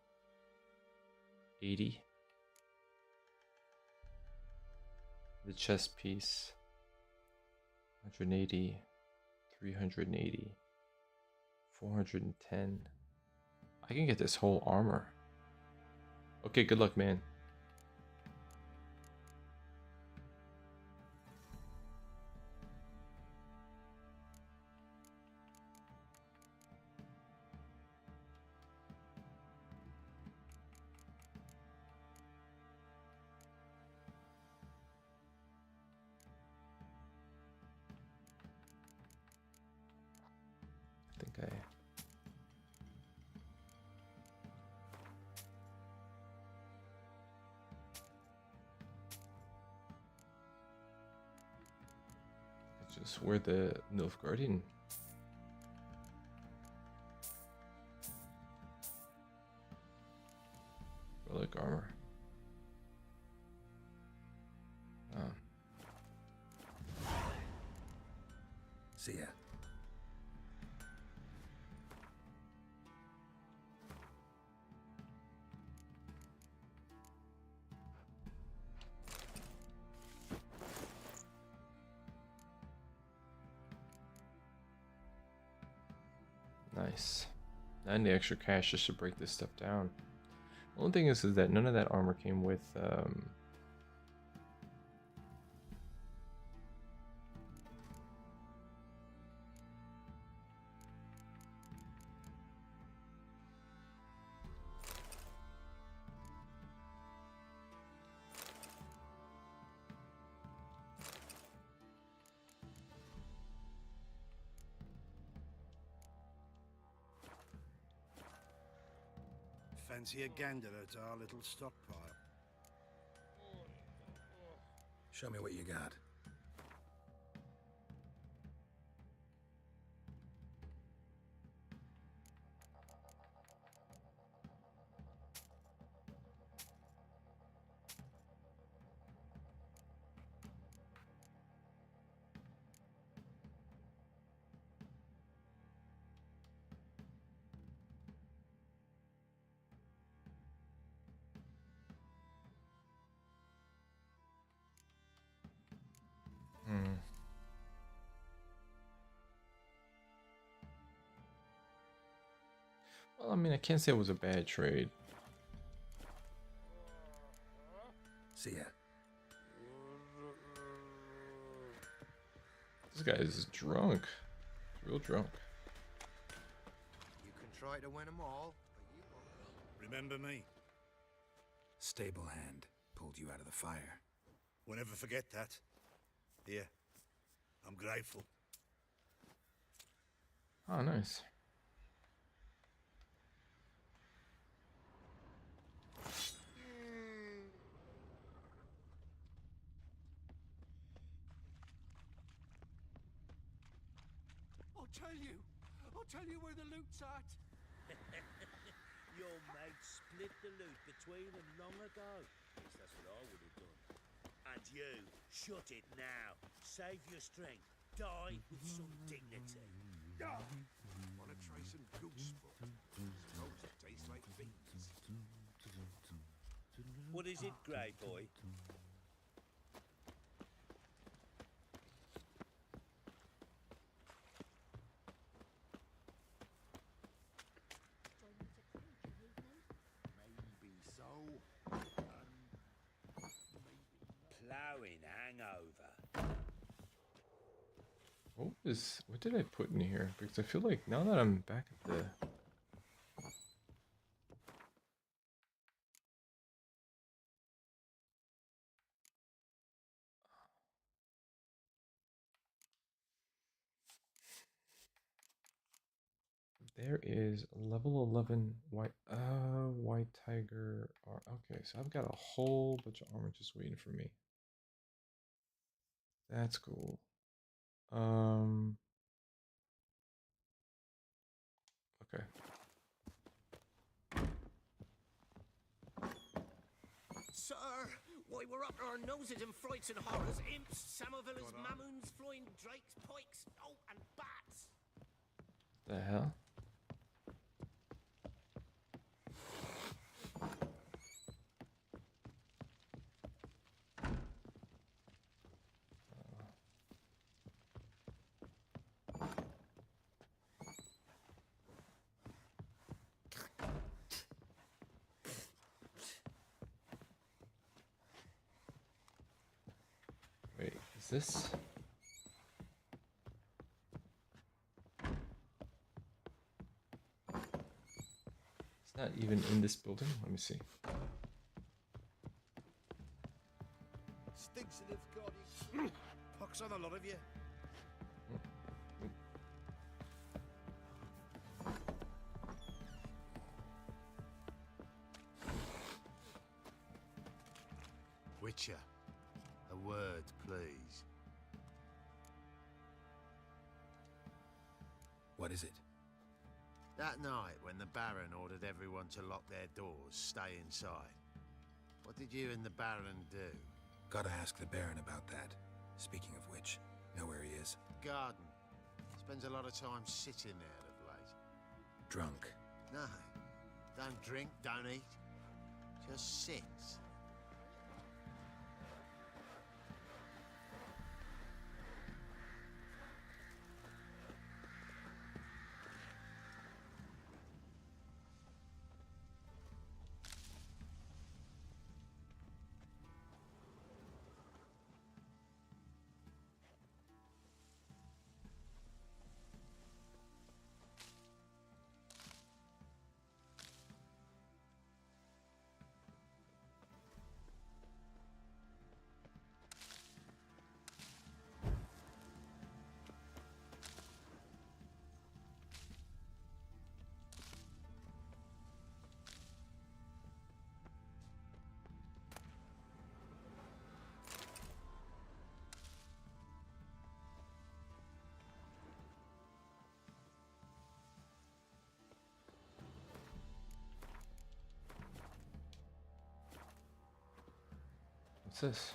A: The chess piece, 180, 380, 410. I can get this whole armor. Okay, good luck, man. I think I just wear the Nilfgaardian. Relic armor. Oh.
D: See ya.
A: Nice. And the extra cash just to break this stuff down. The only thing is that none of that armor came with
L: Fancy a gander at our little stockpile?
D: Show me what you got. Well, I mean, I can't say it was a bad trade. See ya.
A: This guy is drunk. Real drunk.
L: You can try to win them all, but you won't.
C: Remember me?
D: Stable hand pulled you out of the fire.
C: We'll never forget that. Here, I'm grateful.
A: Oh, nice.
M: I'll tell you where the loot's at.
H: Your mate split the loot between them long ago. At least that's what I would have done. And you, shut it now. Save your strength. Die with some dignity.
L: Want to try some goose foot? Suppose it tastes like beans.
H: What is it, Grey Boy?
L: Maybe so. Maybe.
H: Ploughing, eh?
A: What did I put in here? Because I feel like now that I'm back at the... There is level 11 white tiger. Okay, so I've got a whole bunch of armor just waiting for me. That's cool. Okay.
R: Sir, why we're up to our noses in frights and horrors, imps, samovillers, mamoons, flying drakes, pikes, oh, and bats.
A: The hell? Wait, is this? It's not even in this building. Let me see.
C: Stinks of God. Pox on a lot of you.
K: Witcher, a word, please.
D: What is it?
K: That night, when the Baron ordered everyone to lock their doors, stay inside. What did you and the Baron do?
D: Gotta ask the Baron about that. Speaking of which, know where he is?
K: Garden. Spends a lot of time sitting there of late.
D: Drunk.
K: No. Don't drink, don't eat. Just sits.
A: What's this?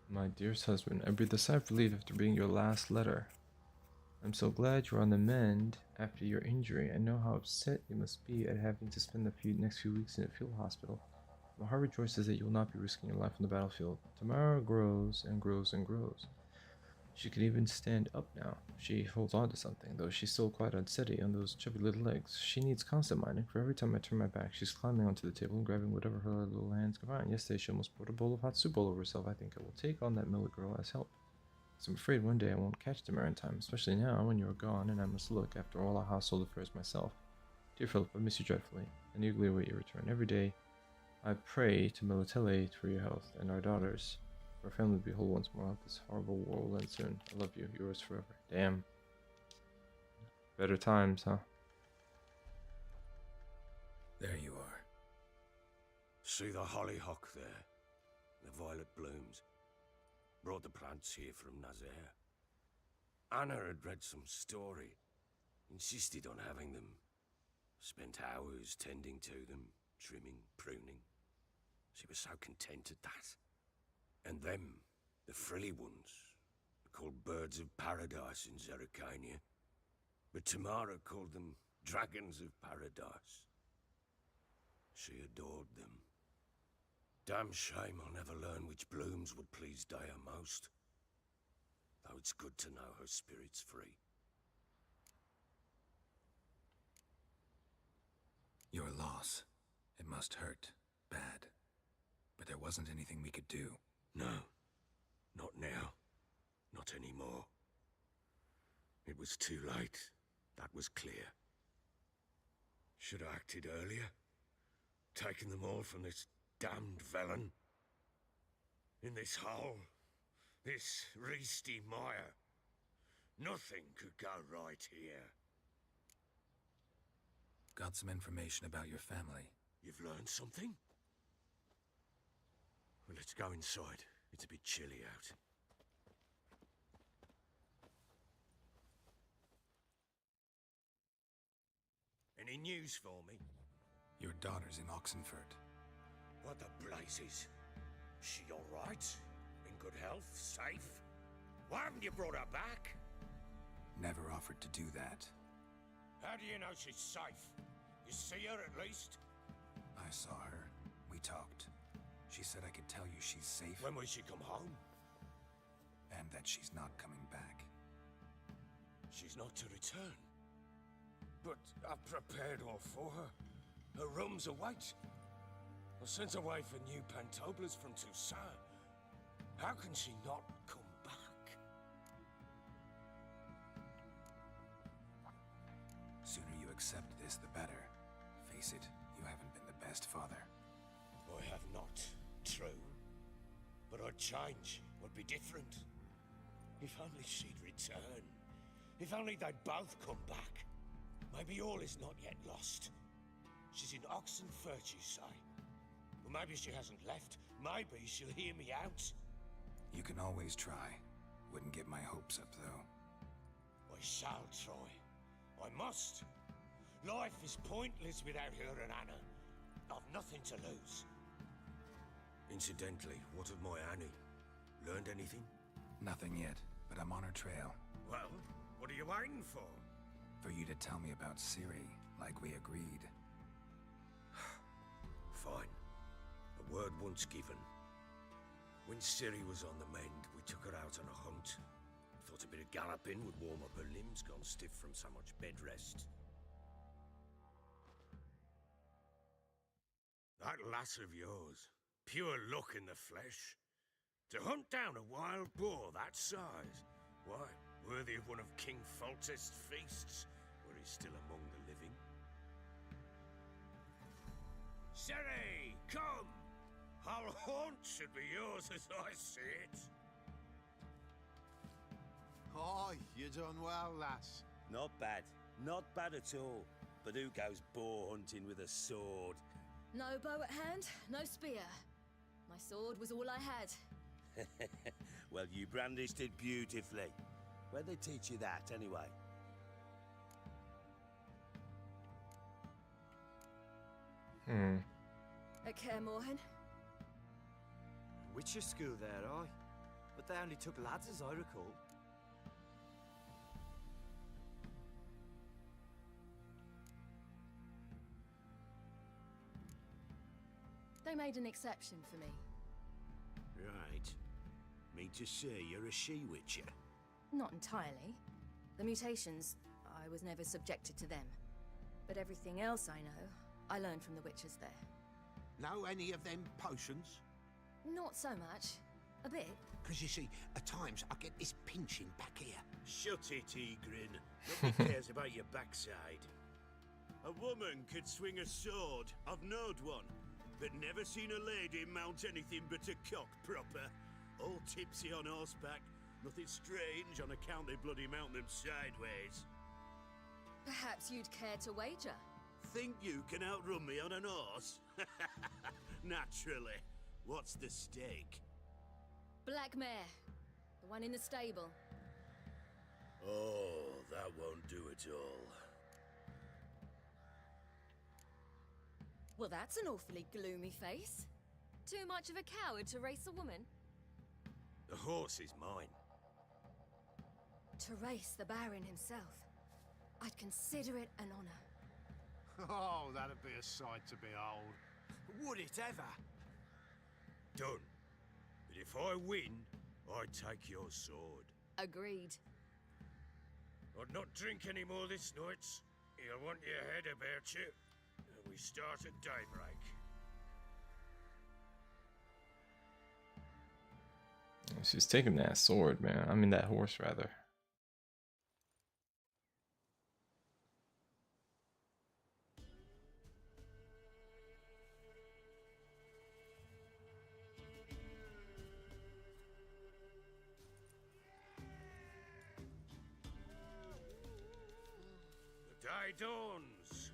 A: My dearest husband, I breathe a sigh of relief after reading your last letter. I'm so glad you're on the mend after your injury. I know how upset you must be at having to spend the next few weeks in a field hospital. My heart rejoices that you will not be risking your life on the battlefield. Tamara grows and grows and grows. She can even stand up now. She holds on to something, though she's still quite unsteady on those chubby little legs. She needs constant minding, for every time I turn my back, she's climbing onto the table and grabbing whatever her little hands can find. Yesterday, she almost poured a bowl of hot soup all over herself. I think I will take on that Miller girl as help. So I'm afraid one day I won't catch Tamara in time, especially now when you're gone and I must look after all our household affairs myself. Dear Philip, I miss you dreadfully, and eagerly await your return. Every day, I pray to Militele for your health and our daughters. For our family to be whole once more. I hope this horrible war will end soon. I love you. Yours forever. Damn. Better times, huh?
D: There you are.
R: See the hollyhock there? The violet blooms. Brought the plants here from Nazaire. Anna had read some story. Insisted on having them. Spent hours tending to them. Trimming, pruning. She was so content at that. And them, the frilly ones, are called birds of paradise in Zerrikania. But Tamara called them dragons of paradise. She adored them. Damn shame I'll never learn which blooms would please Dea most. Though it's good to know her spirit's free.
D: Your loss. It must hurt. Bad. But there wasn't anything we could do.
R: No. Not now. Not anymore. It was too late. That was clear. Should have acted earlier. Taken them all from this damned Velen. In this hole. This reesty mire. Nothing could go right here.
D: Got some information about your family.
R: You've learned something? Well, let's go inside. It's a bit chilly out. Any news for me?
D: Your daughter's in Oxenford.
R: What the blazes? She all right? In good health? Safe? Why haven't you brought her back?
D: Never offered to do that.
R: How do you know she's safe? You see her at least?
D: I saw her. We talked. She said I could tell you she's safe.
R: When will she come home?
D: And that she's not coming back.
R: She's not to return. But I've prepared all for her. Her room's await. I sent away for new pantoblas from Toussaint. How can she not come back?
D: Sooner you accept this, the better. Face it, you haven't been the best father.
R: I have not. True. But I'd change. Would be different. If only she'd return. If only they'd both come back. Maybe all is not yet lost. She's in Oxenford, you say? Well, maybe she hasn't left. Maybe she'll hear me out.
D: You can always try. Wouldn't get my hopes up, though.
R: I shall try. I must. Life is pointless without her and Anna. I've nothing to lose. Incidentally, what of my Annie? Learned anything?
D: Nothing yet, but I'm on her trail.
R: Well, what are you waiting for?
D: For you to tell me about Ciri, like we agreed.
R: Fine. A word once given. When Ciri was on the mend, we took her out on a hunt. Thought a bit of galloping would warm up her limbs, gone stiff from so much bed rest. That lass of yours, pure luck in the flesh. To hunt down a wild boar that size, why, worthy of one of King Foltest's feasts, where he's still among the living. Ciri, come! Whole haunt should be yours as I see it.
S: Aye, you done well, lass.
H: Not bad. Not bad at all. But who goes boar hunting with a sword?
I: No bow at hand, no spear. My sword was all I had.
H: Well, you brandished it beautifully. Where'd they teach you that, anyway?
I: At Kaer Morhen.
T: Witcher school there, aye. But they only took lads, as I recall.
I: They made an exception for me.
H: Right. Mean to say you're a she-witcher?
I: Not entirely. The mutations, I was never subjected to them. But everything else I know, I learned from the witches there.
S: Know any of them potions?
I: Not so much. A bit.
S: Because you see, at times I get this pinching back here.
H: Shut it, Egrin. Nobody cares about your backside. A woman could swing a sword. I've knowed one. But never seen a lady mount anything but a cock proper. All tipsy on horseback. Nothing strange on account they bloody mount them sideways.
I: Perhaps you'd care to wager?
H: Think you can outrun me on an horse? Naturally. What's the stake?
I: Black mare. The one in the stable.
H: Oh, that won't do it all.
I: Well, that's an awfully gloomy face. Too much of a coward to race a woman?
H: The horse is mine.
I: To race the Baron himself. I'd consider it an honor.
S: Oh, that'd be a sight to behold.
T: Would it ever?
H: Done. But if I win, I take your sword.
I: Agreed.
H: I'd not drink any more this night. You'll want your head about you. And we start at daybreak.
A: She's taking that sword, man. I mean that horse, rather.
R: The day dawns.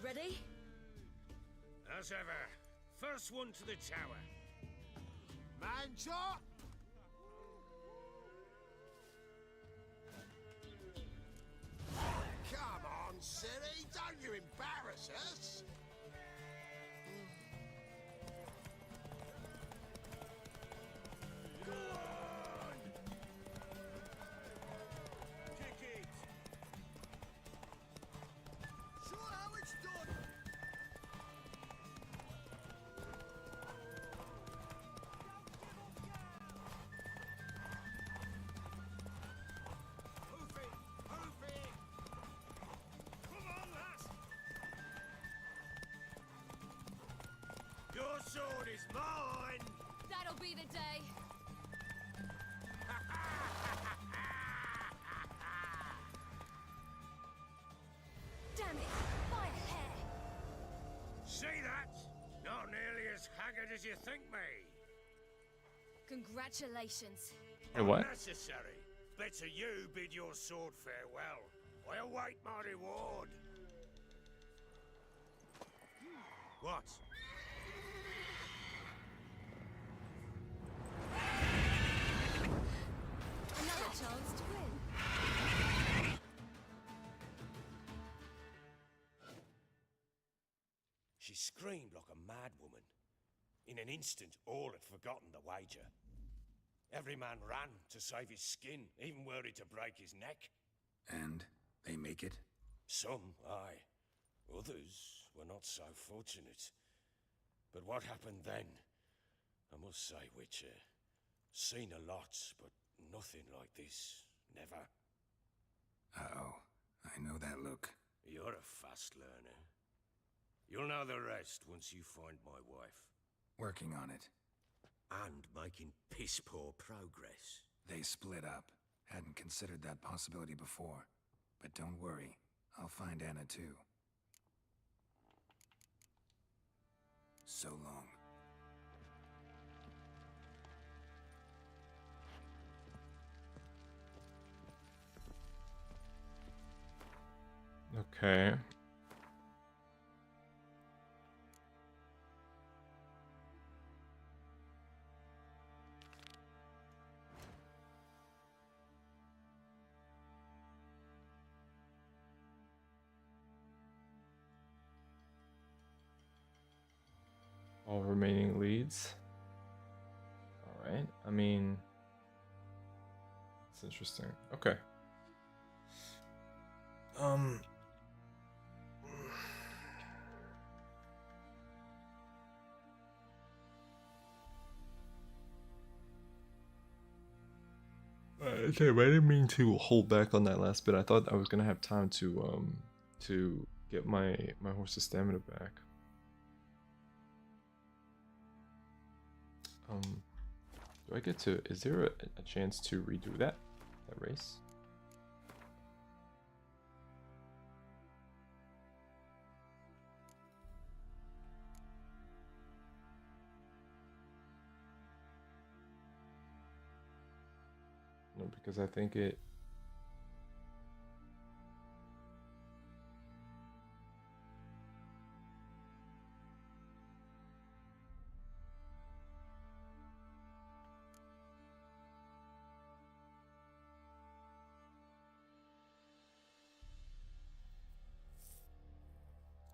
I: Ready?
R: As ever. First one to the tower.
O: Man shot! Come on, Ciri, don't you embarrass us!
R: Go on! Kick it!
O: Show how it's done!
R: Hoof it! Hoof it! Come on, lass! Your sword is mine!
I: That'll be the day. Damn it! By a hair.
R: See that? Not nearly as haggard as you think me.
I: Congratulations.
A: Hey, what?
R: Unnecessary. Better you bid your sword farewell. I await my reward. What?
I: Another chance to win.
R: She screamed like a mad woman. In an instant, all had forgotten the wager. Every man ran to save his skin, even worried to break his neck.
D: And they make it?
R: Some, aye. Others were not so fortunate. But what happened then? I must say, Witcher, seen a lot, but nothing like this. Never.
D: Uh-oh. I know that look.
R: You're a fast learner. You'll know the rest once you find my wife.
D: Working on it.
R: And making piss-poor progress.
D: They split up. Hadn't considered that possibility before. But don't worry. I'll find Anna too. So long.
A: Okay. All remaining leads. All right. I mean, it's interesting. Okay. Damn, I didn't mean to hold back on that last bit. I thought I was gonna have time to get my horse's stamina back. Do I get to? Is there a chance to redo that race? No, because I think it.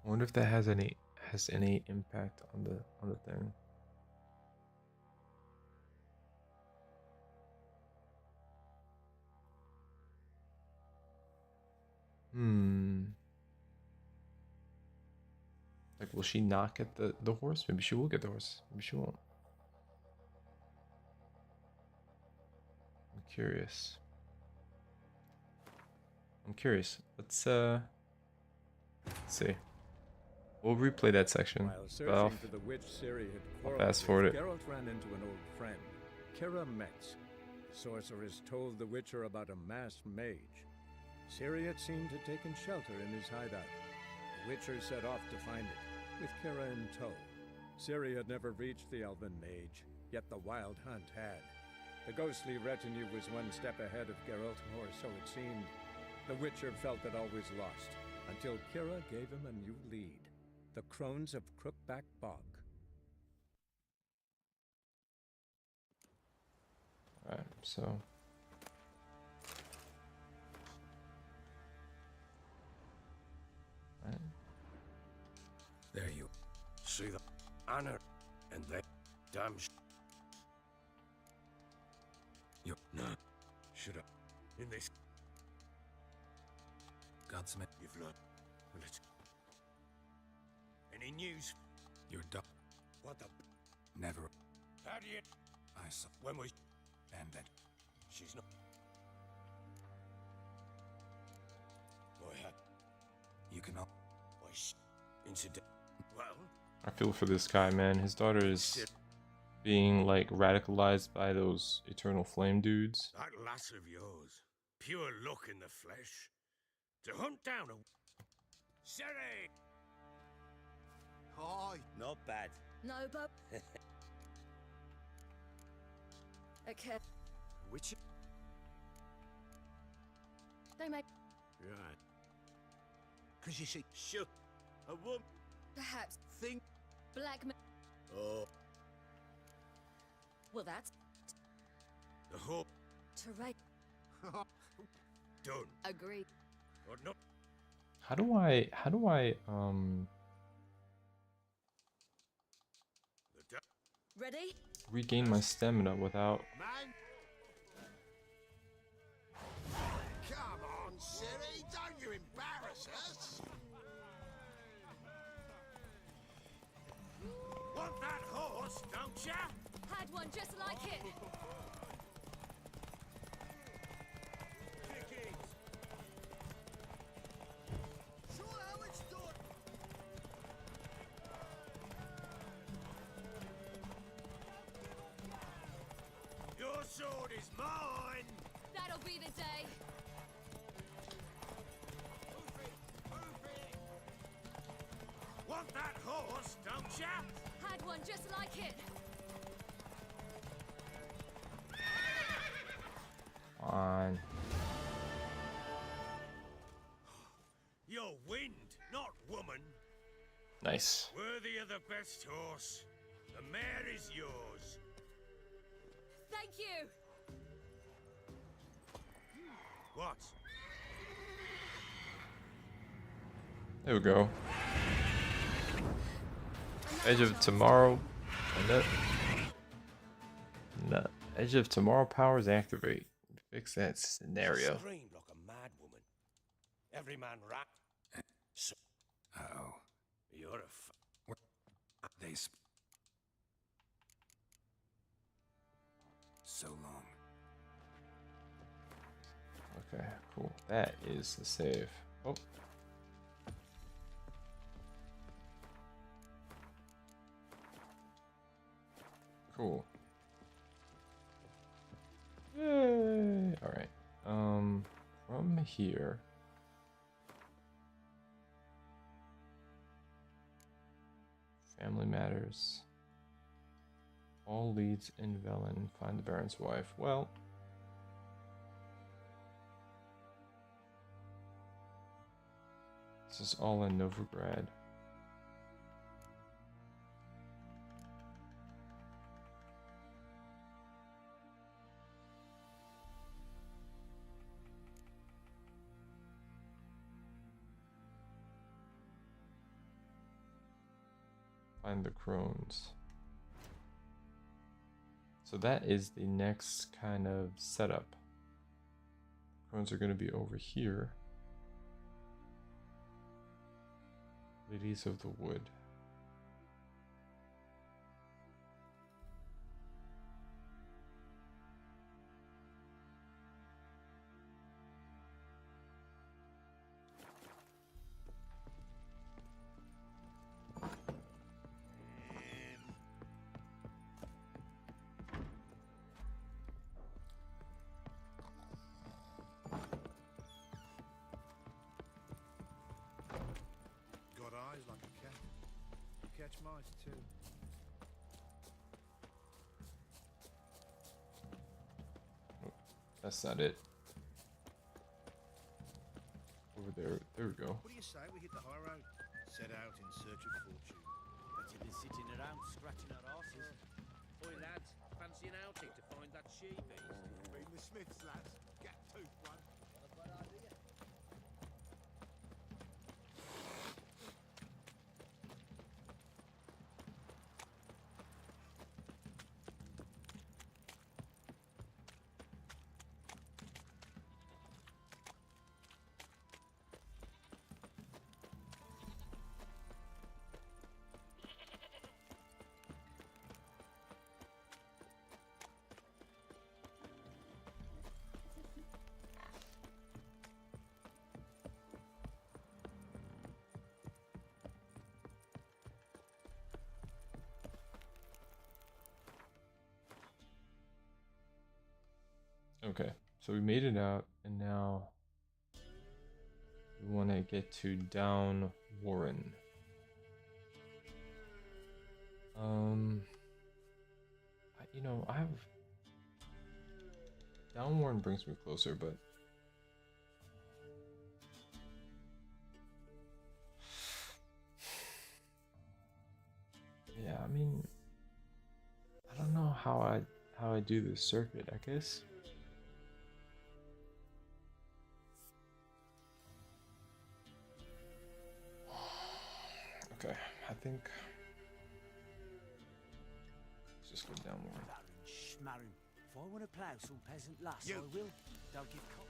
A: I wonder if that has any impact on the thing. Like, will she not get the horse? Maybe she will get the horse. Maybe she won't. I'm curious. Let's see. We'll replay that section.
U: While
A: But I'll
U: searching for the witch Ciri had
A: I'll
U: quarreled
A: fast forward
U: with,
A: it.
U: Geralt ran into an old friend,
L: Kiera Metz. The sorceress told the Witcher about a masked mage. Ciri had seemed to have taken shelter in his hideout. The Witcher set off to find it, with Kiera in tow. Ciri had never reached the elven mage, yet the wild hunt had. The ghostly retinue was one step ahead of Geralt, or so it seemed. The Witcher felt it always lost, until Kiera gave him a new lead. The Crones of Crookback Bog.
A: Alright, so... Right.
R: There you see the honor and that damn you no should have in this
D: Godsmith.
R: you've learned. Let's any news?
D: You're done.
R: What the
D: Never.
R: how do you
D: I saw.
R: when we
D: And that.
R: she's not boy
D: You can all.
R: boy incident well
A: I feel for this guy, man. His daughter is being, like, radicalized by those eternal flame dudes.
R: that lass of yours pure luck in the flesh to hunt down a Siri.
G: Hi.
H: Not bad.
I: No, but... Okay.
C: Which?
I: They make...
C: Right.
S: Because you see,
H: Shut. A woman.
I: Perhaps...
C: Think.
I: Black...
H: Oh.
I: Well, that's...
R: The hope
I: Terrain.
R: done.
I: Agreed.
R: Or not.
A: How do I,
I: Ready?
A: regain my stamina without...
G: Man. Come on, Siri, don't you embarrass us.
R: Want that horse, don't ya?
I: Had one just like it.
R: Kick it.
G: Show how it's done.
R: Your sword is mine.
I: That'll be the day.
R: Want that horse, don't ya?
I: Had one just like it.
A: On.
R: You're wind, not woman.
A: Nice.
R: Worthy of the best horse. The mare is yours.
I: Thank you.
R: What?
A: There we go. Edge of Tomorrow. No. Edge of Tomorrow powers activate. Fix that scenario.
R: Screamed like a mad woman. Every man rat. So,
D: Uh-oh.
R: you're a
D: They so long.
A: Okay, cool. That is the save. Oh. Cool. Yay! Alright. From here. Family matters. All leads in Velen. Find the Baron's wife. Well. This is all in Novigrad. Find the Crones. So that is the next kind of setup. Crones are going to be over here. Ladies of the Wood.
T: meows like a cat. You catch mice too.
A: That's not it. Over there. There we go.
H: What do you say we hit the high road? Set out in search of fortune.
M: Better than sitting around scratching our asses.
H: Oi, lads, fancy an outing to find that sheep?
O: Been the Smiths, lads. Get tooth one.
H: Got a bad idea.
A: Okay, so we made it out, and now we want to get to Down Warren. You know, I have Down Warren brings me closer, but yeah, I mean, I don't know how I do this circuit, I guess. Okay, I think let's just go down more.
M: Schmarren. If I want to plough some peasant lass,
O: You.
M: I will. Don't give cop.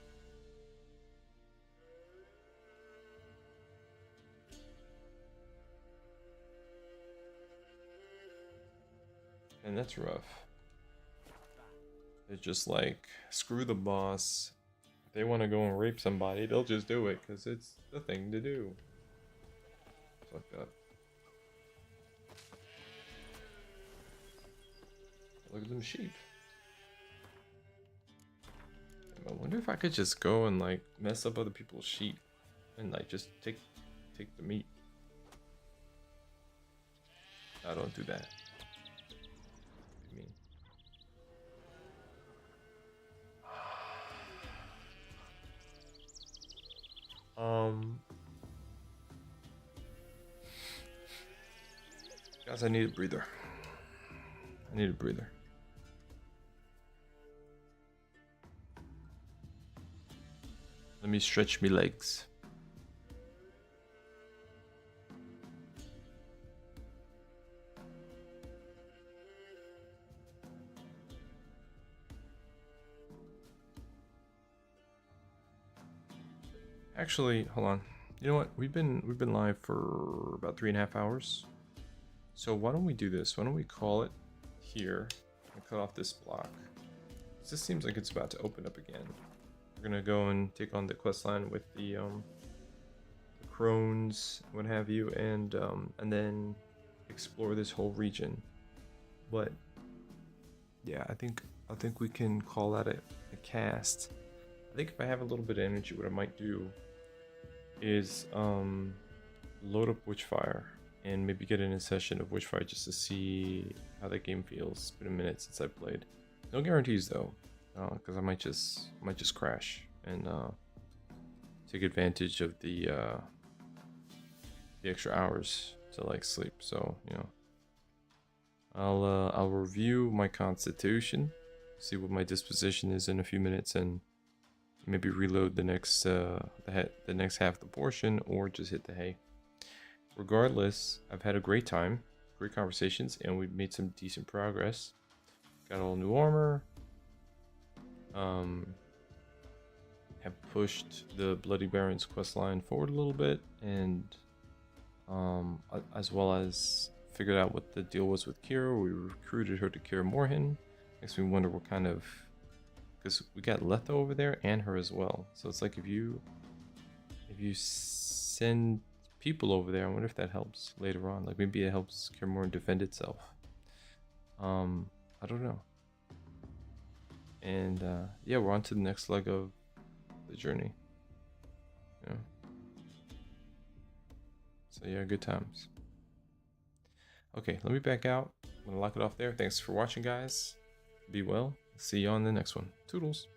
A: And that's rough. It's just like, screw the boss. If they want to go and rape somebody, they'll just do it because it's the thing to do. Fuck that. Look at them sheep. I wonder if I could just go and like mess up other people's sheep and like just take the meat. I don't do that. I mean, guys, I need a breather. I need a breather. Let me stretch me legs. Actually, hold on. You know what? We've been live for about 3.5 hours. So why don't we do this? Why don't we call it here and cut off this block? This seems like it's about to open up again. We're gonna go and take on the quest line with the crones, what have you, and then explore this whole region. But yeah, I think we can call that a cast. I think if I have a little bit of energy, what I might do is load up Witchfire and maybe get in a session of Witchfire just to see how that game feels. It's been a minute since I played. No guarantees though, because I might just crash and take advantage of the extra hours to like sleep. So you know, I'll review my constitution, see what my disposition is in a few minutes, and maybe reload the next the next half of the portion, or just hit the hay. Regardless, I've had a great time, great conversations, and we've made some decent progress. Got all new armor. Have pushed the Bloody Baron's questline forward a little bit, and as well as figured out what the deal was with Kiera. We recruited her to Kiera Morhen. Makes me wonder what kind of, because we got Letha over there and her as well. So it's like if you send people over there, I wonder if that helps later on. Like maybe it helps Kiera Morhen defend itself. I don't know. And yeah, we're on to the next leg of the journey. Yeah. So So yeah, good times. Okay, let me back out. I'm gonna lock it off there. Thanks for watching, guys. Be well. See you on the next one. Toodles.